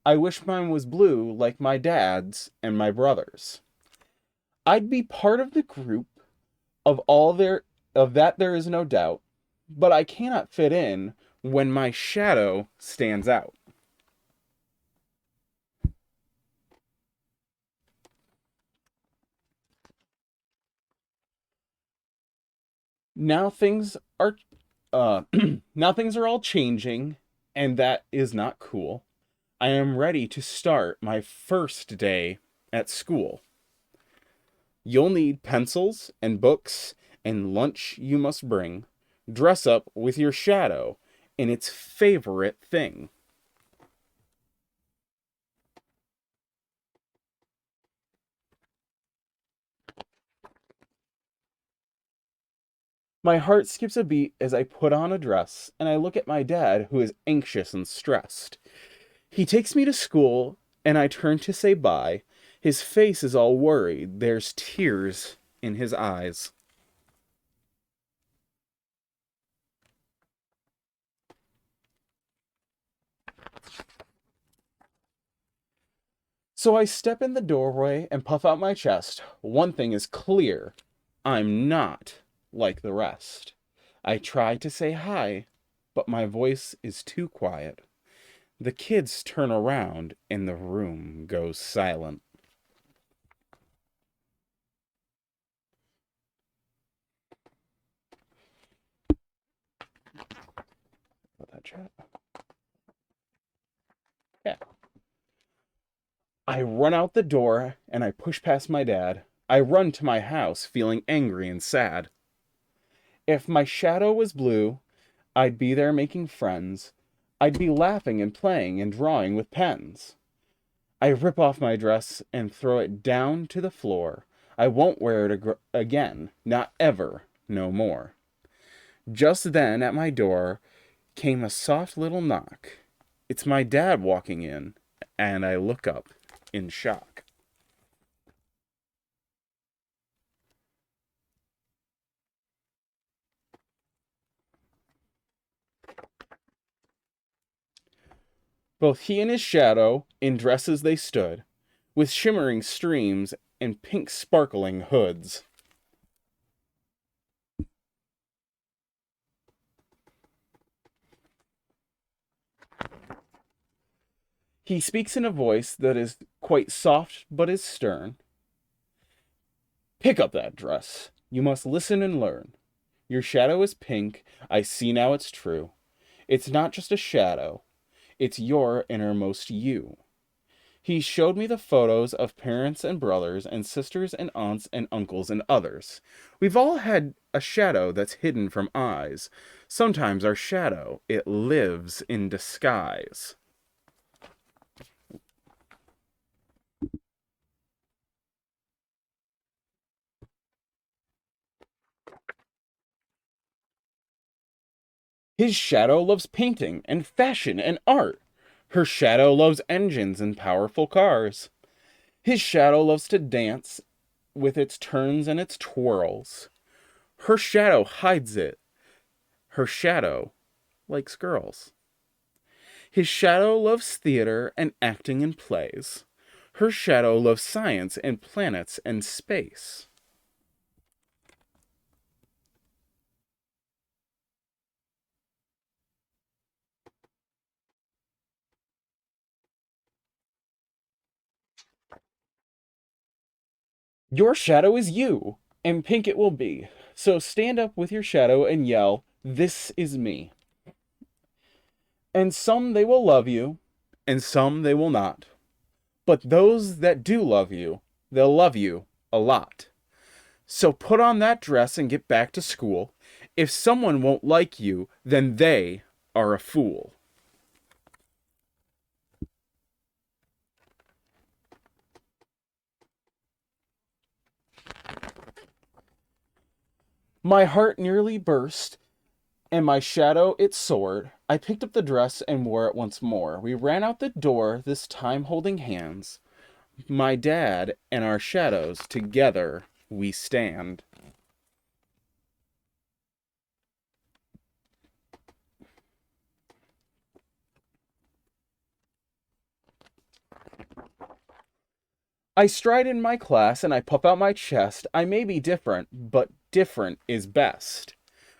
I wish mine was blue like my dad's and my brother's. I'd be part of the group of that there is no doubt, but I cannot fit in when my shadow stands out. Now things are all changing, and that is not cool. I am ready to start my first day at school. You'll need pencils and books, and lunch you must bring. Dress up with your shadow in its favorite thing. My heart skips a beat as I put on a dress, and I look at my dad, who is anxious and stressed. He takes me to school, and I turn to say bye. His face is all worried. There's tears in his eyes. So I step in the doorway and puff out my chest. One thing is clear. I'm not like the rest. I try to say hi, but my voice is too quiet. The kids turn around and the room goes silent. About that chat. Yeah. I run out the door and I push past my dad. I run to my house feeling angry and sad. If my shadow was blue, I'd be there making friends. I'd be laughing and playing and drawing with pens. I rip off my dress and throw it down to the floor. I won't wear it again, not ever, no more. Just then, at my door, came a soft little knock. It's my dad walking in, and I look up in shock. Both he and his shadow, in dresses they stood, with shimmering streams and pink sparkling hoods. He speaks in a voice that is quite soft but is stern. Pick up that dress. You must listen and learn. Your shadow is pink. I see now it's true. It's not just a shadow. It's your innermost you. He showed me the photos of parents and brothers and sisters and aunts and uncles and others. We've all had a shadow that's hidden from eyes. Sometimes our shadow, it lives in disguise. His shadow loves painting and fashion and art. Her shadow loves engines and powerful cars. His shadow loves to dance with its turns and its twirls. Her shadow hides it. Her shadow likes girls. His shadow loves theater and acting in plays. Her shadow loves science and planets and space. Your shadow is you, and pink it will be. So stand up with your shadow and yell, "This is me." And some they will love you, and some they will not. But those that do love you, they'll love you a lot. So put on that dress and get back to school. If someone won't like you, then they are a fool. My heart nearly burst, and my shadow it soared. I picked up the dress and wore it once more. We ran out the door, this time holding hands. My dad and our shadows, together we stand. I stride in my class and I puff out my chest. I may be different, but different is best.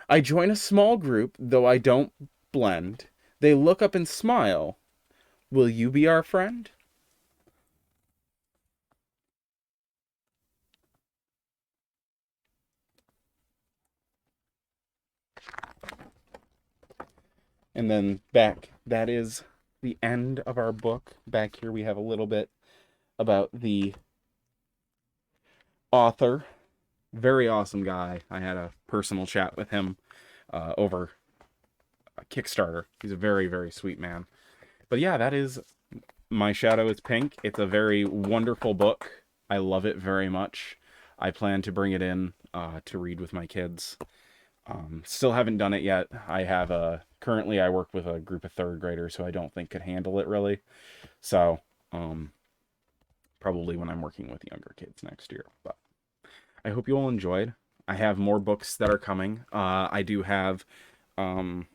I join a small group, though I don't blend. They look up and smile. Will you be our friend? And then back, that is the end of our book. Back here we have a little bit about the author. Very awesome guy. I had a personal chat with him over a Kickstarter. He's a very, very sweet man. But yeah, that is My Shadow is Pink. It's a very wonderful book. I love it very much. I plan to bring it in to read with my kids. Still haven't done it yet. I have currently I work with a group of third graders who I don't think could handle it really. So, probably when I'm working with younger kids next year. But I hope you all enjoyed. I have more books that are coming. I do have, I'm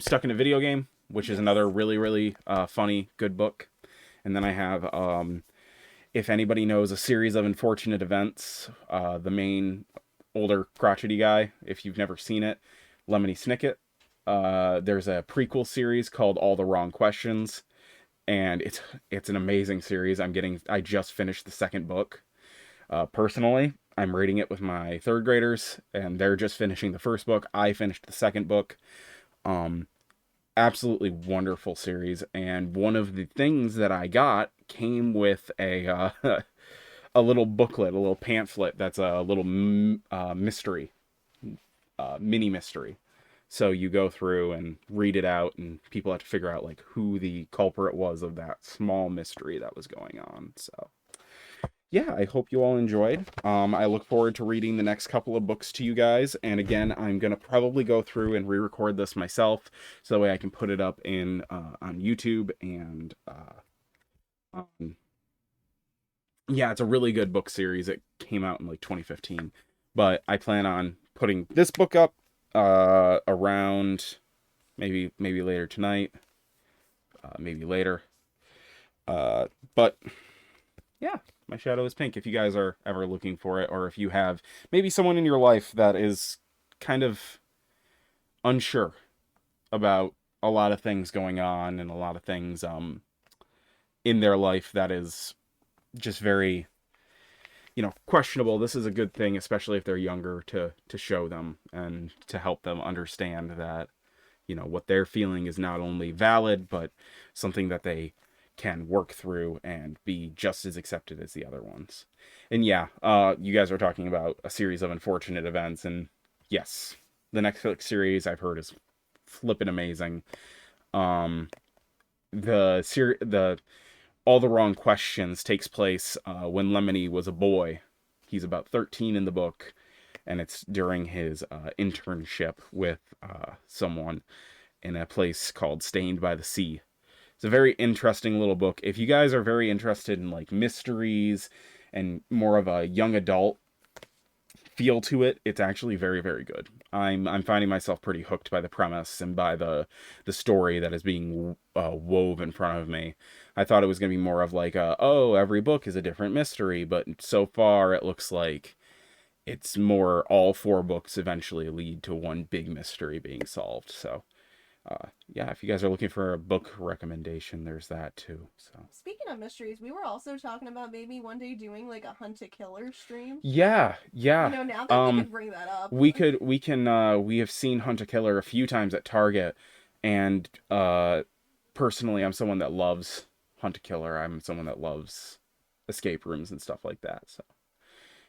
Stuck in a Video Game, which is another really, really funny, good book. And then I have, if anybody knows A Series of Unfortunate Events, the main older crotchety guy, if you've never seen it, Lemony Snicket. There's a prequel series called All the Wrong Questions, and it's an amazing series. I just finished the second book. Personally, I'm reading it with my third graders, and they're just finishing the first book. I finished the second book. Absolutely wonderful series, and one of the things that I got came with a a little booklet, a little pamphlet that's a little mystery, mini mystery. So you go through and read it out, and people have to figure out like who the culprit was of that small mystery that was going on. So yeah, I hope you all enjoyed. I look forward to reading the next couple of books to you guys. And again, I'm going to probably go through and re-record this myself, so that way I can put it up in on YouTube. And yeah, it's a really good book series. It came out in like 2015. But I plan on putting this book up around maybe later tonight, maybe later. But yeah, My Shadow is Pink. If you guys are ever looking for it, or if you have maybe someone in your life that is kind of unsure about a lot of things going on and a lot of things in their life that is just very, questionable, this is a good thing, especially if they're younger, to show them and to help them understand that, what they're feeling is not only valid, but something that they can work through and be just as accepted as the other ones. And yeah, you guys are talking about a series of unfortunate events, and yes, the Netflix series I've heard is flippin' amazing. The All the Wrong Questions takes place when Lemony was a boy. He's about 13 in the book, and it's during his internship with someone in a place called Stained by the Sea. It's a very interesting little book. If you guys are very interested in like mysteries and more of a young adult feel to it, it's actually very, very good. I'm finding myself pretty hooked by the premise and by the story that is being wove in front of me. I thought it was going to be more of like every book is a different mystery, but so far it looks like it's more all 4 books eventually lead to one big mystery being solved. So yeah, if you guys are looking for a book recommendation, there's that too. So Speaking of mysteries, we were also talking about maybe one day doing like a Hunt a Killer stream. Yeah. Now that we could bring that up. We have seen Hunt a Killer a few times at Target, and personally, I'm someone that loves Hunt a Killer. I'm someone that loves escape rooms and stuff like that. So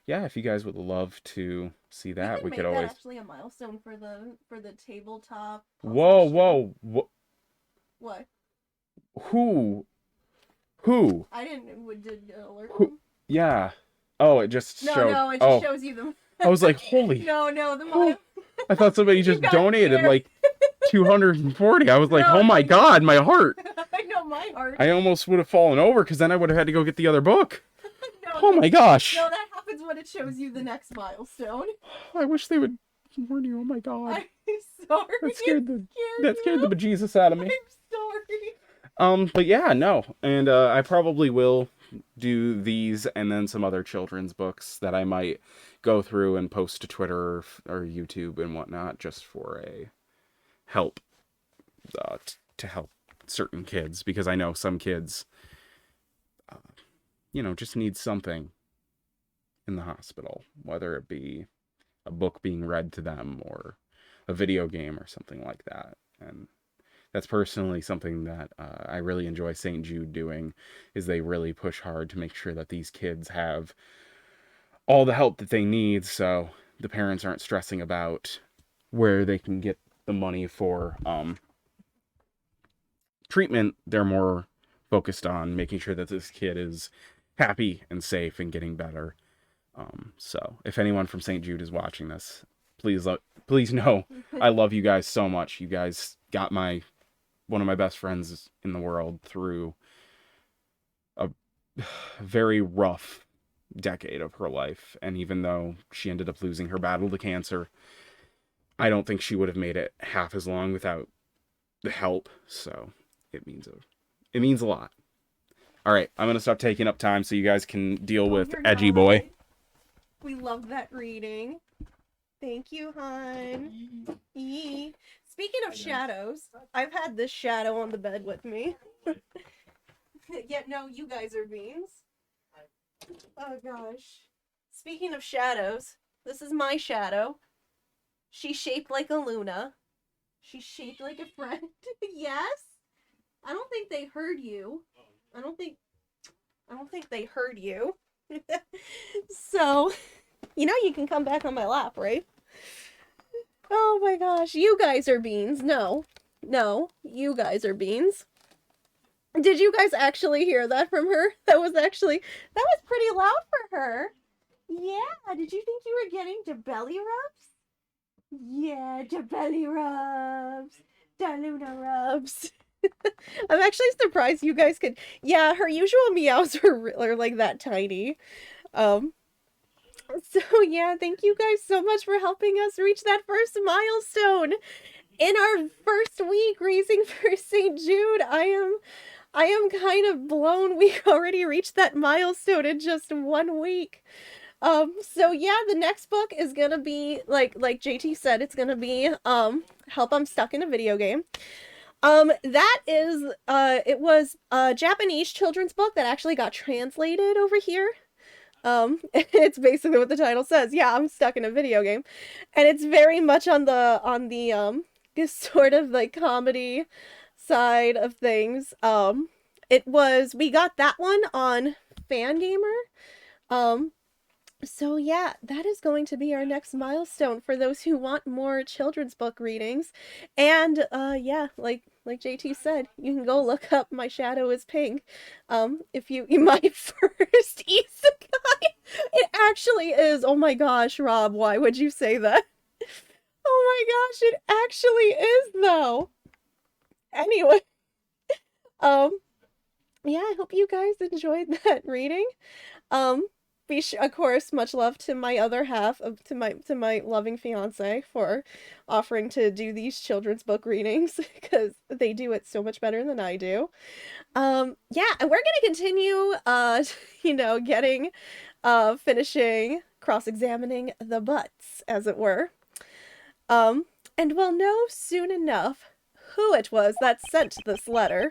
yeah, if you guys would love to see that, we could always. That actually a milestone for the tabletop. Whoa! What? Who? I didn't. Did alert? Who? Yeah. Oh, it just showed. No, it just shows you them. I was like, holy. No, the I thought somebody just donated scared. like 240. I was like, oh my God, my heart. I know, my heart. I almost would have fallen over because then I would have had to go get the other book. No, oh my gosh. No, that happens when it shows you the next milestone. I wish they would warn you. Oh my God. I'm sorry. That scared the bejesus out of me. I'm sorry. But yeah, no. And I probably will do these and then some other children's books that I might go through and post to Twitter or YouTube and whatnot, just for a help to help certain kids, because I know some kids just need something in the hospital, whether it be a book being read to them or a video game or something like that. And that's personally something that I really enjoy St. Jude doing, is they really push hard to make sure that these kids have all the help that they need, so the parents aren't stressing about where they can get the money for treatment. They're more focused on making sure that this kid is happy and safe and getting better. So if anyone from St. Jude is watching this, please know I love you guys so much. You guys got one of my best friends in the world through a very rough decade of her life, and even though she ended up losing her battle to cancer, I don't think she would have made it half as long without the help. So it means a lot. All right, I'm gonna stop taking up time so you guys can deal with Edgy Boy. We love that reading. Thank you, hon. Speaking of shadows, I've had this shadow on the bed with me. Yet no, you guys are beans. Oh gosh. Speaking of shadows, this is my shadow. She's shaped like a Luna. She's shaped like a friend. Yes? I don't think they heard you. I don't think they heard you. So, you can come back on my lap, right? Oh my gosh, you guys are beans. No, you guys are beans. Did you guys actually hear that from her? That was pretty loud for her. Yeah, did you think you were getting the belly rubs? Yeah, the belly rubs. The Luna rubs. I'm actually surprised you guys could. Yeah, her usual meows are like that tiny. So yeah, thank you guys so much for helping us reach that first milestone. In our first week raising for St. Jude, I am kind of blown we already reached that milestone in just 1 week. So yeah, the next book is gonna be, like JT said, it's gonna be, Help I'm Stuck in a Video Game. That is, it was a Japanese children's book that actually got translated over here. It's basically what the title says. Yeah, I'm stuck in a video game. And it's very much on the sort of like comedy side of things. We got that one on Fangamer. So yeah, that is going to be our next milestone for those who want more children's book readings. And yeah, like JT said, you can go look up My Shadow is Pink. If you my first isekai. It actually is. Oh my gosh, Rob, why would you say that? Oh my gosh, it actually is though. Anyway, yeah, I hope you guys enjoyed that reading. Of course, much love to my other half, to my loving fiance for offering to do these children's book readings, because they do it so much better than I do. Yeah, and we're gonna continue, getting, finishing, cross-examining the butts, as it were. And we'll know soon enough who it was that sent this letter.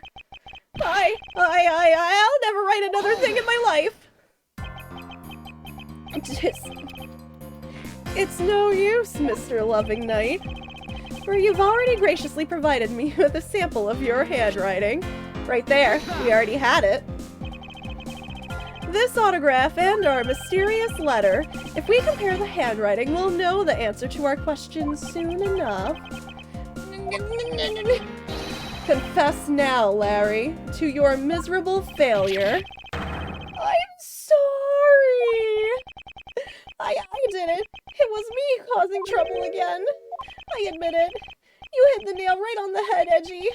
I'll never write another thing in my life. It's no use, Mr. Loving Knight, for you've already graciously provided me with a sample of your handwriting. Right there, we already had it. This autograph and our mysterious letter, if we compare the handwriting, we'll know the answer to our questions soon enough. Confess now, Larry, to your miserable failure. I'm sorry. I did it. It was me causing trouble again. I admit it. You hit the nail right on the head, Edgy.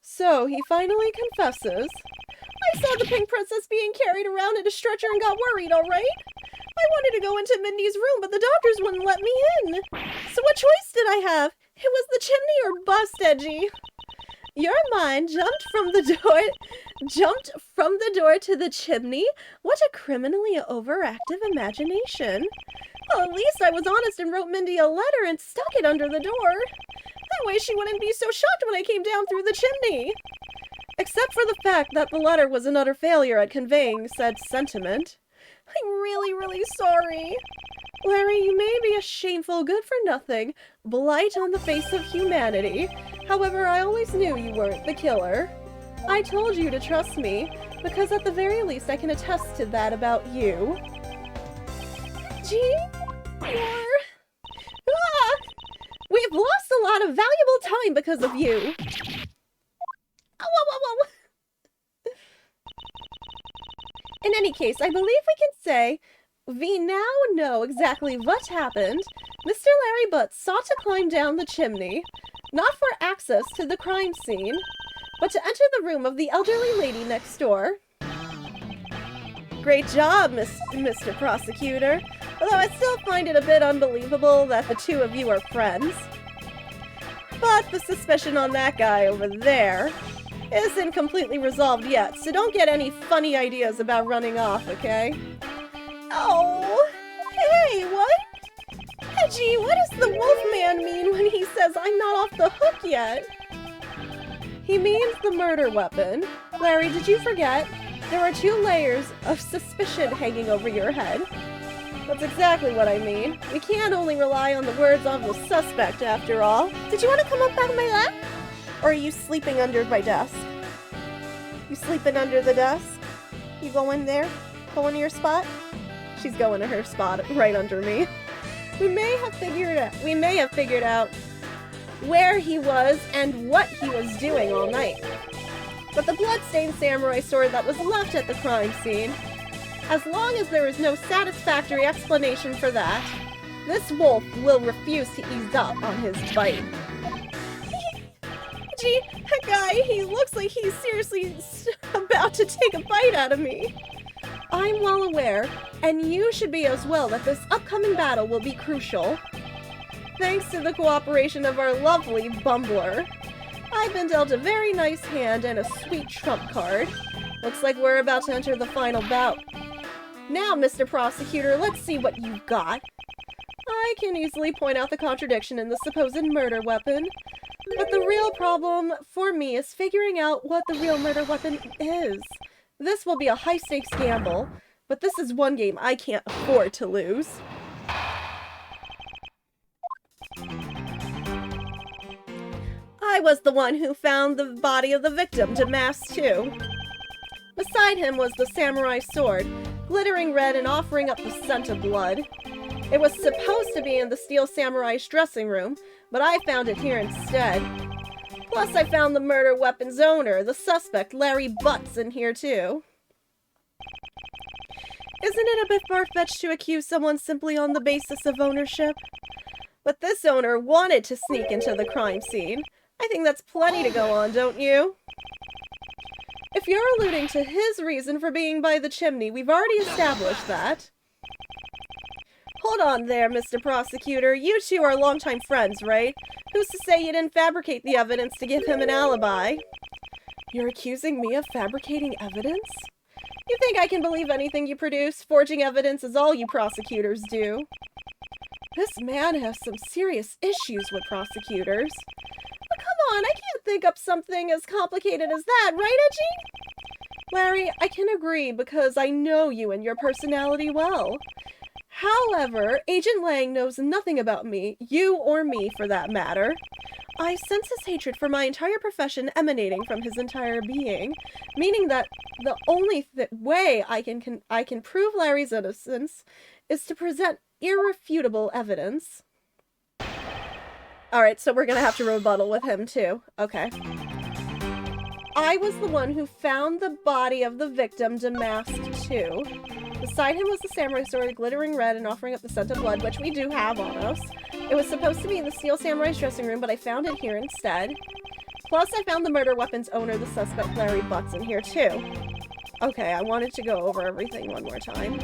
So, he finally confesses. I saw the pink princess being carried around in a stretcher and got worried, alright? I wanted to go into Mindy's room, but the doctors wouldn't let me in. So what choice did I have? It was the chimney or bust, Edgy. Your mind jumped from the door to the chimney? What a criminally overactive imagination. Well, at least I was honest and wrote Mindy a letter and stuck it under the door. That way she wouldn't be so shocked when I came down through the chimney. Except for the fact that the letter was an utter failure at conveying said sentiment. I'm really, really sorry. Larry, you may be a shameful, good-for-nothing blight on the face of humanity. However, I always knew you weren't the killer. I told you to trust me, because at the very least I can attest to that about you. Gee, we've lost a lot of valuable time because of you. Oh. In any case, I believe we can say we now know exactly what happened. Mr. Larry Butts sought to climb down the chimney, not for access to the crime scene, but to enter the room of the elderly lady next door. Great job, Mr. Prosecutor, although I still find it a bit unbelievable that the two of you are friends. But the suspicion on that guy over there isn't completely resolved yet, so don't get any funny ideas about running off, okay? Oh, hey, what? Edgy, what does the Wolfman mean when he says I'm not off the hook yet? He means the murder weapon. Larry, did you forget? There are 2 layers of suspicion hanging over your head. That's exactly what I mean. We can't only rely on the words of the suspect, after all. Did you want to come up out of my lap? Or are you sleeping under my desk? You sleeping under the desk? You go in there? Go into your spot? She's going to her spot right under me. We may have figured out where he was and what he was doing all night. but the bloodstained samurai sword that was left at the crime scene. As long as there is no satisfactory explanation for that, this wolf will refuse to ease up on his bite. Gee, that guy, he looks like he's seriously about to take a bite out of me. I'm well aware, and you should be as well, that this upcoming battle will be crucial. Thanks to the cooperation of our lovely Bumbler, I've been dealt a very nice hand and a sweet trump card. Looks like we're about to enter the final bout. Now, Mr. Prosecutor, let's see what you've got. I can easily point out the contradiction in the supposed murder weapon, but the real problem for me is figuring out what the real murder weapon is. This will be a high-stakes gamble, but this is one game I can't afford to lose. I was the one who found the body of the victim demasked too. Beside him was the samurai sword, glittering red and offering up the scent of blood. It was supposed to be in the Steel Samurai's dressing room, but I found it here instead. Plus, I found the murder weapon's owner, the suspect, Larry Butts, in here too. Isn't it a bit far-fetched to accuse someone simply on the basis of ownership? But this owner wanted to sneak into the crime scene. I think that's plenty to go on, don't you? If you're alluding to his reason for being by the chimney, we've already established that. Hold on there, Mr. Prosecutor. You two are longtime friends, right? Who's to say you didn't fabricate the evidence to give him an alibi? You're accusing me of fabricating evidence? You think I can believe anything you produce? Forging evidence is all you prosecutors do. This man has some serious issues with prosecutors. But come on, I can't think up something as complicated as that, right, Edgy? Larry, I can agree because I know you and your personality well. However, Agent Lang knows nothing about me, you or me for that matter. I sense his hatred for my entire profession emanating from his entire being, meaning that the only way I can prove Larry's innocence is to present irrefutable evidence. Alright, so we're gonna have to rebuttal with him too. Okay. I was the one who found the body of the victim demasked too. Beside him was the samurai sword, glittering red and offering up the scent of blood, which we do have on us. It was supposed to be in the Steel Samurai's dressing room, but I found it here instead. Plus, I found the murder weapon's owner, the suspect Larry Butts, in here too. Okay, I wanted to go over everything one more time.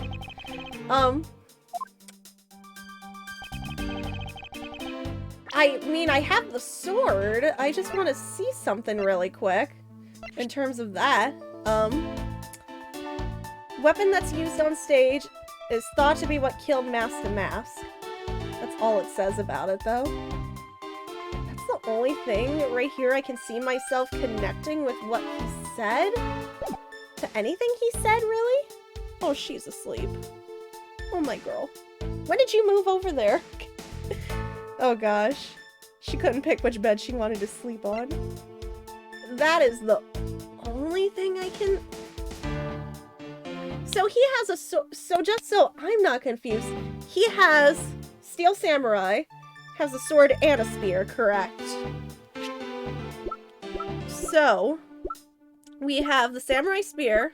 I mean, I have the sword. I just want to see something really quick in terms of that. Weapon that's used on stage is thought to be what killed Mask to Mask. That's all it says about it, though. That's the only thing right here I can see myself connecting with what he said. To anything he said, really? Oh, she's asleep. Oh, my girl. When did you move over there? Oh, gosh. She couldn't pick which bed she wanted to sleep on. That is the only thing I can... So he has a so just so I'm not confused, he has Steel Samurai, has a sword and a spear, correct? So we have the samurai spear.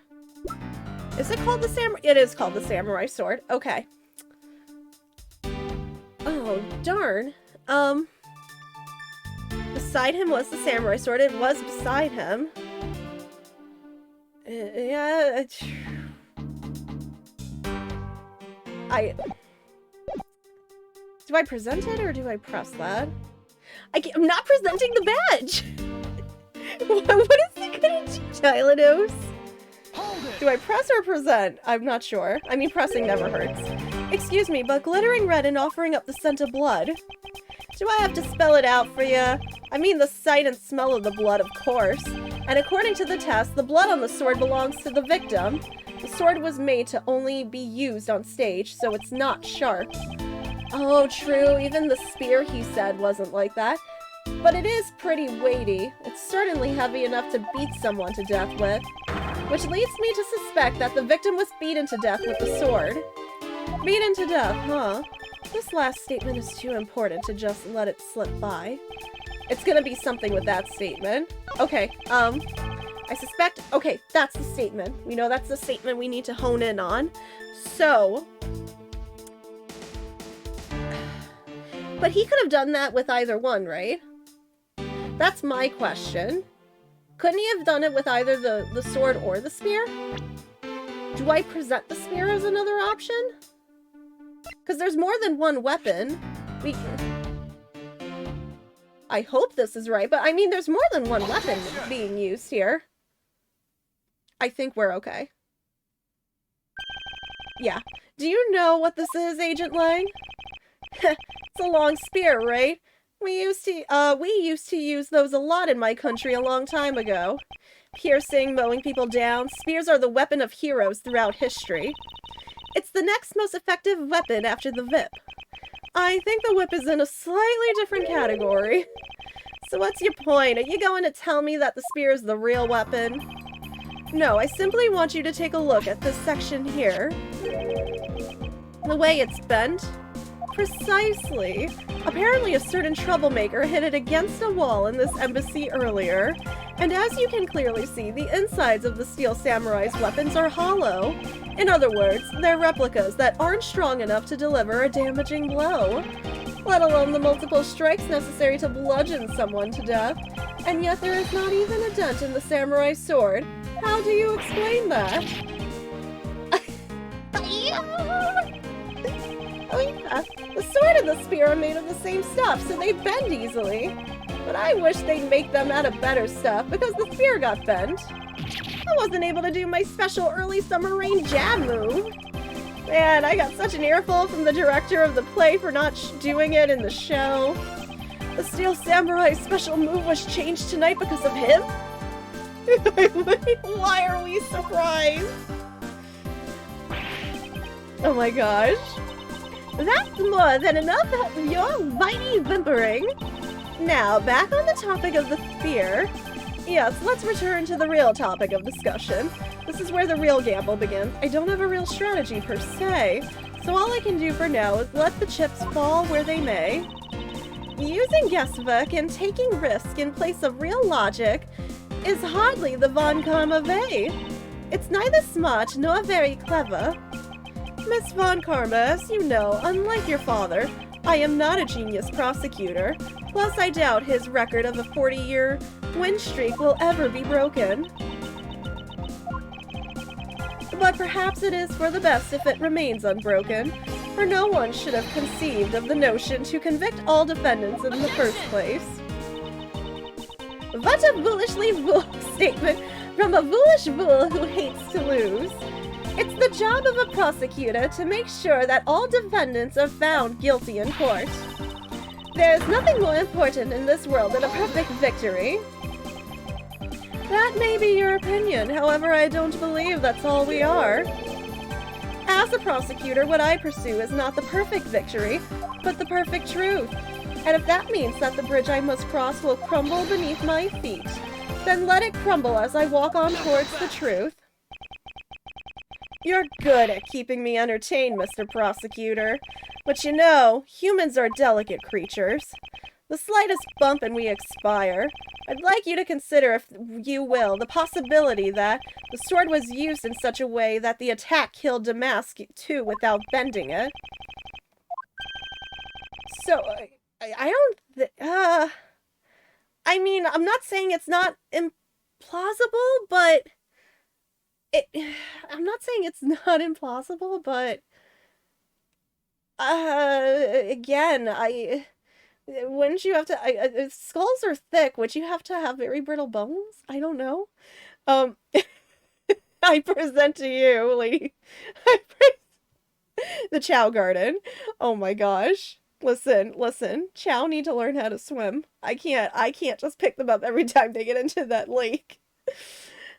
Is it called the samurai? It is called the samurai sword. Okay. Oh darn. Beside him was the samurai sword. It was beside him. Yeah. Do I present it or do I press that? I'm not presenting the badge! What is it gonna do, Tylenose? Do I press or present? I'm not sure. I mean, pressing never hurts. Excuse me, but glittering red and offering up the scent of blood. Do I have to spell it out for you? I mean the sight and smell of the blood, of course. And according to the test, the blood on the sword belongs to the victim. The sword was made to only be used on stage, so it's not sharp. Oh, true, even the spear, he said, wasn't like that. But it is pretty weighty. It's certainly heavy enough to beat someone to death with. Which leads me to suspect that the victim was beaten to death with the sword. Beaten to death, huh? This last statement is too important to just let it slip by. It's gonna be something with that statement. Okay, I suspect... Okay, that's the statement. We know that's the statement we need to hone in on. So... But he could have done that with either one, right? That's my question. Couldn't he have done it with either the sword or the spear? Do I present the spear as another option? Because there's more than one weapon. I hope this is right, but I mean, there's more than one weapon being used here. I think we're okay. Yeah. Do you know what this is, Agent Lang? It's a long spear, right? We used to use those a lot in my country a long time ago. Piercing, mowing people down, spears are the weapon of heroes throughout history. It's the next most effective weapon after the whip. I think the whip is in a slightly different category. So what's your point? Are you going to tell me that the spear is the real weapon? No, I simply want you to take a look at this section here. The way it's bent? Precisely. Apparently a certain troublemaker hit it against a wall in this embassy earlier, and as you can clearly see, the insides of the steel samurai's weapons are hollow. In other words, they're replicas that aren't strong enough to deliver a damaging blow, let alone the multiple strikes necessary to bludgeon someone to death. And yet there is not even a dent in the samurai's sword. How do you explain that? Oh yeah, the sword and the spear are made of the same stuff, so they bend easily. But I wish they'd make them out of better stuff, because the spear got bent. I wasn't able to do my special early summer rain jab move. Man, I got such an earful from the director of the play for not doing it in the show. The Steel Samurai's special move was changed tonight because of him? Why are we surprised? Oh my gosh. That's more than enough of your mighty whimpering. Now, back on the topic of the spear. Yes, let's return to the real topic of discussion. This is where the real gamble begins. I don't have a real strategy per se, so all I can do for now is let the chips fall where they may. Using guesswork and taking risk in place of real logic is hardly the von Karma way. It's neither smart nor very clever. Miss Von Karma, as you know, unlike your father, I am not a genius prosecutor. Plus, I doubt his record of a 40-year win streak will ever be broken. But perhaps it is for the best if it remains unbroken, for no one should have conceived of the notion to convict all defendants in the first place. What a foolishly fool statement from a foolish fool who hates to lose. It's the job of a prosecutor to make sure that all defendants are found guilty in court. There's nothing more important in this world than a perfect victory. That may be your opinion, however, I don't believe that's all we are. As a prosecutor, what I pursue is not the perfect victory, but the perfect truth. And if that means that the bridge I must cross will crumble beneath my feet, then let it crumble as I walk on towards the truth. You're good at keeping me entertained, Mr. Prosecutor. But you know, humans are delicate creatures. The slightest bump and we expire. I'd like you to consider, if you will, the possibility that the sword was used in such a way that the attack killed Damask too without bending it. So, I don't... I mean, I'm not saying it's not implausible, but... I'm not saying it's not implausible, but... again, wouldn't you have to... skulls are thick. Would you have to have very brittle bones? I don't know. I present to you, lady. The Chow Garden. Oh my gosh. Listen. Chow need to learn how to swim. I can't just pick them up every time they get into that lake.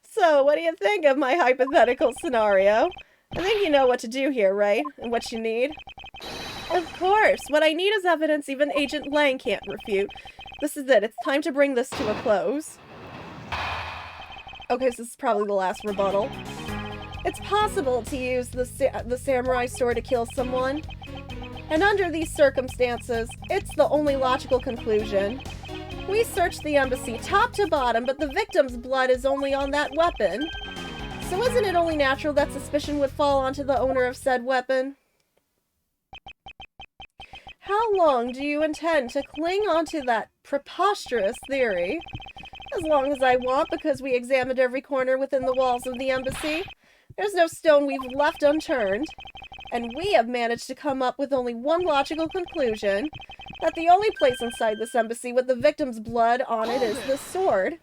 So, what do you think of my hypothetical scenario? I think you know what to do here, right? And what you need? Of course. What I need is evidence even Agent Lang can't refute. This is it. It's time to bring this to a close. Okay, so this is probably the last rebuttal. It's possible to use the samurai sword to kill someone. And under these circumstances, it's the only logical conclusion. We searched the embassy top to bottom, but the victim's blood is only on that weapon. So isn't it only natural that suspicion would fall onto the owner of said weapon? How long do you intend to cling onto that preposterous theory? As long as I want, because we examined every corner within the walls of the embassy. There's no stone we've left unturned. And we have managed to come up with only one logical conclusion, that the only place inside this embassy with the victim's blood on it is this sword.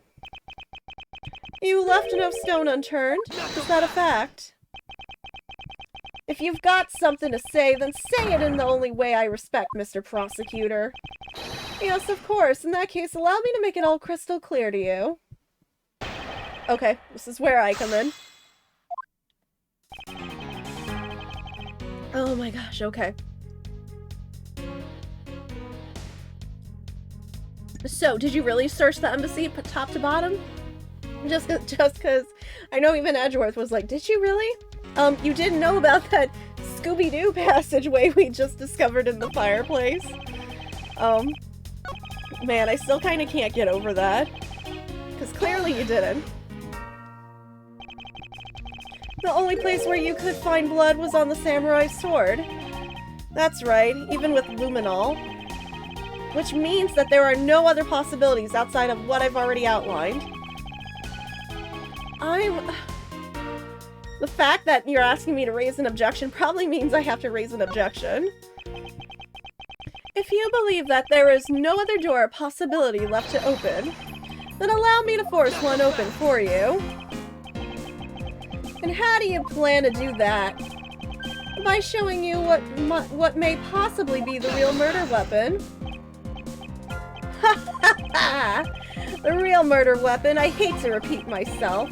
You left no stone unturned. Is that a fact? If you've got something to say, then say it in the only way I respect, Mr. Prosecutor. Yes, of course. In that case, allow me to make it all crystal clear to you. Okay, this is where I come in. Oh my gosh, okay. So, did you really search the embassy top to bottom? Just because I know even Edgeworth was like, did you really? You didn't know about that Scooby-Doo passageway we just discovered in the fireplace. Man, I still kind of can't get over that. Because clearly you didn't. The only place where you could find blood was on the samurai sword. That's right, even with luminol. Which means that there are no other possibilities outside of what I've already outlined. The fact that you're asking me to raise an objection probably means I have to raise an objection. If you believe that there is no other door or possibility left to open, then allow me to force one open for you. And how do you plan to do that? By showing you what may possibly be the real murder weapon. Ha ha ha! The real murder weapon, I hate to repeat myself.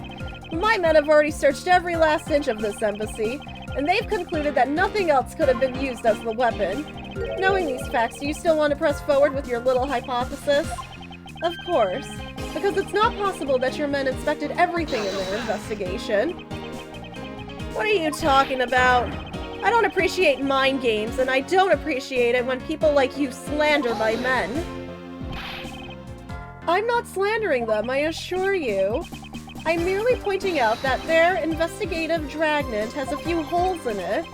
My men have already searched every last inch of this embassy, and they've concluded that nothing else could have been used as the weapon. Knowing these facts, do you still want to press forward with your little hypothesis? Of course, because it's not possible that your men inspected everything in their investigation. What are you talking about? I don't appreciate mind games, and I don't appreciate it when people like you slander my men. I'm not slandering them, I assure you. I'm merely pointing out that their investigative dragnet has a few holes in it.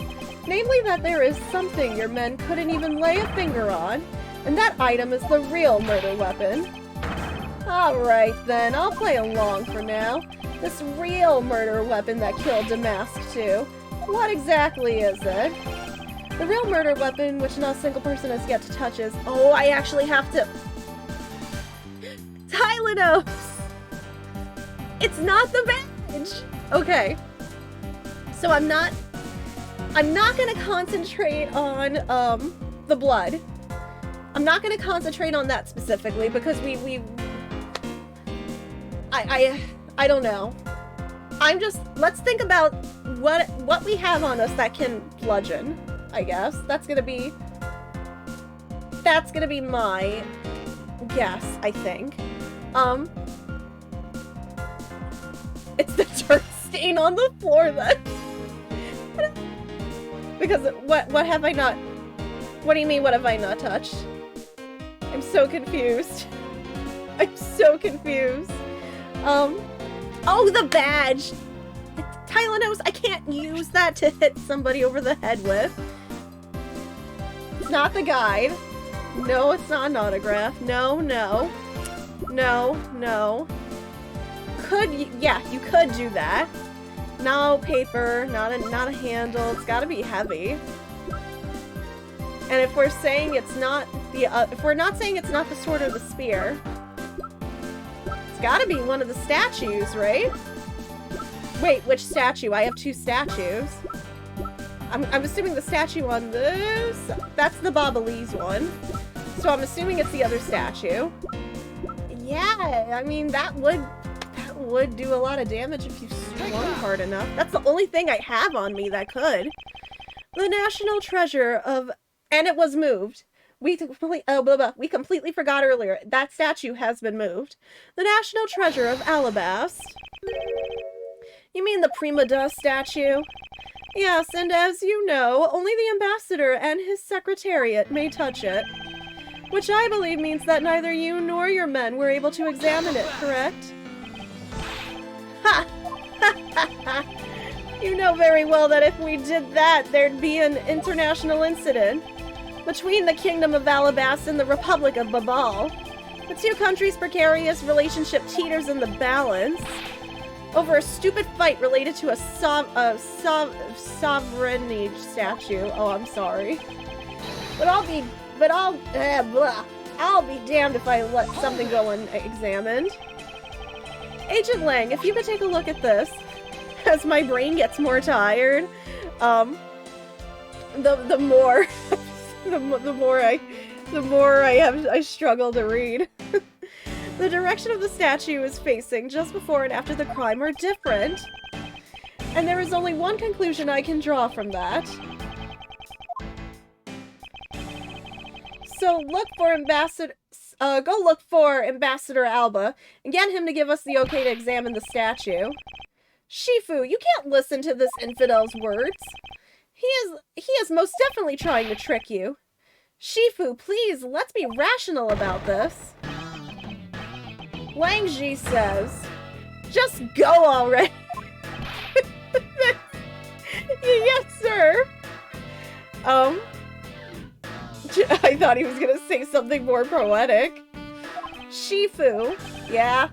Namely that there is something your men couldn't even lay a finger on, and that item is the real murder weapon. Alright then, I'll play along for now. This real murder weapon that killed Damask too. What exactly is it? The real murder weapon, which not a single person has yet to touch, is... Oh, I actually have to... Tylenol! It's not the badge! Okay. So I'm not gonna concentrate on, the blood. I'm not gonna concentrate on that specifically, because I don't know. Let's think about what we have on us that can bludgeon, I guess. That's gonna be my guess, I think. It's the dirt stain on the floor then. Because what have I not... What do you mean, what have I not touched? I'm so confused. I'm so confused. Oh, the badge! Tylenol, I can't use that to hit somebody over the head with. It's not the guide. No, it's not an autograph. No, no. No, no. Yeah, you could do that. No paper, not a handle. It's gotta be heavy. And if we're saying it's not if we're not saying it's not the sword or the spear, it's gotta be one of the statues, right? Wait, which statue? I have two statues. I'm assuming the statue on this, that's the Bobalese one. So I'm assuming it's the other statue. Yeah, I mean, that would do a lot of damage if you swung hard enough. That's the only thing I have on me that could. The national treasure of... And it was moved. We completely forgot earlier. That statue has been moved. The national treasure of Alabast. You mean the Primado Statue? Yes, and as you know, only the ambassador and his secretariat may touch it. Which I believe means that neither you nor your men were able to examine it, correct? Ha! You know very well that if we did that, there'd be an international incident between the Kingdom of Alabas and the Republic of Babal. The two countries' precarious relationship teeters in the balance over a stupid fight related to a sovereignty statue. Oh, I'm sorry. I'll be damned if I let something go unexamined. Agent Lang, if you could take a look at this, as my brain gets more tired, the more I struggle to read. The direction of the statue is facing just before and after the crime are different, and there is only one conclusion I can draw from that. So go look for Ambassador Alba and get him to give us the okay to examine the statue. Shifu, you can't listen to this infidel's words. He is most definitely trying to trick you. Shifu, please, let's be rational about this. Wang Ji says, just go already. Yes, sir. I thought he was gonna say something more poetic. Shifu, yeah.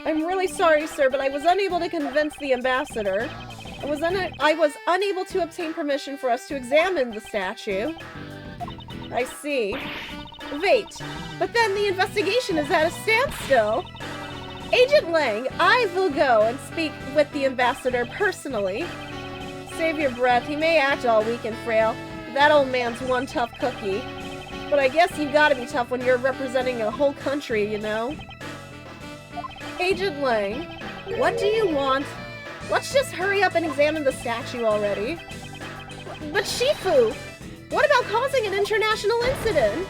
I'm really sorry, sir, but I was unable to convince the ambassador. I was unable to obtain permission for us to examine the statue. I see. Wait, but then the investigation is at a standstill. Agent Lang, I will go and speak with the ambassador personally. Save your breath, he may act all weak and frail. That old man's one tough cookie. But I guess you've got to be tough when you're representing a whole country, you know? Agent Lang, what do you want? Let's just hurry up and examine the statue already. But Shifu, what about causing an international incident?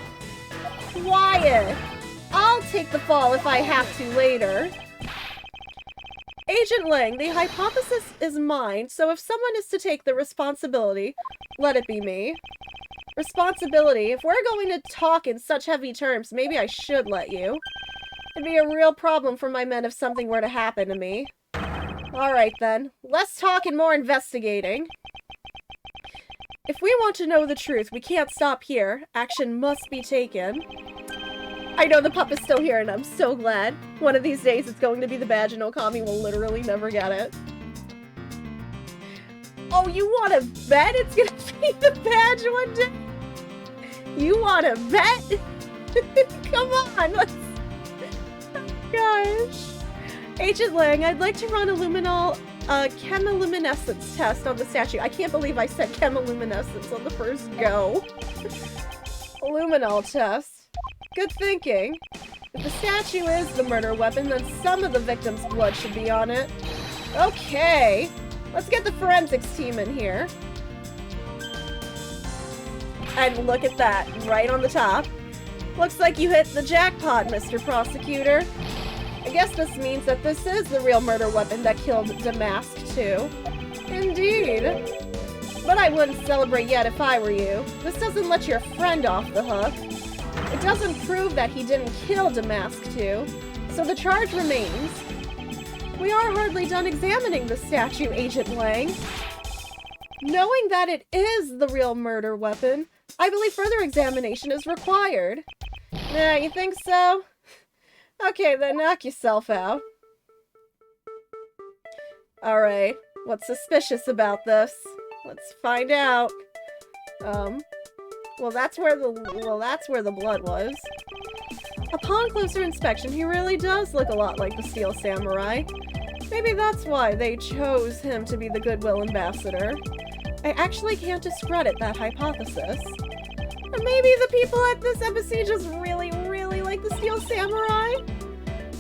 Quiet. I'll take the fall if I have to later. Agent Lang, the hypothesis is mine, so if someone is to take the responsibility, let it be me. Responsibility? If we're going to talk in such heavy terms, maybe I should let you. It'd be a real problem for my men if something were to happen to me. Alright then, less talk and more investigating. If we want to know the truth, we can't stop here. Action must be taken. I know the pup is still here and I'm so glad. One of these days it's going to be the badge and Okami will literally never get it. Oh, you want to bet it's gonna be the badge one day? You want to bet? Come on, let's... Oh, gosh. Agent Lang, I'd like to run a chemiluminescence test on the statue. I can't believe I said chemiluminescence on the first go. Luminol test. Good thinking. If the statue is the murder weapon, then some of the victim's blood should be on it. Okay. Let's get the forensics team in here. And look at that, right on the top. Looks like you hit the jackpot, Mr. Prosecutor. I guess this means that this is the real murder weapon that killed Damask, too. Indeed. But I wouldn't celebrate yet if I were you. This doesn't let your friend off the hook. It doesn't prove that he didn't kill Damask, too. So the charge remains. We are hardly done examining the statue, Agent Lang. Knowing that it is the real murder weapon, I believe further examination is required. Yeah, you think so? Okay, then knock yourself out. Alright, what's suspicious about this? Let's find out. Well, that's where the blood was. Upon closer inspection, he really does look a lot like the Steel Samurai. Maybe that's why they chose him to be the Goodwill Ambassador. I actually can't discredit that hypothesis. Or maybe the people at this embassy just really, really like the Steel Samurai?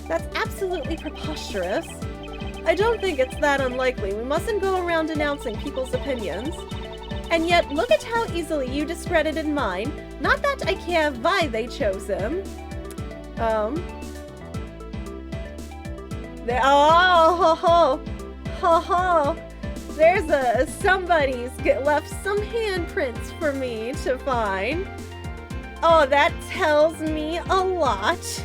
That's absolutely preposterous. I don't think it's that unlikely. We mustn't go around denouncing people's opinions. And yet, look at how easily you discredited mine. Not that I care why they chose him. There's somebody's left some handprints for me to find. Oh, that tells me a lot.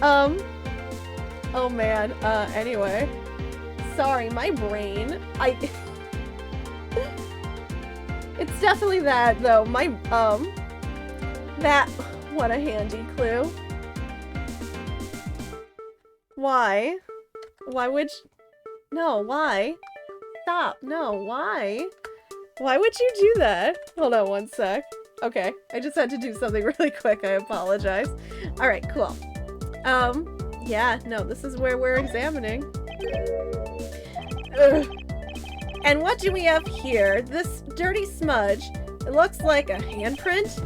Oh man, anyway. Sorry, my brain, it's definitely that, though. What a handy clue. Why? Why would no, why? Stop, no, why? Why would you do that? Hold on one sec. Okay, I just had to do something really quick, I apologize. Alright, cool. Yeah, no, this is where we're examining. Ugh. And what do we have here? This dirty smudge. It looks like a handprint.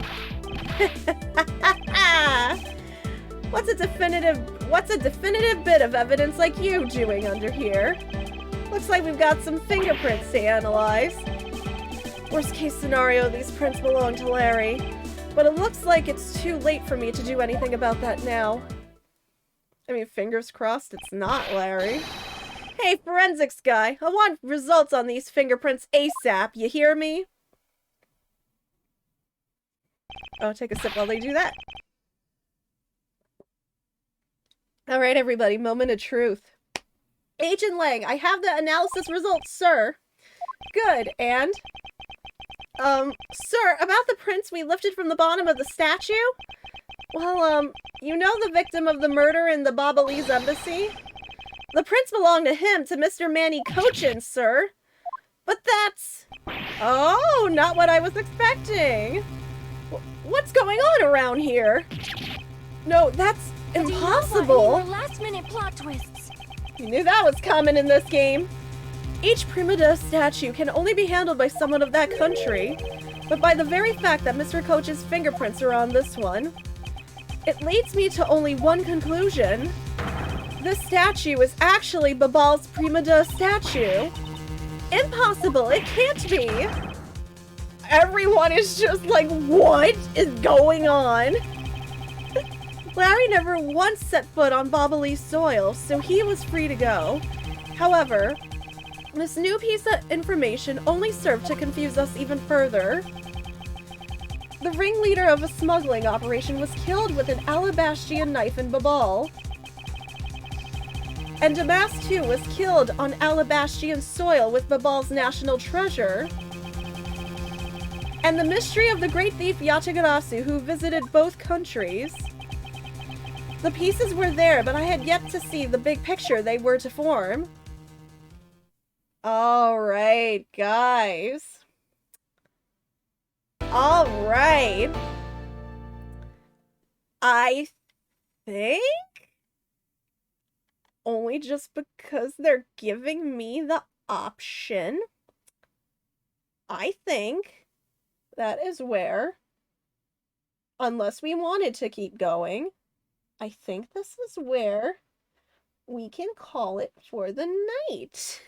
What's a definitive bit of evidence like you doing under here? Looks like we've got some fingerprints to analyze. Worst case scenario, these prints belong to Larry. But it looks like it's too late for me to do anything about that now. I mean, fingers crossed it's not Larry. Hey, forensics guy, I want results on these fingerprints ASAP, you hear me? Oh, take a sip while they do that. Alright, everybody, moment of truth. Agent Lang, I have the analysis results, sir. Good, and? Sir, about the prints we lifted from the bottom of the statue? Well, you know the victim of the murder in the Babalese embassy? The prints belong to him, to Mr. Manny Cochin, sir. But that's... Oh, not what I was expecting. What's going on around here? No, that's impossible. Last-minute plot twists. You knew that was coming in this game. Each Primado Statue can only be handled by someone of that country. But by the very fact that Mr. Cochin's fingerprints are on this one, it leads me to only one conclusion. This statue is actually Babal's Primado Statue. Impossible, it can't be. Everyone is just like, what is going on? Larry never once set foot on Babalese soil, so he was free to go. However, this new piece of information only served to confuse us even further. The ringleader of a smuggling operation was killed with an Alabastian knife in Babal. And Damas too was killed on Alabastian soil with Babal's national treasure. And the mystery of the great thief Yatagarasu who visited both countries. The pieces were there, but I had yet to see the big picture they were to form. Alright, guys. Alright. I think only just because they're giving me the option, I think that is where, unless we wanted to keep going, I think this is where we can call it for the night.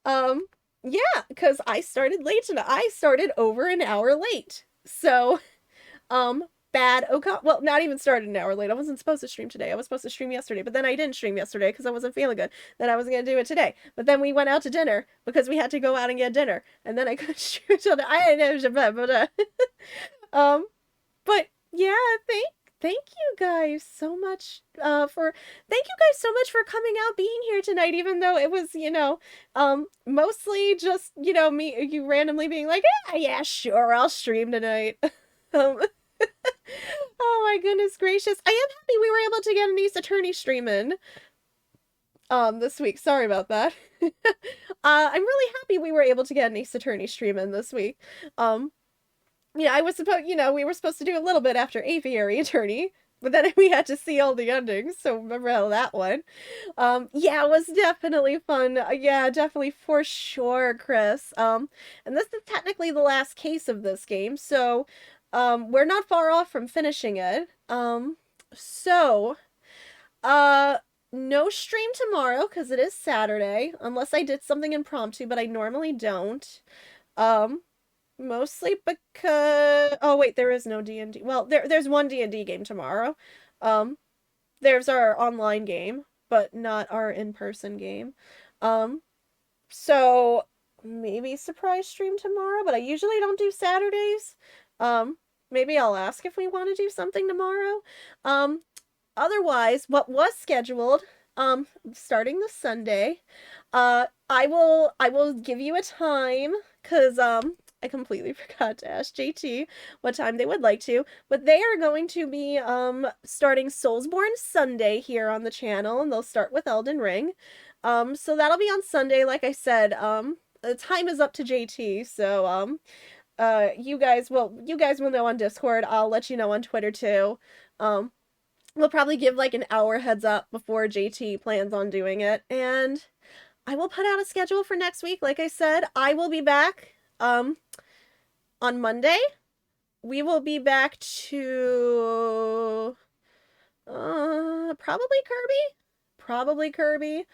Yeah, because I started late tonight. I started over an hour late. So, well, not even started an hour late. I wasn't supposed to stream today. I was supposed to stream yesterday, but then I didn't stream yesterday because I wasn't feeling good. Then I wasn't going to do it today. But then we went out to dinner because we had to go out and get dinner. And then I couldn't stream until I didn't know, but yeah, thank you guys so much for coming out, being here tonight, even though it was, mostly just, you randomly being like, yeah, sure, I'll stream tonight. Oh my goodness gracious. I am happy we were able to get an Ace Attorney stream in this week. Sorry about that. I'm really happy we were able to get an Ace Attorney stream in this week. Yeah, we were supposed to do a little bit after Aviary Attorney, but then we had to see all the endings, so remember how that went. Yeah, it was definitely fun. Yeah, definitely for sure, Chris. And this is technically the last case of this game, so we're not far off from finishing it. No stream tomorrow, because it is Saturday, unless I did something impromptu, but I normally don't. Mostly because... Oh, wait, there is no D&D. Well, there's one D&D game tomorrow. There's our online game, but not our in-person game. So maybe surprise stream tomorrow, but I usually don't do Saturdays. maybe I'll ask if we want to do something tomorrow. Otherwise, what was scheduled, starting this Sunday, I will give you a time, because I completely forgot to ask JT what time they would like to, but they are going to be starting Soulsborne Sunday here on the channel, and they'll start with Elden Ring. So that'll be on Sunday. Like I said, the time is up to JT, so you guys will know on Discord. I'll let you know on Twitter too. We'll probably give like an hour heads up before JT plans on doing it, and I will put out a schedule for next week. Like I said, I will be back on Monday. We will be back to probably Kirby.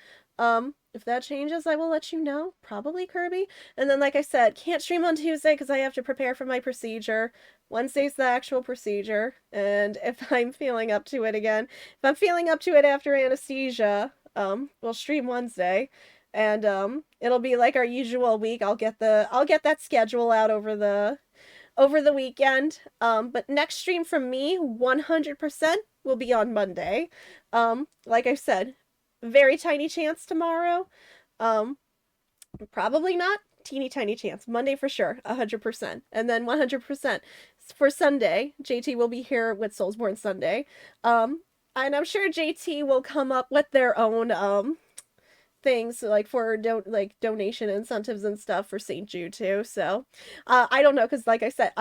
If that changes, I will let you know. Probably Kirby. And then, like I said, can't stream on Tuesday because I have to prepare for my procedure. Wednesday's the actual procedure. And if I'm feeling up to it again, if I'm feeling up to it after anesthesia, we'll stream Wednesday. And it'll be like our usual week. I'll get that schedule out over the weekend. But next stream from me, 100% will be on Monday. Like I said, very tiny chance tomorrow. Probably not. Teeny tiny chance. Monday for sure. 100%. And then 100% for Sunday. JT will be here with Soulsborne Sunday. And I'm sure JT will come up with their own things like for donation incentives and stuff for St. Jude too. So I don't know, because like I said,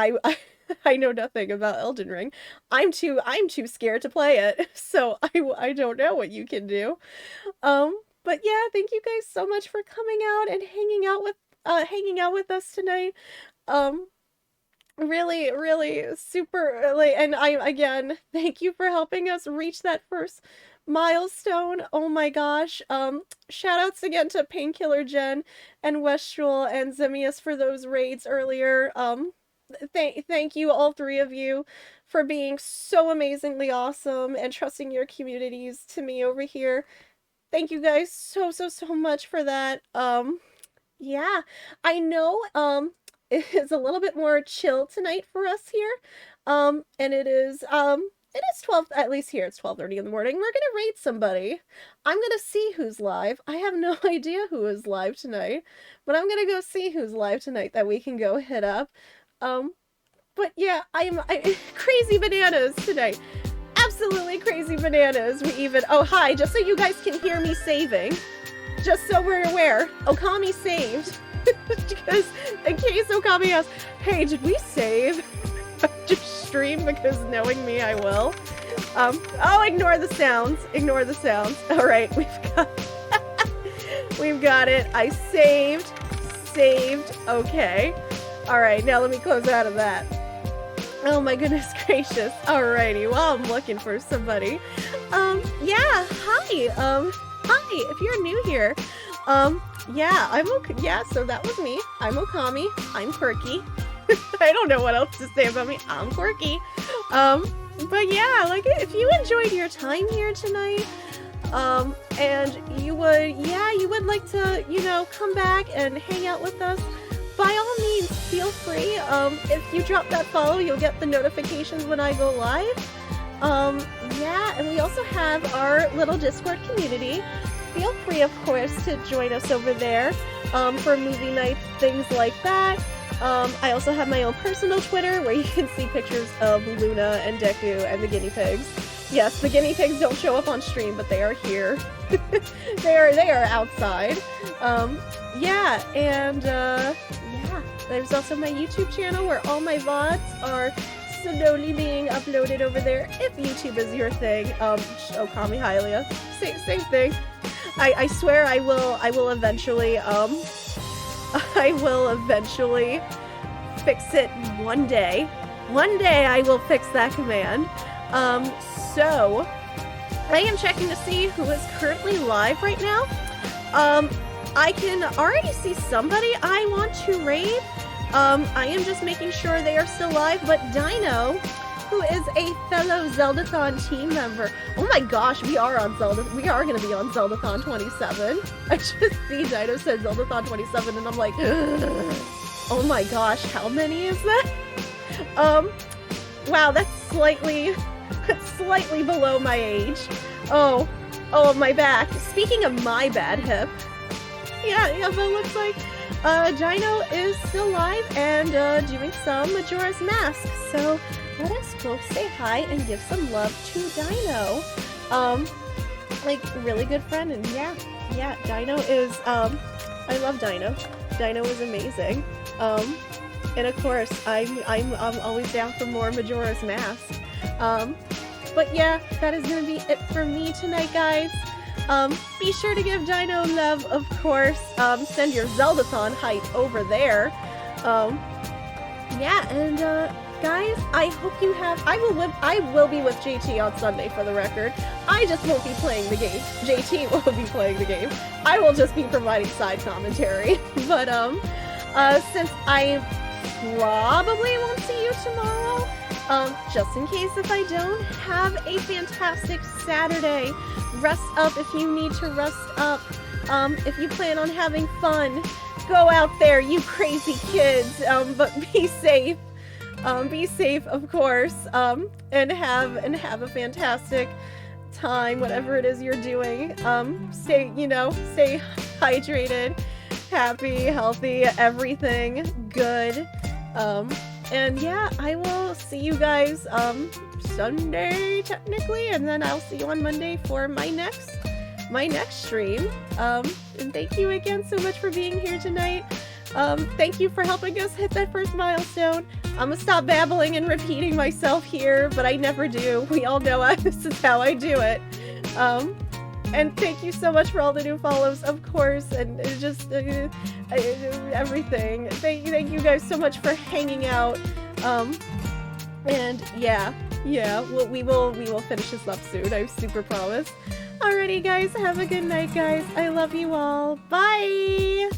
I know nothing about Elden Ring. I'm too scared to play it, so I don't know what you can do. But yeah, thank you guys so much for coming out and hanging out with us tonight. Really, really super, and again, thank you for helping us reach that first milestone. Oh my gosh. Shout outs again to Painkiller Jen and Westrel and Zemius for those raids earlier. Thank you, all three of you, for being so amazingly awesome and trusting your communities to me over here. Thank you guys so much for that. Yeah, I know, it's a little bit more chill tonight for us here. And it is 12, at least here, it's 12:30 in the morning. We're gonna raid somebody. I'm gonna see who's live. I have no idea who is live tonight, but I'm gonna go see who's live tonight that we can go hit up. But yeah, I'm crazy bananas tonight. Absolutely crazy bananas. Oh hi, just so you guys can hear me saving. Just so we're aware, Okami saved. Because in case Okami asks, hey, did we save? Just stream, because knowing me, I will. Oh, ignore the sounds. Ignore the sounds. All right, we've got it. I saved. Okay. All right, now let me close out of that. Oh my goodness gracious. Alrighty, well, I'm looking for somebody. Yeah, hi. Hi, if you're new here. Yeah, yeah, so that was me. I'm Okami. I'm quirky. I don't know what else to say about me. I'm quirky. But yeah, like, if you enjoyed your time here tonight, and you would like to, come back and hang out with us, by all means, feel free. If you drop that follow, you'll get the notifications when I go live. Yeah, and we also have our little Discord community. Feel free, of course, to join us over there, for movie nights, things like that. I also have my own personal Twitter where you can see pictures of Luna and Deku and the guinea pigs. Yes, the guinea pigs don't show up on stream, but they are here. they are outside. Yeah, and yeah, there's also my YouTube channel where all my VODs are slowly being uploaded over there. If YouTube is your thing, Okami Hylia, same thing. I swear I will eventually fix it one day. One day I will fix that command. So I am checking to see who is currently live right now. I can already see somebody I want to raid. I am just making sure they are still live, but Dino, who is a fellow Zeldathon team member. Oh my gosh, we are going to be on Zeldathon 27. I just see Dino said Zeldathon 27 and I'm like, ugh. Oh my gosh, how many is that? wow, that's slightly below my age. Oh, my back. Speaking of my bad hip. Yeah, but it looks like Dino is still alive and doing some Majora's Mask. So let us go say hi and give some love to Dino. Like, really good friend, and yeah, Dino is, I love Dino. Dino is amazing. And of course, I'm always down for more Majora's Mask. But yeah, that is gonna be it for me tonight, guys. Be sure to give Dino love, of course. Send your Zeldathon hype over there. Yeah, and guys, I hope you have. I will be with JT on Sunday, for the record. I just won't be playing the game. JT will be playing the game. I will just be providing side commentary. But since I probably won't see you tomorrow, just in case if I don't, have a fantastic Saturday. Rest up if you need to rest up. If you plan on having fun, go out there, you crazy kids. But be safe. Be safe, of course. And have a fantastic time, whatever it is you're doing. Stay hydrated, happy, healthy, everything good. And yeah, I will see you guys Sunday technically, and then I'll see you on Monday for my next stream. And thank you again so much for being here tonight. Thank you for helping us hit that first milestone. I'm gonna stop babbling and repeating myself here, but I never do. We all know this is how I do it. And thank you so much for all the new follows, of course, and just everything. Thank you guys so much for hanging out. And yeah, we will finish this up soon. I super promise. Alrighty, guys, have a good night, guys. I love you all. Bye.